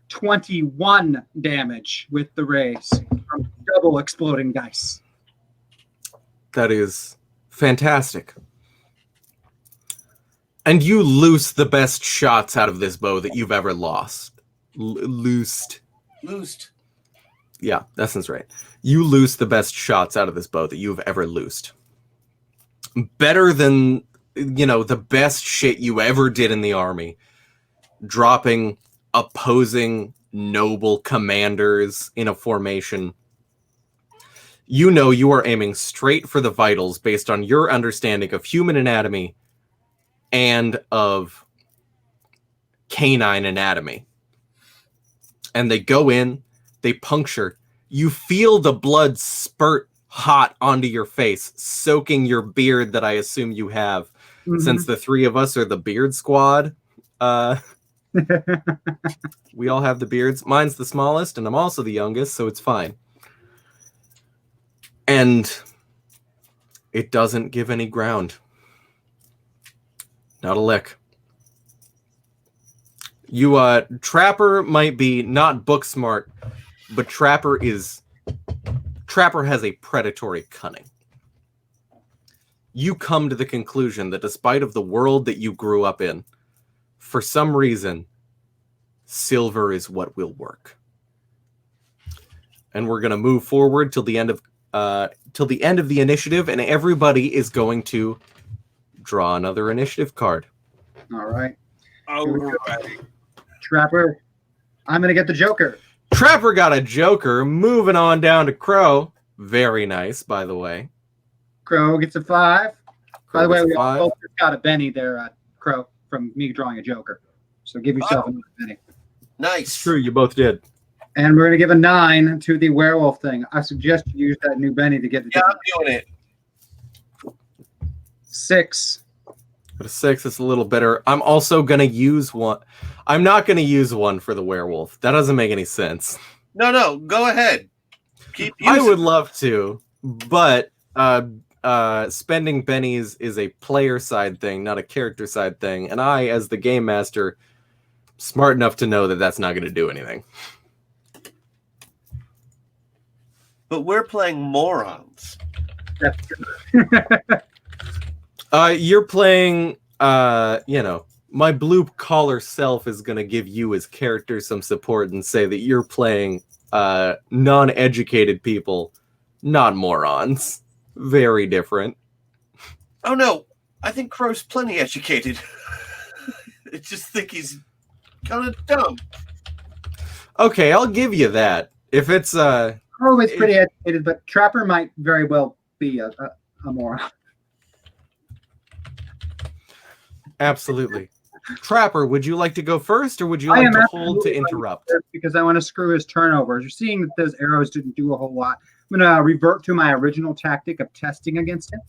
21 damage with the raise from double exploding dice. That is fantastic. And you loose the best shots out of this bow that you've ever lost. Loosed. Yeah, that sounds right. You loose the best shots out of this bow that you've ever loosed. Better than, the best shit you ever did in the army. Dropping opposing noble commanders in a formation. You are aiming straight for the vitals based on your understanding of human anatomy and of canine anatomy. And they go in, they puncture. You feel the blood spurt hot onto your face, soaking your beard that I assume you have, since the three of us are the beard squad. We all have the beards. Mine's the smallest, and I'm also the youngest, so it's fine. And it doesn't give any ground. Not a lick. Trapper might be not book smart, but Trapper has a predatory cunning. You come to the conclusion that despite of the world that you grew up in, for some reason, silver is what will work. And we're going to move forward till the end of the initiative, and everybody is going to draw another initiative card. All right. All right. Trapper, I'm going to get the Joker. Trapper got a Joker. Moving on down to Crow. Very nice, by the way. Crow gets a 5. By the way, we Five. both got a Benny there, Crow, from me drawing a Joker. So give yourself another Benny. Nice. It's true, you both did. And we're going to give a 9 to the werewolf thing. I suggest you use that new Benny to get the Yeah, Joker. I'm doing it. 6. But a 6 is a little better. I'm also going to use one. I'm not going to use one for the werewolf. That doesn't make any sense. No, go ahead. Keep using. I would love to, but spending bennies is a player side thing, not a character side thing, and I, as the game master, smart enough to know that that's not going to do anything. But we're playing morons. That's good. You're playing, my blue collar self is going to give you as character some support and say that you're playing non-educated people, not morons. Very different. Oh no, I think Crow's plenty educated. I just think he's kind of dumb. Okay, I'll give you that. If it's Crow is pretty educated, but Trapper might very well be a moron. absolutely. Trapper, would you like to go first, or would you like to hold to interrupt? Because I want to screw his turnovers. You're seeing that those arrows didn't do a whole lot. I'm going to revert to my original tactic of testing against him.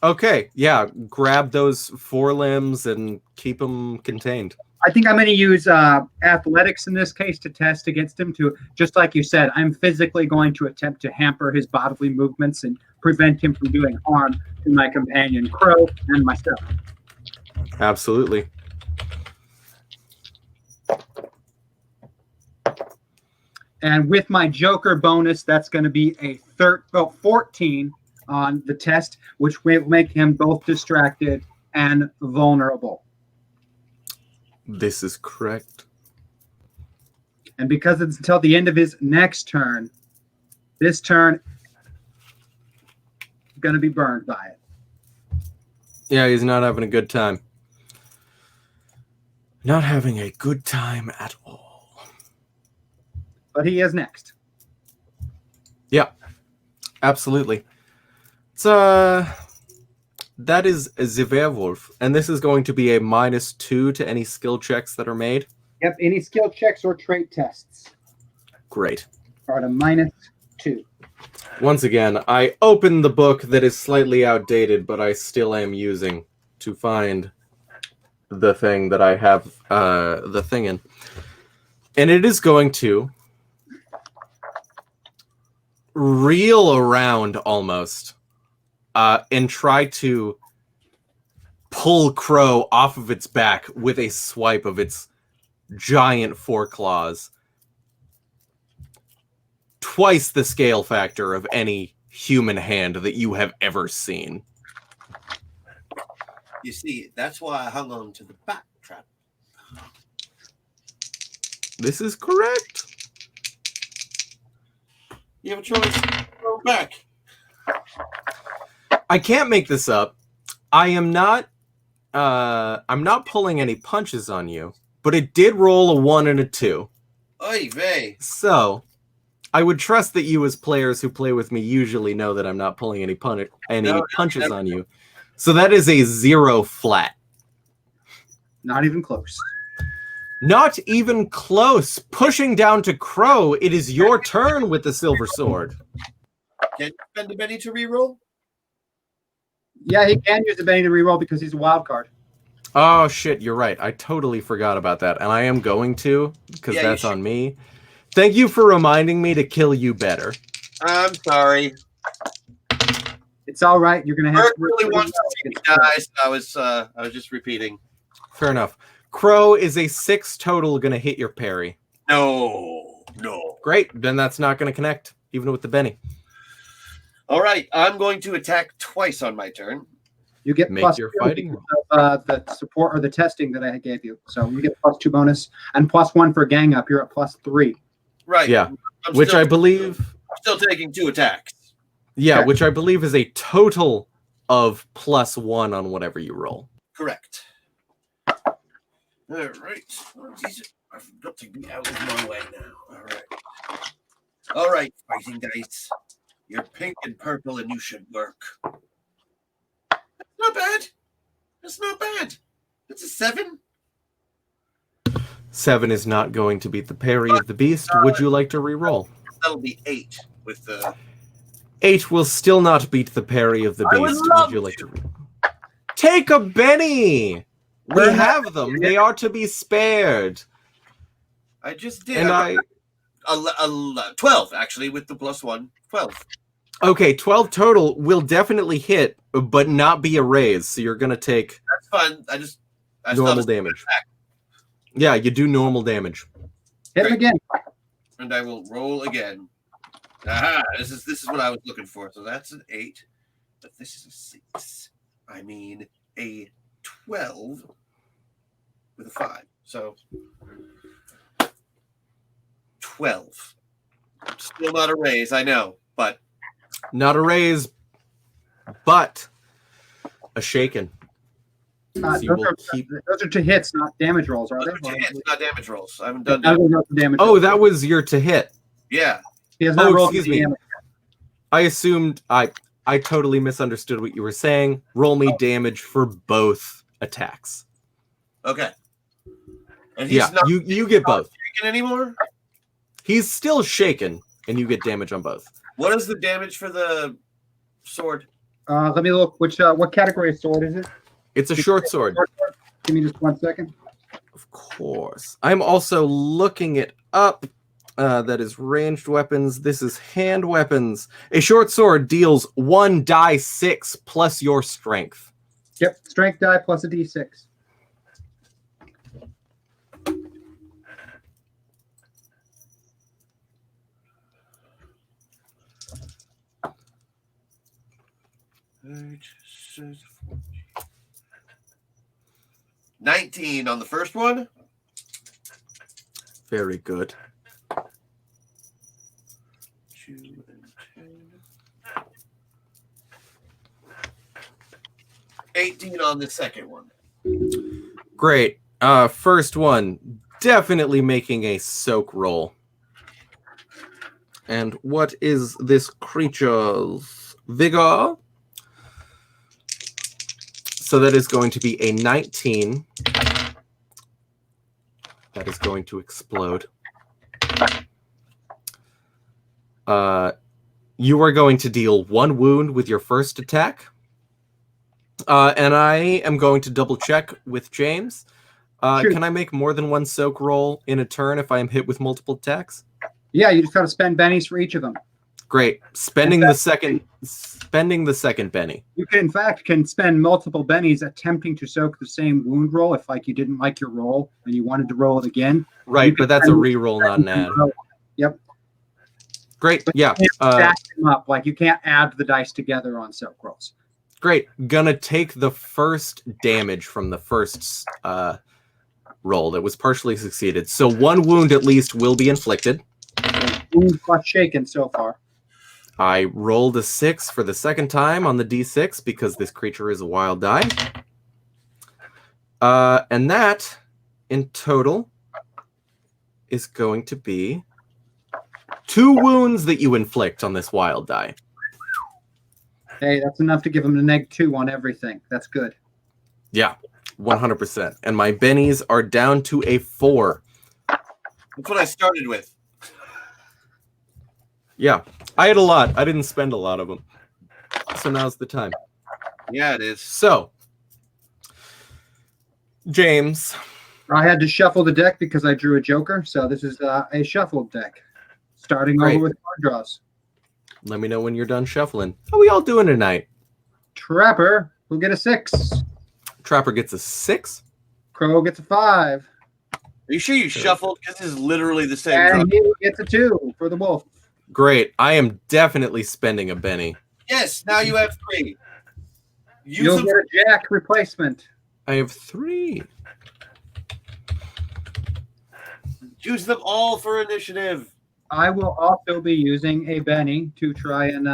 Okay, yeah, grab those forelimbs and keep them contained. I think I'm going to use athletics in this case to test against him. To just like you said, I'm physically going to attempt to hamper his bodily movements and prevent him from doing harm to my companion Crow and myself. Absolutely. And with my Joker bonus, that's going to be a 14 on the test, which will make him both distracted and vulnerable. This is correct. And because it's until the end of his next turn, this turn is going to be burned by it. Yeah, he's not having a good time. Not having a good time at all. But he is next. Yeah, absolutely. It's that is the werewolf, and this is going to be a -2 to any skill checks that are made. Yep, any skill checks or trait tests Great. are at a -2. Once again, I opened the book that is slightly outdated, but I still am using to find the thing that I have the thing in. And it is going to reel around almost and try to pull Crow off of its back with a swipe of its giant foreclaws. Twice the scale factor of any human hand that you have ever seen. You see, that's why I hung on to the back trap. This is correct. You have a choice. Go back. I can't make this up. I'm not pulling any punches on you, but it did roll a 1 and a 2. Oy vey. So I would trust that you, as players who play with me, usually know that I'm not pulling any punches on you. So that is a 0 flat. Not even close. Not even close. Pushing down to Crow, it is your turn with the silver sword. Can you spend a penny to reroll? Yeah, he can use the Benny to reroll because he's a wild card. Oh, shit, you're right. I totally forgot about that. And I am going to, because that's on me. Thank you for reminding me to kill you better. I'm sorry. It's all right. You're going to have Bert really wants to see me die, so I was just repeating. Fair enough. Crow is a 6 total going to hit your parry. No. Great. Then that's not going to connect, even with the Benny. All right. I'm going to attack twice on my turn. You get Make plus your 2 fighting because of, the support or the testing that I gave you. So you get +2 bonus and +1 for gang up. You're at +3. Right. Yeah. I'm still taking 2 attacks. Yeah, Okay. which I believe is a total of +1 on whatever you roll. Correct. All right. I've got to be out of my way now. All right, fighting dice. You're pink and purple, and you should work. Not bad. That's not bad. That's a 7. 7 is not going to beat the parry of the beast. Would you like to re-roll? That'll be 8 with the... 8 will still not beat the parry of the I would beast. love Would you like to re-roll? Take a Benny! We have them. They are to be spared. I just did. And 12, actually, with the +1. 12. Okay, 12 total will definitely hit, but not be a raise. So you're going to take That's fine. I still normal have a damage. attack, Yeah, you do normal damage. Hit him Great. again. and I will roll again. Aha! This is what I was looking for. So that's an 8, but this is a 6. I mean a 12 with a 5. So 12. Still not a raise, I know, but Not a raise, but a shaken. So you will keep... Those are to hits, not damage rolls, are those they? are to hits, not damage rolls. I haven't done Those damage. are not damage Oh, rolls. that was your to hit. Yeah. He has not rolled excuse any me. damage. I assumed I totally misunderstood what you were saying. Roll me damage for both attacks. Okay. And he's Yeah, not you get both. shaken anymore? He's still shaken, and you get damage on both. What is the damage for the sword? Let me look. What category of sword is it? It's a short sword. Give me just 1 second. Of course. I'm also looking it up. That is ranged weapons. This is hand weapons. A short sword deals 1 die 6 plus your strength. Yep, strength die plus a d6. Right. 19 on the first one. Very good. 2 and 10. 18 on the second one. Great. First one, definitely making a soak roll. And what is this creature's vigor? So that is going to be a 19. That is going to explode. You are going to deal 1 wound with your first attack. And I am going to double check with James. Sure. Can I make more than 1 soak roll in a turn if I am hit with multiple attacks? Yeah, you just got to spend bennies for each of them. Great. Spending the second Benny. You can, in fact, spend multiple bennies attempting to soak the same wound roll if, like, you didn't like your roll and you wanted to roll it again. Right, You but can that's a spend- reroll, not an add. Yep. Great. But Yeah. you can't stack them up. Like, you can't add the dice together on soak rolls. Great. Gonna take the first damage from the first roll that was partially succeeded. So 1 wound at least will be inflicted. Wound plus shaken so far. I rolled a 6 for the second time on the d6 because this creature is a wild die. And that, in total, is going to be 2 wounds that you inflict on this wild die. Hey, that's enough to give him a -2 on everything. That's good. Yeah, 100%. And my bennies are down to a 4. That's what I started with. Yeah, I had a lot. I didn't spend a lot of them. So now's the time. Yeah, it is. So, James. I had to shuffle the deck because I drew a joker. So this is a shuffled deck. Starting Great. over with card draws. Let me know when you're done shuffling. How are we all doing tonight? Trapper will get a 6. Trapper gets a 6. Crow gets a 5. Are you sure you shuffled? Because this is literally the same draw. And he gets a 2 for the wolf. Great. I am definitely spending a Benny. Yes, now you have 3. You'll them. get a jack replacement. I have 3. Use them all for initiative. I will also be using a Benny to try and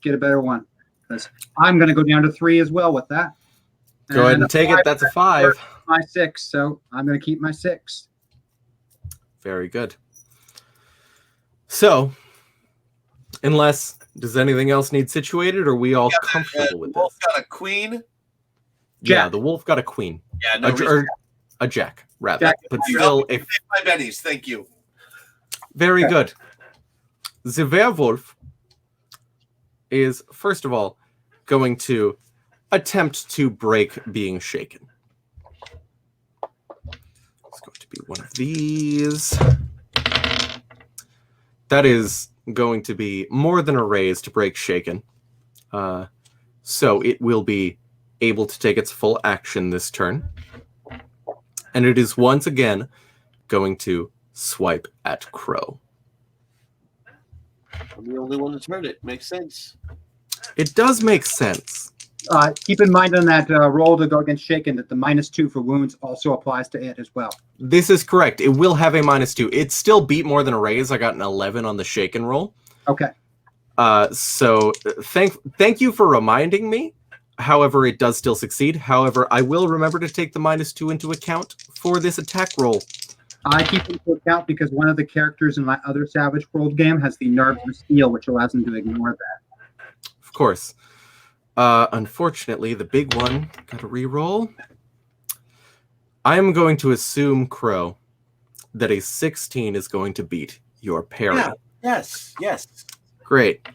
get a better one. Because I'm going to go down to 3 as well with that. Go ahead and take it. That's a 5. My 6, so I'm going to keep my 6. Very good. So, does anything else need situated, or are we all comfortable with The wolf this? got a queen. Yeah, Jack. the wolf got a queen. Yeah, no reason. Or a jack, rather. Jack. But You still, helped me save my bennies. Thank you. very good. The werewolf is, first of all, going to attempt to break being shaken. It's going to be one of these. That is going to be more than a raise to break shaken. So it will be able to take its full action this turn. And it is once again going to swipe at Crow. I'm the only one that's heard it. Makes sense. It does make sense. Keep in mind on that roll to go against shaken that the -2 for wounds also applies to it as well. This is correct. It will have a -2. It still beat more than a raise. I got an 11 on the shaken roll. Okay. So thank you for reminding me. However, it does still succeed. However, I will remember to take the -2 into account for this attack roll. I keep it into account because one of the characters in my other Savage World game has the Nerves of Steel, which allows him to ignore that. Of course. Unfortunately, the big one got a reroll. I am going to assume, Crow, that a 16 is going to beat your parry. Yeah. Yes. Great.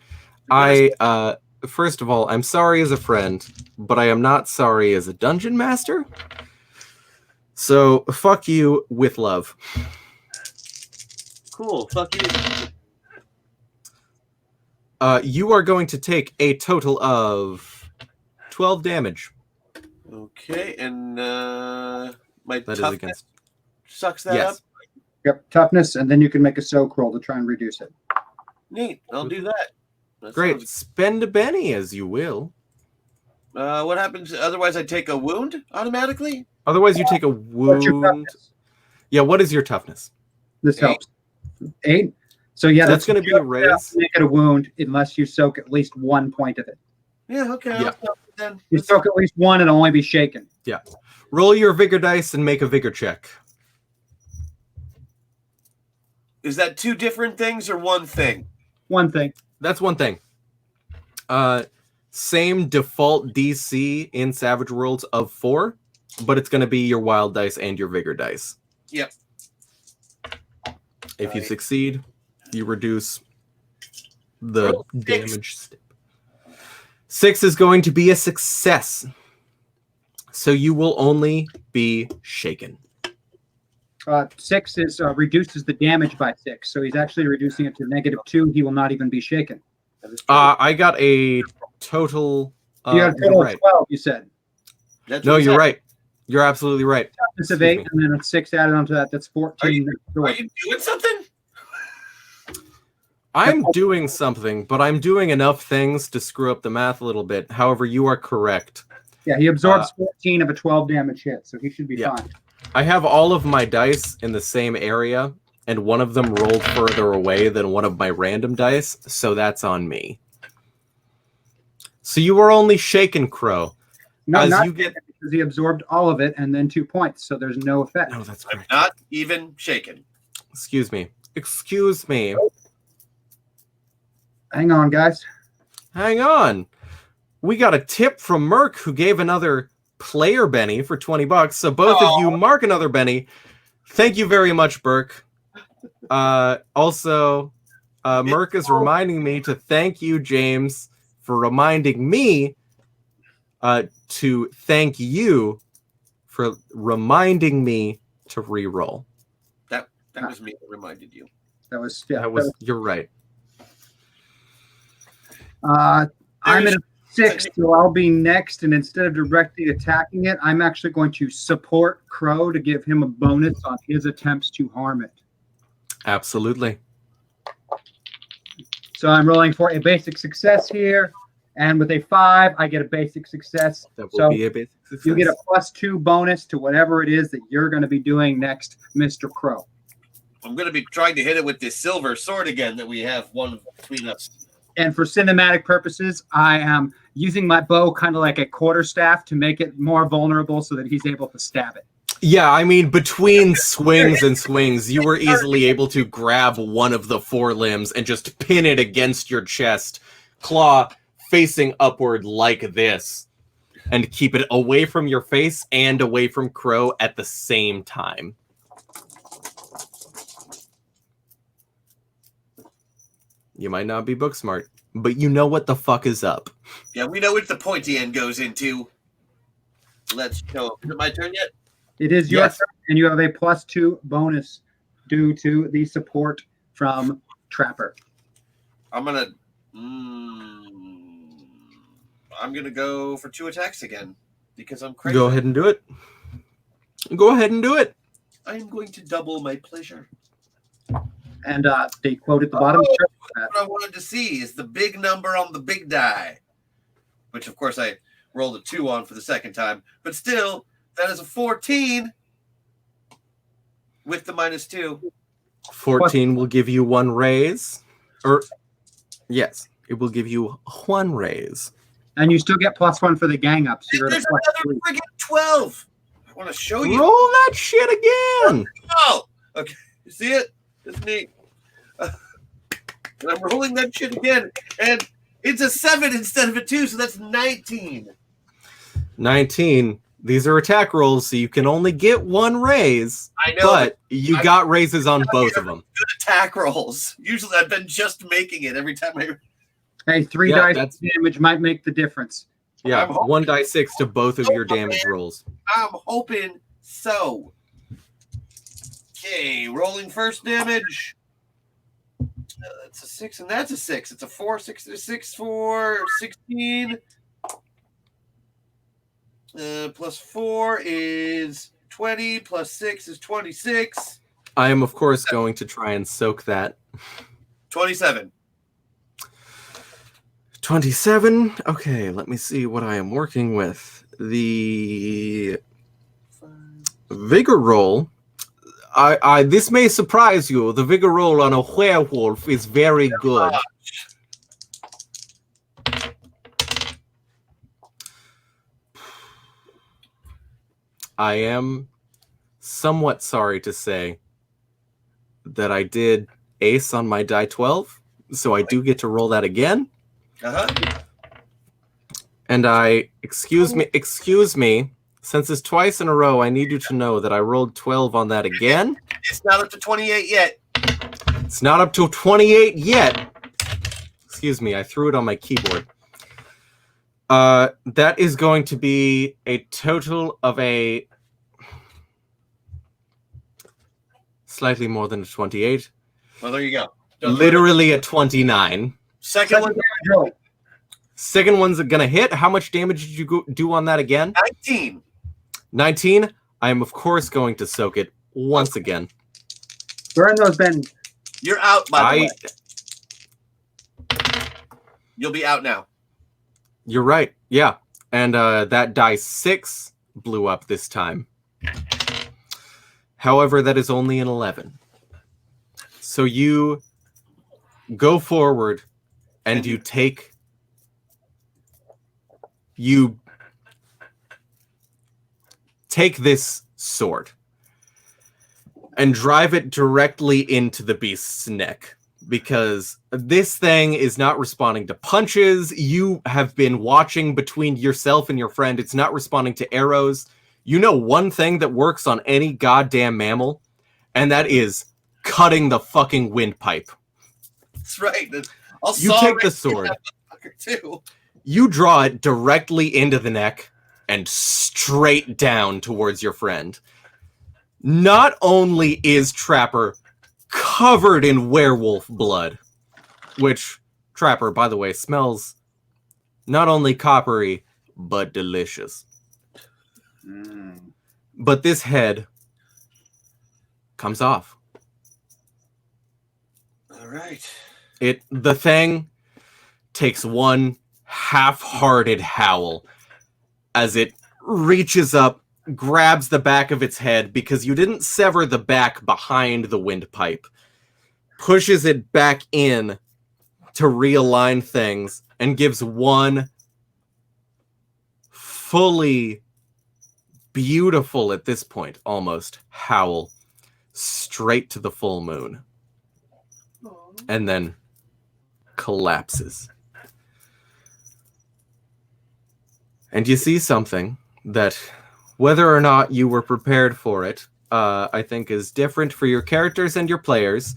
First of all, I'm sorry as a friend, but I am not sorry as a dungeon master. So, fuck you with love. Cool. Fuck you. You are going to take a total of 12 damage. Okay, and my That is toughness against. sucks that Yes. up. Yep, toughness, and then you can make a soak roll to try and reduce it. Neat. I'll do that. That Great. sounds- Spend a penny as you will. What happens? Otherwise, I take a wound automatically. Otherwise, you take a What's your wound. toughness? Yeah, what is your toughness? This 8. helps. 8? So yeah, That's going to be a just enough raise. to make it a wound unless you soak at least 1 point of it. Yeah. Okay. Yeah. I'll stop it then. You soak at least 1, it'll only be shaken. Roll your vigor dice and make a vigor check. Is that 2 different things or one thing? 1 thing. That's one thing. Same default DC in Savage Worlds of 4, but it's going to be your wild dice and your vigor dice. Yep. If you Right. succeed, you reduce the Roll 6. damage step. 6 is going to be a success. So you will only be shaken. 6 is reduces the damage by 6, so he's actually reducing it to -2. He will not even be shaken. That is I got a total. You got a you're total of right. 12, you said. That's No, what's you're up. right. You're absolutely right. Toughness of Excuse 8, and then a 6 added onto that. That's 14. Are you doing something? I'm doing something, but I'm doing enough things to screw up the math a little bit. However, you are correct. Yeah, he absorbs 14 of a 12 damage hit, so he should be Yeah. fine. I have all of my dice in the same area, and one of them rolled further away than one of my random dice, so that's on me. So you are only shaken, Crow. No, As not you get- because he absorbed all of it and then 2 points, so there's no effect. No, that's I'm correct. not even shaken. Excuse me. Excuse me. Hang on, guys. Hang on. We got a tip from Merc, who gave another player Benny for $20. So both of you mark another Benny. Thank you very much, Burke. Also, Merc is reminding me to thank you, James, for reminding me to thank you for reminding me to re-roll. That was me that reminded you. That was You're right. I'm at a 6, so I'll be next, and instead of directly attacking it, I'm actually going to support Crow to give him a bonus on his attempts to harm it. Absolutely. So I'm rolling for a basic success here, and with a 5, I get a basic success. That will So be a basic success. you get a +2 bonus to whatever it is that you're going to be doing next, Mr. Crow. I'm going to be trying to hit it with this silver sword again that we have one between us. And for cinematic purposes, I am using my bow kind of like a quarterstaff to make it more vulnerable so that he's able to stab it. Yeah, I mean, between swings and swings, you were easily able to grab one of the forelimbs and just pin it against your chest, claw facing upward like this, and keep it away from your face and away from Crow at the same time. You might not be book smart, but you know what the fuck is up. Yeah, we know what the pointy end goes into. Let's go. Is it my turn yet? It is your Yes. turn, and you have a +2 bonus due to the support from Trapper. I'm gonna. I'm gonna go for 2 attacks again because I'm crazy. Go ahead and do it. Go ahead and do it. I'm going to double my pleasure. And the quote at the bottom. What I wanted to see is the big number on the big die, which of course I rolled a 2 on for the second time, but still, that is a 14 with the -2. 14 will give you 1 raise. Yes, it will give you 1 raise. And you still get +1 for the gang up. So you're at There's a another +3. friggin' 12. I want to show you. Roll that shit again. Oh, okay. You see it? It's neat. And I'm rolling that shit again, and it's a 7 instead of a 2, so that's 19. 19. These are attack rolls, so you can only get 1 raise. I know, but you got raises on both of them. Good attack rolls. Usually, I've been just making it every time I. Hey, 3 dice damage might make the difference. Yeah, 1d6 to both of your damage rolls. I'm hoping so. Okay, rolling first damage. That's a 6, and that's a 6. It's a 4, 6, 6, 4, 16. +4 is 20. +6 is 26. I am, of course, going to try and soak that. 27. 27. Okay, let me see what I am working with. The vigor roll. This may surprise you. The vigor roll on a werewolf is very good. I am somewhat sorry to say that I did ace on my die 12, so I do get to roll that again. And excuse me, since it's twice in a row, I need you to know that I rolled 12 on that again. It's not up to 28 yet. It's not up to 28 yet. Excuse me, I threw it on my keyboard. That is going to be a total of a slightly more than a 28. Well, there you go. Literally a 29. Second one. Second one's gonna hit. How much damage did you do on that again? 19. 19. I am, of course, going to soak it once again. Burn those, Ben. You're out, by the way. You'll be out now. You're right. Yeah. And that die 6 blew up this time. However, that is only an 11. So you go forward and you take... You take this sword and drive it directly into the beast's neck, because this thing is not responding to punches. You have been watching between yourself and your friend. It's not responding to arrows. You know one thing that works on any goddamn mammal, and that is cutting the fucking windpipe. That's right. You take the sword. Too. You draw it directly into the neck and straight down towards your friend. Not only is Trapper covered in werewolf blood, which Trapper, by the way, smells not only coppery, but delicious. But this head comes off. All right. The thing takes one half-hearted howl as it reaches up, grabs the back of its head, because you didn't sever the back behind the windpipe, pushes it back in to realign things, and gives one fully beautiful, at this point, almost, howl straight to the full moon. And then collapses. And you see something that, whether or not you were prepared for it, I think is different for your characters and your players,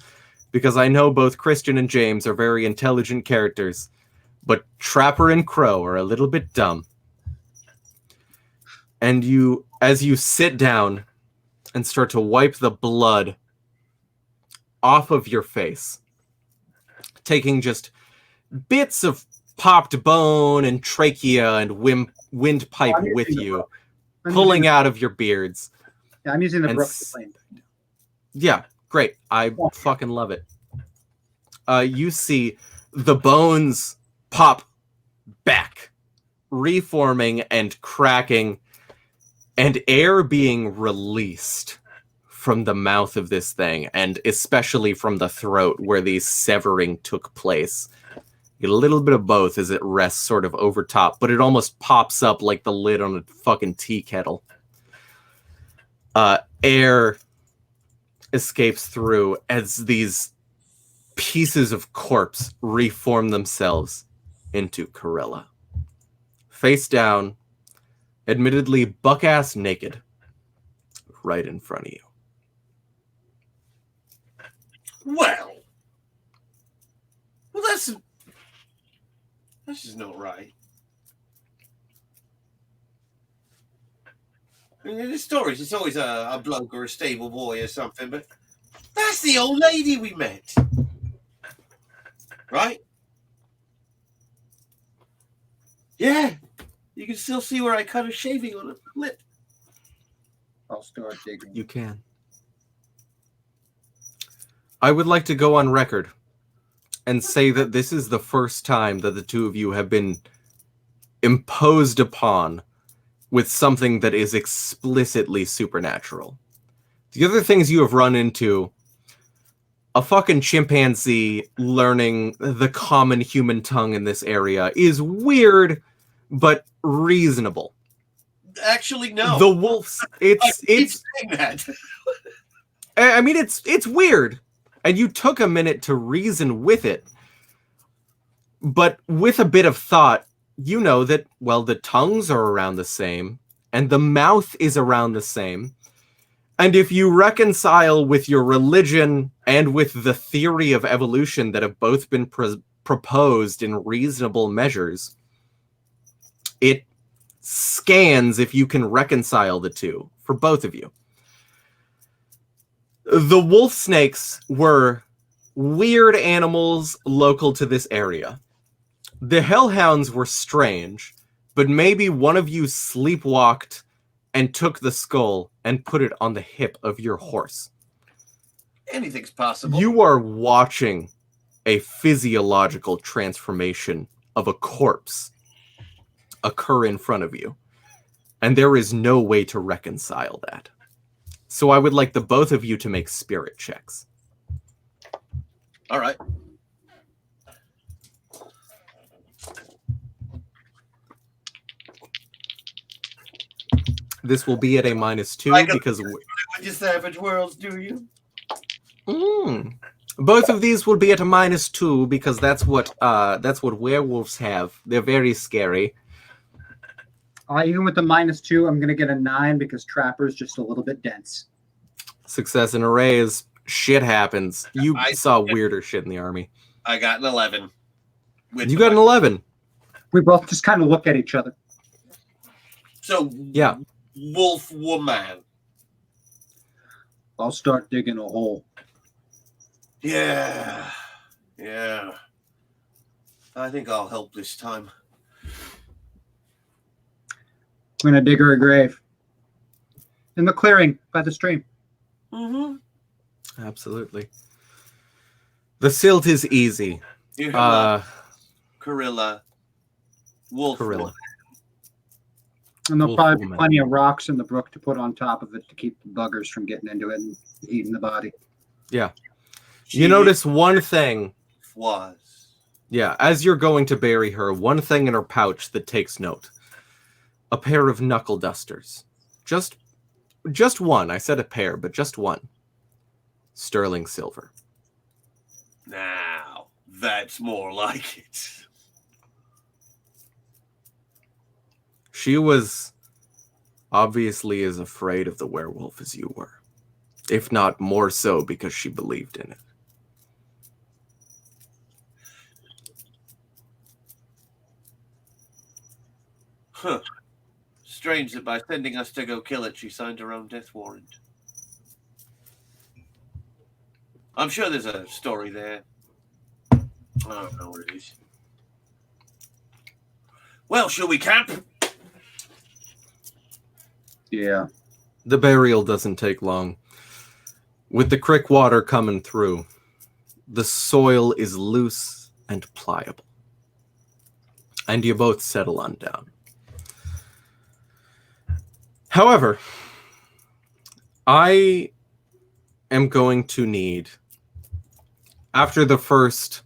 because I know both Christian and James are very intelligent characters, but Trapper and Crow are a little bit dumb. And as you sit down and start to wipe the blood off of your face, taking just bits of popped bone and trachea and windpipe I'm with using the you, brook. pulling out of your beards. Yeah, I'm using the and brook s- to claim. Yeah, great. I fucking love it. You see the bones pop back, reforming and cracking, and air being released from the mouth of this thing, and especially from the throat where the severing took place. You get a little bit of both as it rests sort of over top, but it almost pops up like the lid on a fucking tea kettle. Air escapes through as these pieces of corpse reform themselves into Corella. Face down, admittedly buck-ass naked, right in front of you. Well, that's just not right. I mean, in the stories, it's always a bloke or a stable boy or something, but that's the old lady we met, right? Yeah, you can still see where I cut a shaving on her lip. I'll start digging. You can. I would like to go on record and say that this is the first time that the two of you have been imposed upon with something that is explicitly supernatural. The other things you have run into, a fucking chimpanzee learning the common human tongue in this area is weird, but reasonable. Actually, no. The wolves, it's saying that. I mean, it's weird, and you took a minute to reason with it, but with a bit of thought, you know that, well, the tongues are around the same, and the mouth is around the same, and if you reconcile with your religion and with the theory of evolution that have both been proposed in reasonable measures, it scans if you can reconcile the two for both of you. The wolf snakes were weird animals local to this area. The hellhounds were strange, but maybe one of you sleepwalked and took the skull and put it on the hip of your horse. Anything's possible. You are watching a physiological transformation of a corpse occur in front of you, and there is no way to reconcile that. So I would like the both of you to make spirit checks. All right. This will be at a -2 Like because with your Savage Worlds, do you? Both of these will be at a -2 because that's what werewolves have. They're very scary. Even with the -2, I'm going to get a 9 because Trapper's just a little bit dense. Success in arrays. Shit happens. You saw weirder shit in the army. I got an 11. You got an 11. We both just kind of look at each other. So, yeah. Wolf woman. I'll start digging a hole. Yeah. I think I'll help this time. I'm going to dig her a grave. In the clearing by the stream. Mm-hmm. Absolutely. The silt is easy. Corilla. Wolf. Corilla. Woman. And there'll Wolf probably woman. be plenty of rocks in the brook to put on top of it to keep the buggers from getting into it and eating the body. Yeah. She You notice one thing. Was. Yeah, as you're going to bury her, one thing in her pouch that takes note. A pair of knuckle dusters. Just one. I said a pair, but just one. Sterling silver. Now, that's more like it. She was obviously as afraid of the werewolf as you were. If not more so because she believed in it. Huh. Strange that by sending us to go kill it, she signed her own death warrant. I'm sure there's a story there. I don't know what it is. Well, shall we camp? Yeah. The burial doesn't take long. With the creek water coming through, the soil is loose and pliable. And you both settle on down. However, I am going to need, after the first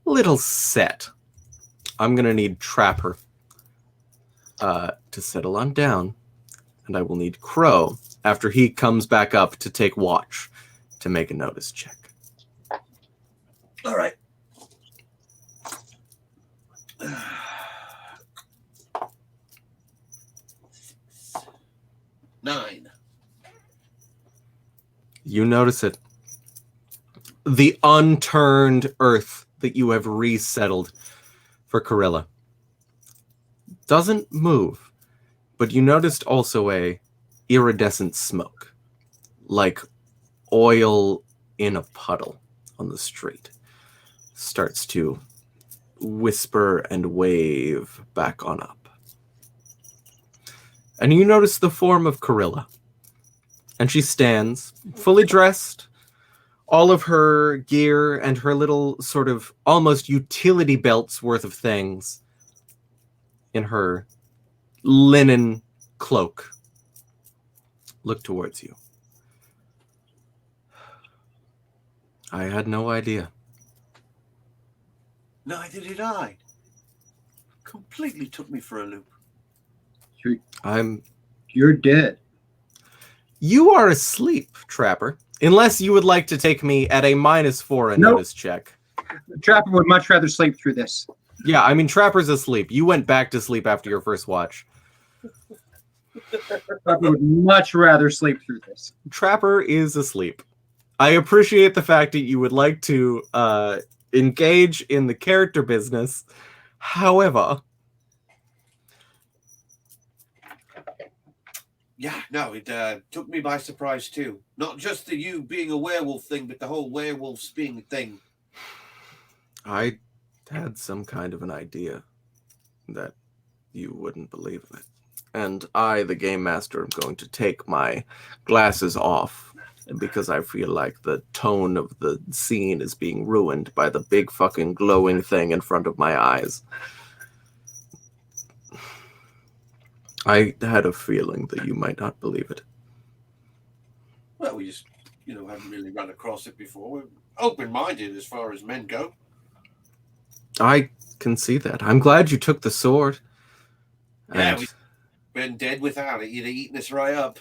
little set, I'm going to need Trapper to settle on down. And I will need Crow, after he comes back up to take watch, to make a notice check. All right. Nine. You notice it. The unturned earth that you have resettled for Corilla doesn't move, but you noticed also a iridescent smoke, like oil in a puddle on the street, starts to whisper and wave back on up. And you notice the form of Corilla. And she stands, fully dressed, all of her gear and her little sort of almost utility belts worth of things in her linen cloak. Look towards you. I had no idea. Neither did I. Completely took me for a loop. You're dead. You are asleep, Trapper. Unless you would like to take me at a -4 Nope. notice check. Trapper would much rather sleep through this. Yeah, I mean, Trapper's asleep. You went back to sleep after your first watch. Trapper would much rather sleep through this. Trapper is asleep. I appreciate the fact that you would like to engage in the character business. However, Yeah, no, it took me by surprise too. Not just the you being a werewolf thing, but the whole werewolves being a thing. I had some kind of an idea that you wouldn't believe of it. And I, the game master, am going to take my glasses off because I feel like the tone of the scene is being ruined by the big fucking glowing thing in front of my eyes. I had a feeling that you might not believe it. Well, we just, haven't really run across it before. We're open-minded as far as men go. I can see that. I'm glad you took the sword. Yeah, And we've been dead without it. You'd have eaten us right up.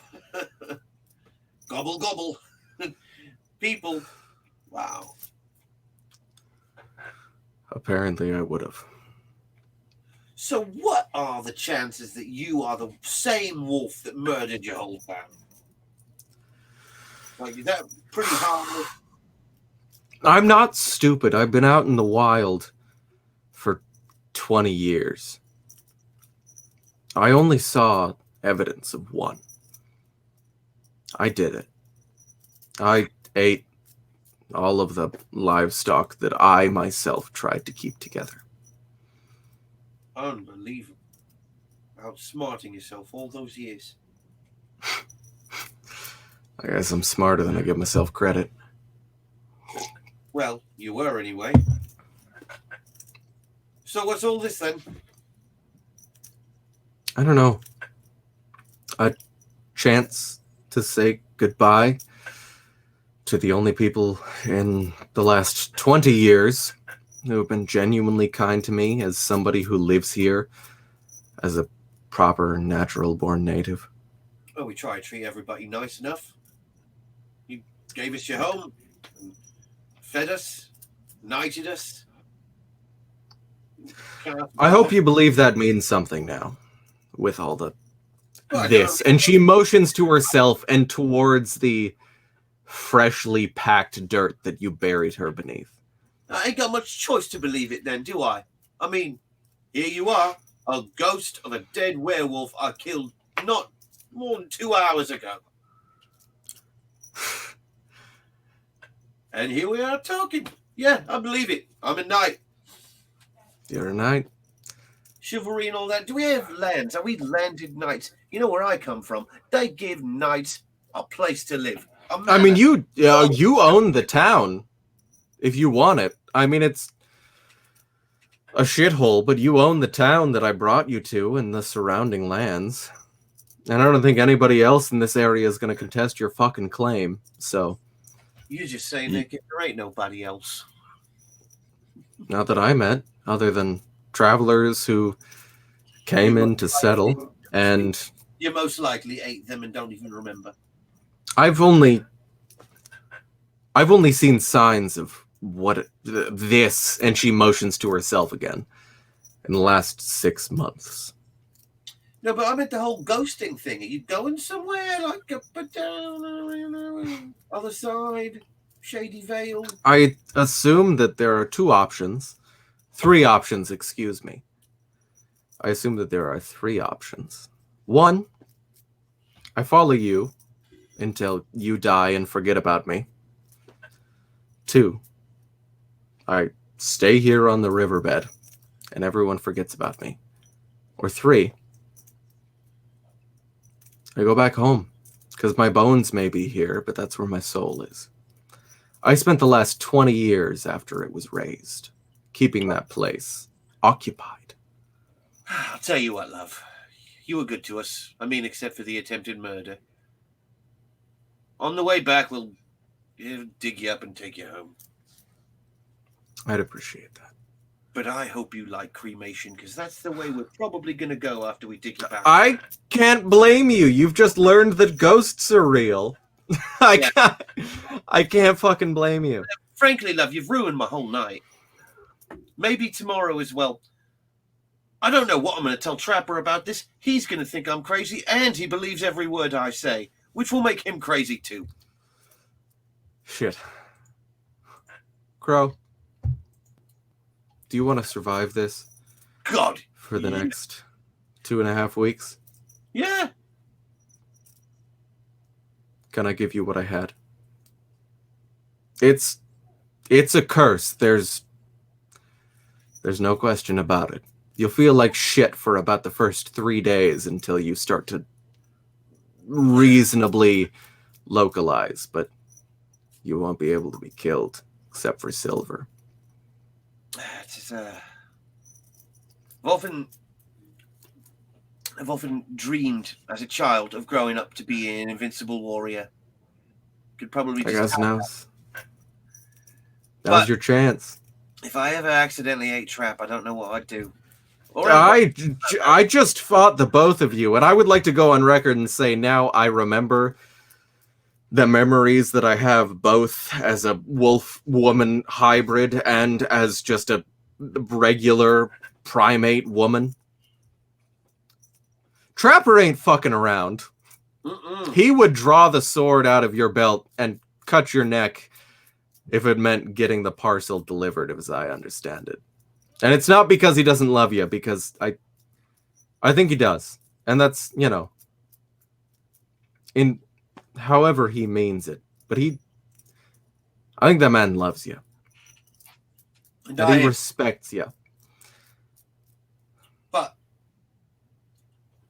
Gobble, gobble. People. Wow. apparently I would have. So what are the chances that you are the same wolf that murdered your whole family? Like, is that pretty harmless? I'm not stupid. I've been out in the wild for 20 years. I only saw evidence of one. I did it. I ate all of the livestock that I myself tried to keep together. Unbelievable. Outsmarting yourself all those years. I guess I'm smarter than I give myself credit. Well, you were anyway. So what's all this then? I don't know. A chance to say goodbye to the only people in the last 20 years who have been genuinely kind to me as somebody who lives here as a proper natural-born native. Well, we try to treat everybody nice enough. You gave us your home, and fed us, knighted us. I hope you believe that means something now, with all the Well, I this. And she motions to herself and towards the freshly packed dirt that you buried her beneath. I ain't got much choice to believe it then, do I? I mean, here you are, a ghost of a dead werewolf I killed not more than 2 hours ago. And here we are talking. Yeah, I believe it. I'm a knight. You're a knight. chivalry and all that. Do we have lands? Are we landed knights? You know where I come from. They give knights a place to live. I mean, you own the town if you want it. I mean, it's a shithole, but you own the town that I brought you to and the surrounding lands. And I don't think anybody else in this area is going to contest your fucking claim. So You're just saying that there ain't nobody else. not that I met, other than travelers who came in to settle, and You most likely ate them and don't even remember. I've only seen signs of this, and she motions to herself again, in the last 6 months. No, but I meant the whole ghosting thing. Are you going somewhere like up and down, other side, Shady Vale? I assume that there are 3 options, excuse me. I assume that there are 3 options. 1, I follow you until you die and forget about me. 2, I stay here on the riverbed and everyone forgets about me. Or 3, I go back home because my bones may be here, but that's where my soul is. I spent the last 20 years after it was raised keeping that place occupied. I'll tell you what, love. You were good to us. I mean, except for the attempted murder. On the way back, we'll dig you up and take you home. I'd appreciate that. But I hope you like cremation, because that's the way we're probably going to go after we dig you back. I can't blame you. You've just learned that ghosts are real. I can't fucking blame you. Frankly, love, you've ruined my whole night. Maybe tomorrow as well. I don't know what I'm going to tell Trapper about this. He's going to think I'm crazy, and he believes every word I say, which will make him crazy too. Shit. Crow, do you want to survive this? God. For the next 2.5 weeks? Yeah. Can I give you what I had? It's a curse. There's no question about it. You'll feel like shit for about the first 3 days until you start to reasonably localize, but you won't be able to be killed except for silver. I've often dreamed as a child of growing up to be an invincible warrior. Could probably I just guess now's your chance. If I ever accidentally ate Trap, I don't know what I'd do. I just fought the both of you, and I would like to go on record and say now I remember the memories that I have both as a wolf-woman hybrid and as just a regular primate woman. Trapper ain't fucking around. He would draw the sword out of your belt and cut your neck if it meant getting the parcel delivered, as I understand it. And it's not because he doesn't love you, because I think he does. And that's, in however he means it. But I think that man loves you. And he respects you. But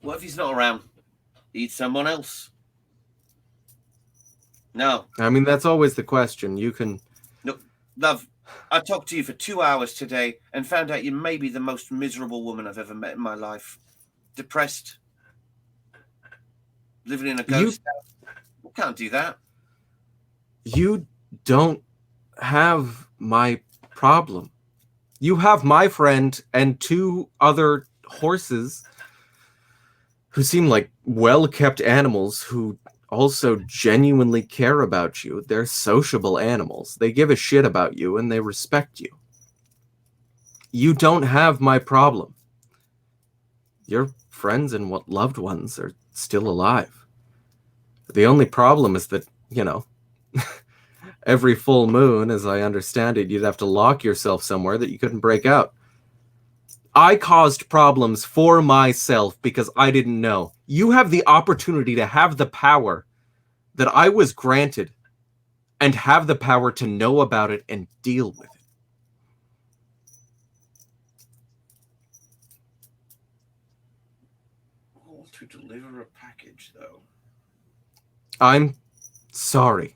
what if he's not around? Eat someone else. No. I mean, that's always the question. You can... No, love, I talked to you for 2 hours today and found out you may be the most miserable woman I've ever met in my life. Depressed. Living in a ghost house. We can't do that. You don't have my problem. You have my friend and 2 other horses who seem like well-kept animals who also genuinely care about you. They're sociable animals. They give a shit about you and they respect you. You don't have my problem. Your friends and loved ones are still alive. The only problem is that, every full moon, as I understand it, you'd have to lock yourself somewhere that you couldn't break out. I caused problems for myself because I didn't know. You have the opportunity to have the power that I was granted and have the power to know about it and deal with it. to deliver a package, though. I'm sorry.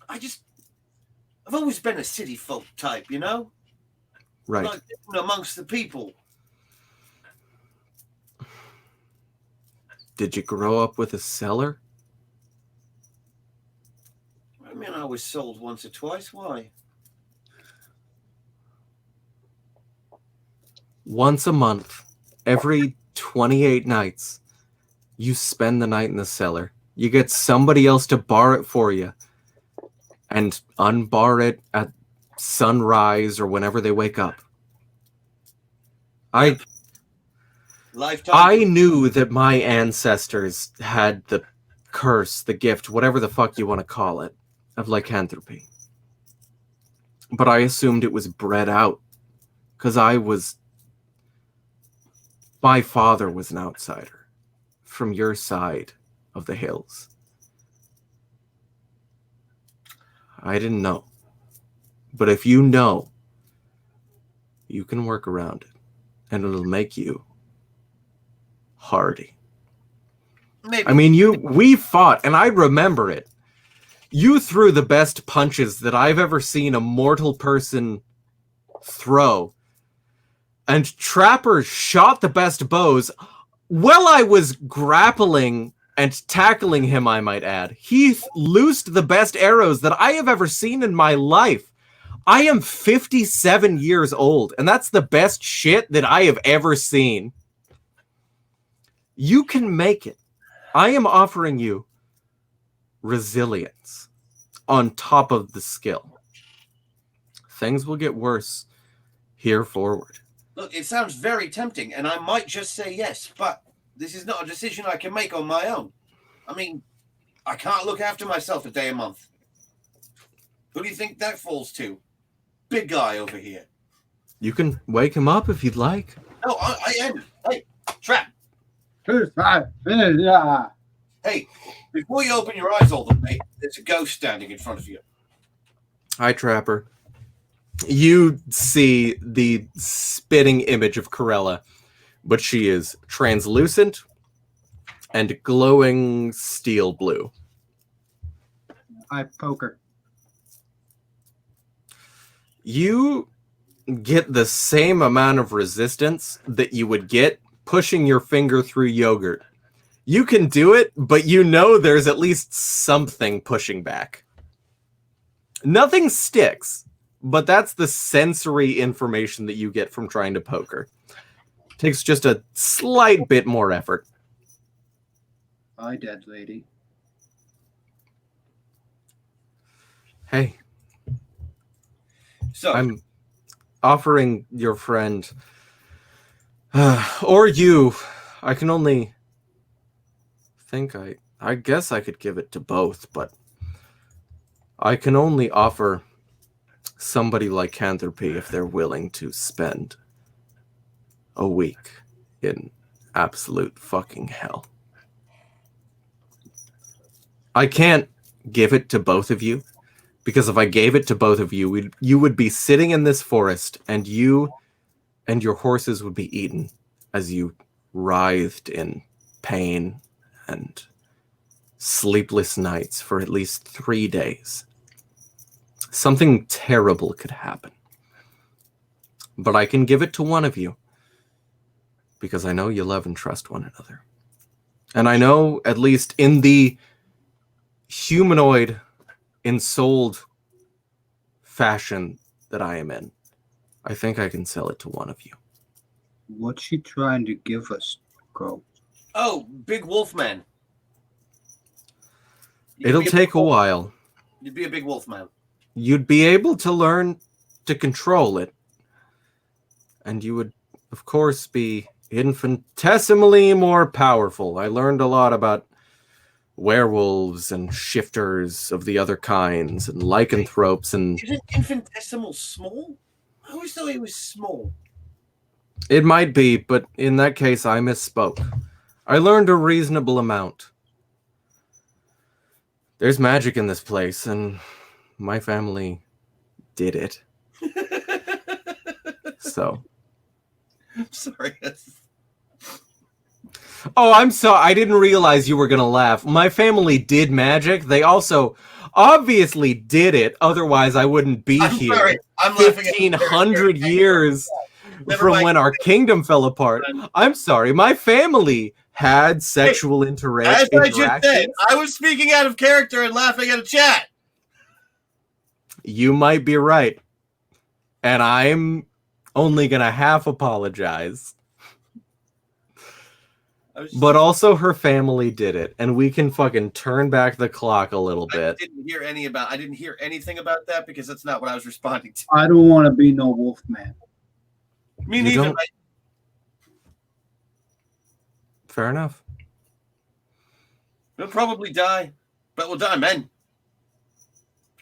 I've always been a city folk type, you know? Right. Like living amongst the people. Did you grow up with a cellar? I mean, I was sold once or twice. Why? Once a month, every 28 nights, you spend the night in the cellar. You get somebody else to bar it for you and unbar it at sunrise or whenever they wake up. Lifetime. I knew that my ancestors had the curse, the gift, whatever the fuck you want to call it, of lycanthropy. But I assumed it was bred out because my father was an outsider from your side of the hills. I didn't know. But if you know, you can work around it. And it'll make you hardy. Maybe. I mean, we fought, and I remember it. You threw the best punches that I've ever seen a mortal person throw. And Trapper shot the best bows while I was grappling and tackling him, I might add. He loosed the best arrows that I have ever seen in my life. I am 57 years old, and that's the best shit that I have ever seen. You can make it. I am offering you resilience on top of the skill. Things will get worse here forward. Look, it sounds very tempting, and I might just say yes, but this is not a decision I can make on my own. I mean, I can't look after myself a day a month. Who do you think that falls to? Big guy over here. You can wake him up if you'd like. No, I am. Hey, Trap. Yeah. Hey, before you open your eyes all the way, there's a ghost standing in front of you. Hi, Trapper. You see the spitting image of Corella, but she is translucent and glowing steel blue. I poker. You get the same amount of resistance that you would get pushing your finger through yogurt. You can do it, but you know there's at least something pushing back. Nothing sticks, but that's the sensory information that you get from trying to poker. Takes just a slight bit more effort. Hi, dead lady. Hey, So, I'm offering your friend, or you, I can only think I guess I could give it to both, but I can only offer somebody lycanthropy if they're willing to spend a week in absolute fucking hell. I can't give it to both of you, because if I gave it to both of you, you would be sitting in this forest, and you and your horses would be eaten as you writhed in pain and sleepless nights for at least 3 days. Something terrible could happen. But I can give it to one of you, because I know you love and trust one another. And I know, at least in the humanoid, ensouled fashion that I am in, I think I can sell it to one of you. What's she trying to give us, Crow? oh, big wolf man. It'll take a while. You'd be a big wolf man. You'd be able to learn to control it. And you would, of course, be infinitesimally more powerful. I learned a lot about werewolves and shifters of the other kinds and lycanthropes, and Isn't infinitesimal small? I always thought he was small. it might be, but in that case, I misspoke. I learned a reasonable amount. There's magic in this place, and my family did it. So, I'm sorry. Oh, I'm sorry. I didn't realize you were gonna laugh. My family did magic. They also obviously did it. Otherwise, I wouldn't be I'm here. sorry. I'm laughing at 1,500 years Never from mind. when our kingdom fell apart. I'm sorry. My family had sexual As I just said, interactions. I was speaking out of character and laughing at a chat. You might be right. And I'm only gonna half apologize. But also her family did it, and we can fucking turn back the clock a little bit. I didn't hear anything about that because that's not what I was responding to. I don't want to be no wolf man. Me You neither. don't- Fair enough. We'll probably die, but we'll die men.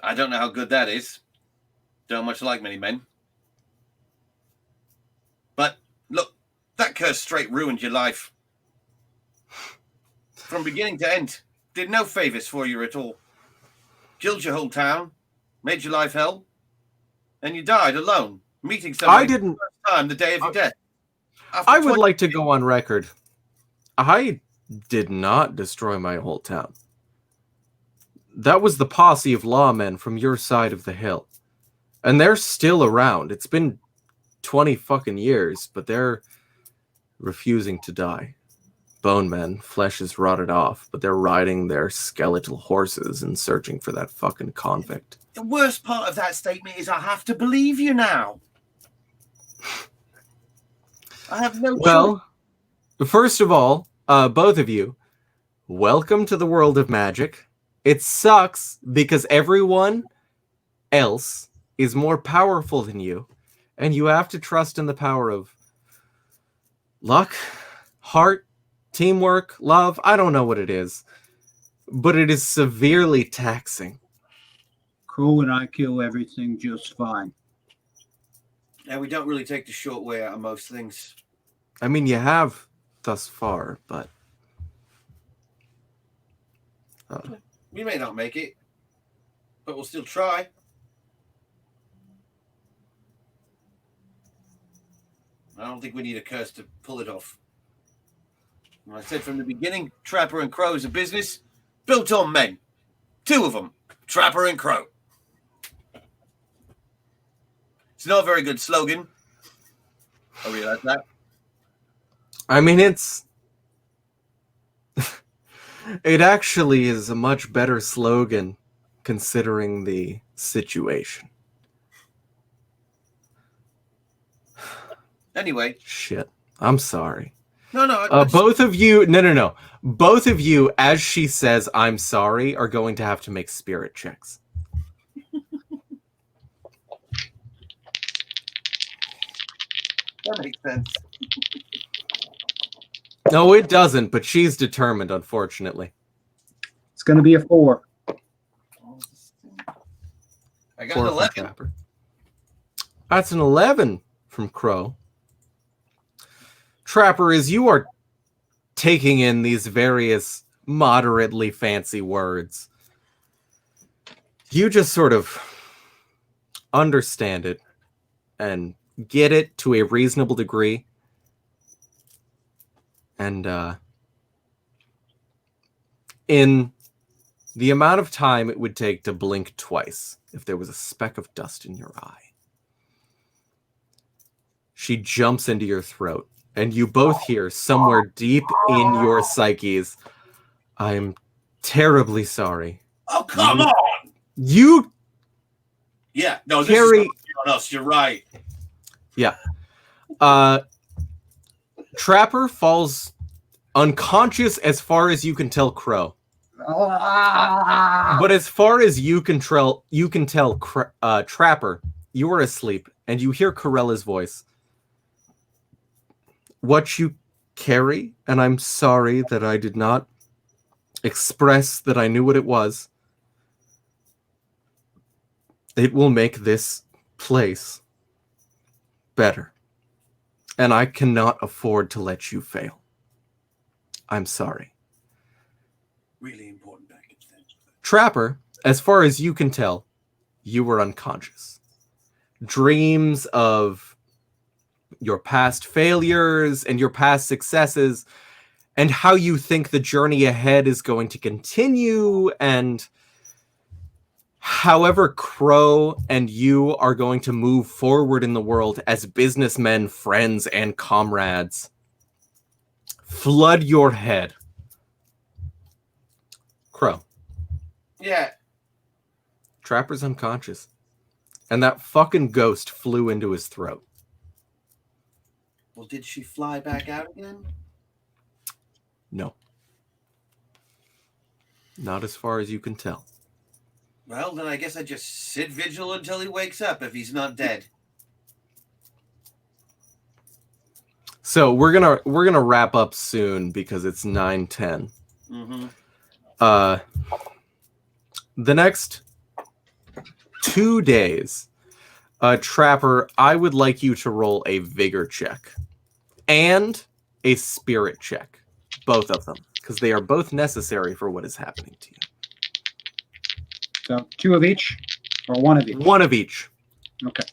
I don't know how good that is. Don't much like many men. But look, that curse straight ruined your life. From beginning to end, did no favors for you at all. Killed your whole town, made your life hell, and you died alone, meeting somebody for the first time the day of your death. I would like to go on record. I did not destroy my whole town. That was the posse of lawmen from your side of the hill. And they're still around. It's been 20 fucking years, but they're refusing to die. Bone men, flesh is rotted off, but they're riding their skeletal horses and searching for that fucking convict. The worst part of that statement is I have to believe you now. I have no choice. Well, first of all, both of you, welcome to the world of magic. It sucks because everyone else is more powerful than you, and you have to trust in the power of luck, heart, teamwork, love. I don't know what it is, but it is severely taxing. Crow and I kill everything just fine. Yeah, we don't really take the short way out of most things. I mean, you have thus far, but We may not make it, but we'll still try. I don't think we need a curse to pull it off. And I said from the beginning, Trapper and Crow is a business built on men. Two of them, Trapper and Crow. It's not a very good slogan. I realize that. I mean, it actually is a much better slogan considering the situation. Anyway. Shit. I'm sorry. No. Both of you, no. Both of you, as she says, I'm sorry, are going to have to make spirit checks. That makes sense. No, it doesn't, but she's determined, unfortunately. It's going to be a 4. I got 4 an from 11. Trapper. That's an 11 from Crow. Trapper, as you are taking in these various moderately fancy words, you just sort of understand it and get it to a reasonable degree. And in the amount of time it would take to blink twice if there was a speck of dust in your eye, she jumps into your throat, and you both hear somewhere deep in your psyches, I'm terribly sorry. Oh, come on! You Yeah, no, this carry... is on us. You're right. Yeah. Trapper falls unconscious as far as you can tell Crow. But as far as you can tell Trapper, you are asleep, and you hear Corella's voice. What you carry, and I'm sorry that I did not express that I knew what it was. It will make this place better. And I cannot afford to let you fail. I'm sorry. Really important package then. Trapper, as far as you can tell, you were unconscious. Dreams of your past failures and your past successes and how you think the journey ahead is going to continue, and however Crow and you are going to move forward in the world as businessmen, friends, and comrades. Flood your head. Crow. Yeah. Trapper's unconscious. And that fucking ghost flew into his throat. Well, did she fly back out again? No. Not as far as you can tell. Well, then I guess I just sit vigil until he wakes up if he's not dead. So we're gonna wrap up soon because it's 9:10. Mm-hmm. The next 2 days, Trapper, I would like you to roll a vigor check and a spirit check, both of them, because they are both necessary for what is happening to you. So 2 of each, or 1 of each? One of each. Okay.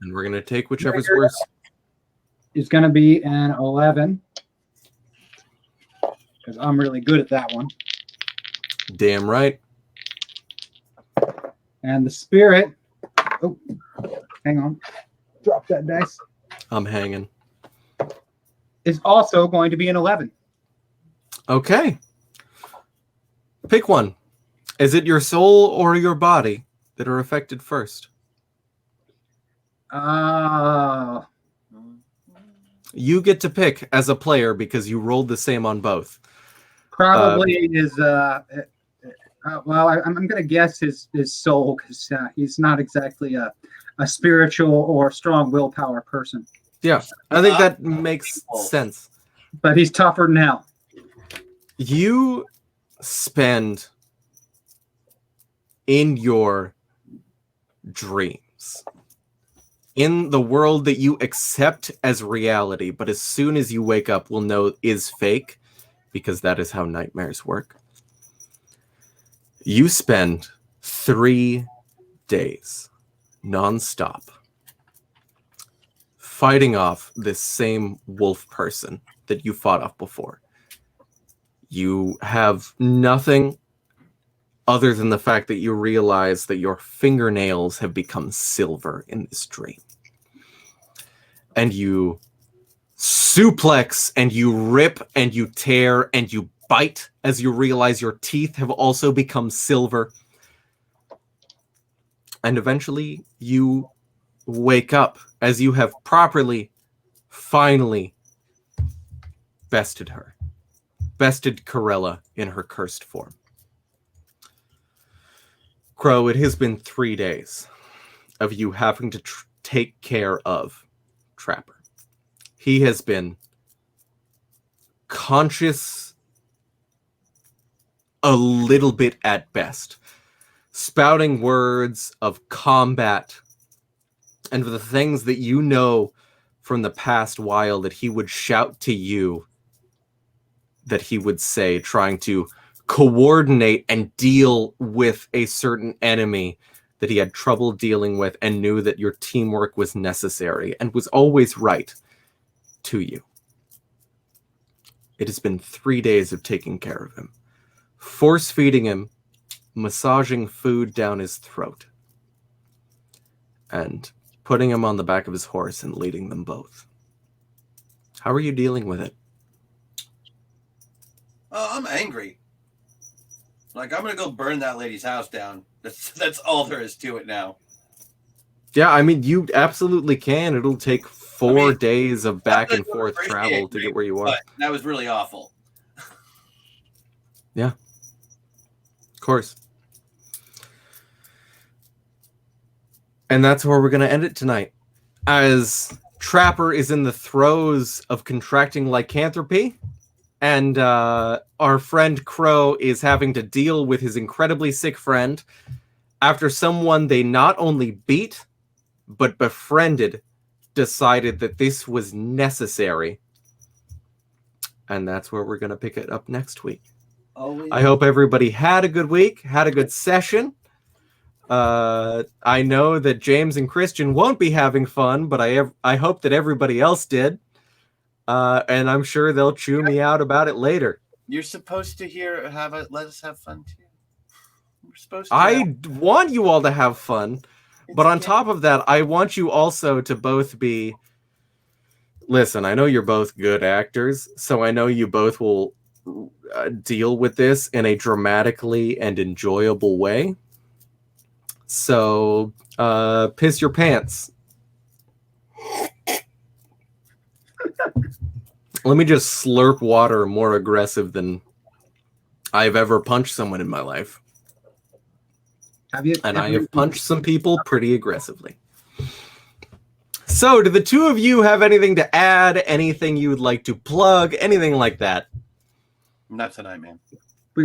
And we're gonna take whichever's worse. Is going to be an 11, because I'm really good at that one. Damn right. And the spirit, oh, hang on, drop that dice, I'm hanging. is also going to be an 11. Okay. Pick one. Is it your soul or your body that are affected first? You get to pick as a player because you rolled the same on both. Probably is, well, I'm going to guess his soul, because he's not exactly a spiritual or strong willpower person. Yeah, I think that makes sense. But he's tougher than hell. You spend in your dreams, in the world that you accept as reality, but as soon as you wake up, will know is fake, because that is how nightmares work. You spend 3 days nonstop fighting off this same wolf person that you fought off before. You have nothing other than the fact that you realize that your fingernails have become silver in this dream. And you suplex and you rip and you tear and you bite as you realize your teeth have also become silver. And eventually you wake up as you have properly, finally bested her. Bested Corella in her cursed form. Crow, it has been 3 days of you having to take care of Trapper. He has been conscious a little bit at best, spouting words of combat and the things that you know from the past while that he would shout to you, that he would say, trying to coordinate and deal with a certain enemy that he had trouble dealing with and knew that your teamwork was necessary and was always right to you. It has been 3 days of taking care of him, force feeding him, massaging food down his throat, and putting him on the back of his horse and leading them both. How are you dealing with it? I'm angry. Like, I'm gonna go burn that lady's house down. That's all there is to it now. Yeah, I mean, you absolutely can. It'll take 4 days of back and forth travel to get where you are. But that was really awful. Yeah. Of course. And that's where we're going to end it tonight. As Trapper is in the throes of contracting lycanthropy, and our friend Crow is having to deal with his incredibly sick friend after someone they not only beat, but befriended, decided that this was necessary. And that's where we're going to pick it up next week. I hope everybody had a good week, had a good session. I know that James and Christian won't be having fun, but I hope that everybody else did. and I'm sure they'll chew me out about it later. You're supposed to let us have fun too. We're supposed to. I want you all to have fun, but on top of that, I want you also to both be. Listen, I know you're both good actors, so I know you both will deal with this in a dramatically and enjoyable way. So, piss your pants. Let me just slurp water more aggressive than I've ever punched someone in my life. I have punched some people pretty aggressively. So, do the two of you have anything to add? Anything you would like to plug? Anything like that? Not tonight, man. We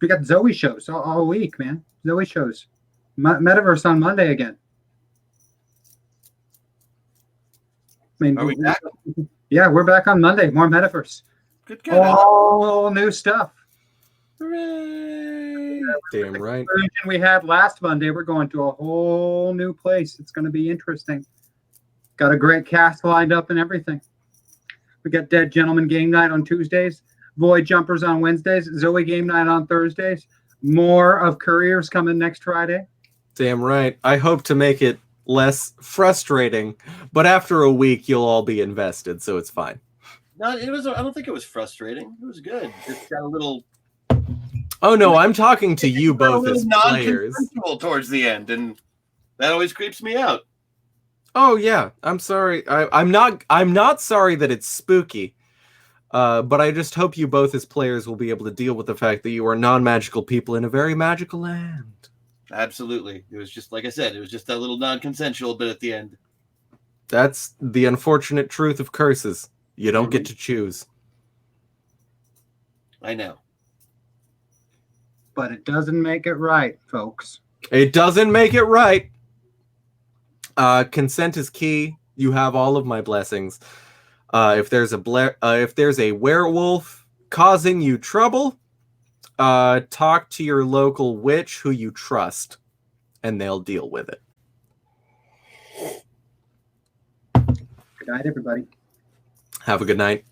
got Zoe shows all week, man. Zoe shows. Metaverse on Monday again. I mean, Are we back? Yeah, we're back on Monday. More Metaverse. Good. All new stuff. Hooray! Damn right. The version we had last Monday, we're going to a whole new place. It's going to be interesting. Got a great cast lined up and everything. We got Dead Gentleman Game Night on Tuesdays, Void Jumpers on Wednesdays, Zoe Game Night on Thursdays. More of Couriers coming next Friday. Damn right. I hope to make it less frustrating, but after a week, you'll all be invested, so it's fine. No, it was. I don't think it was frustrating. It was good. Just got a little. Oh no, I'm talking to you both as players. Non-consensual towards the end, and that always creeps me out. Oh yeah, I'm sorry. I'm not sorry that it's spooky. But I just hope you both as players will be able to deal with the fact that you are non-magical people in a very magical land. Absolutely. It was just, like I said, it was just that little non-consensual bit at the end. That's the unfortunate truth of curses. You don't get to choose. I know. But it doesn't make it right, folks. It doesn't make it right. Consent is key. You have all of my blessings. If there's a werewolf causing you trouble, talk to your local witch who you trust, and they'll deal with it. Good night, everybody. Have a good night.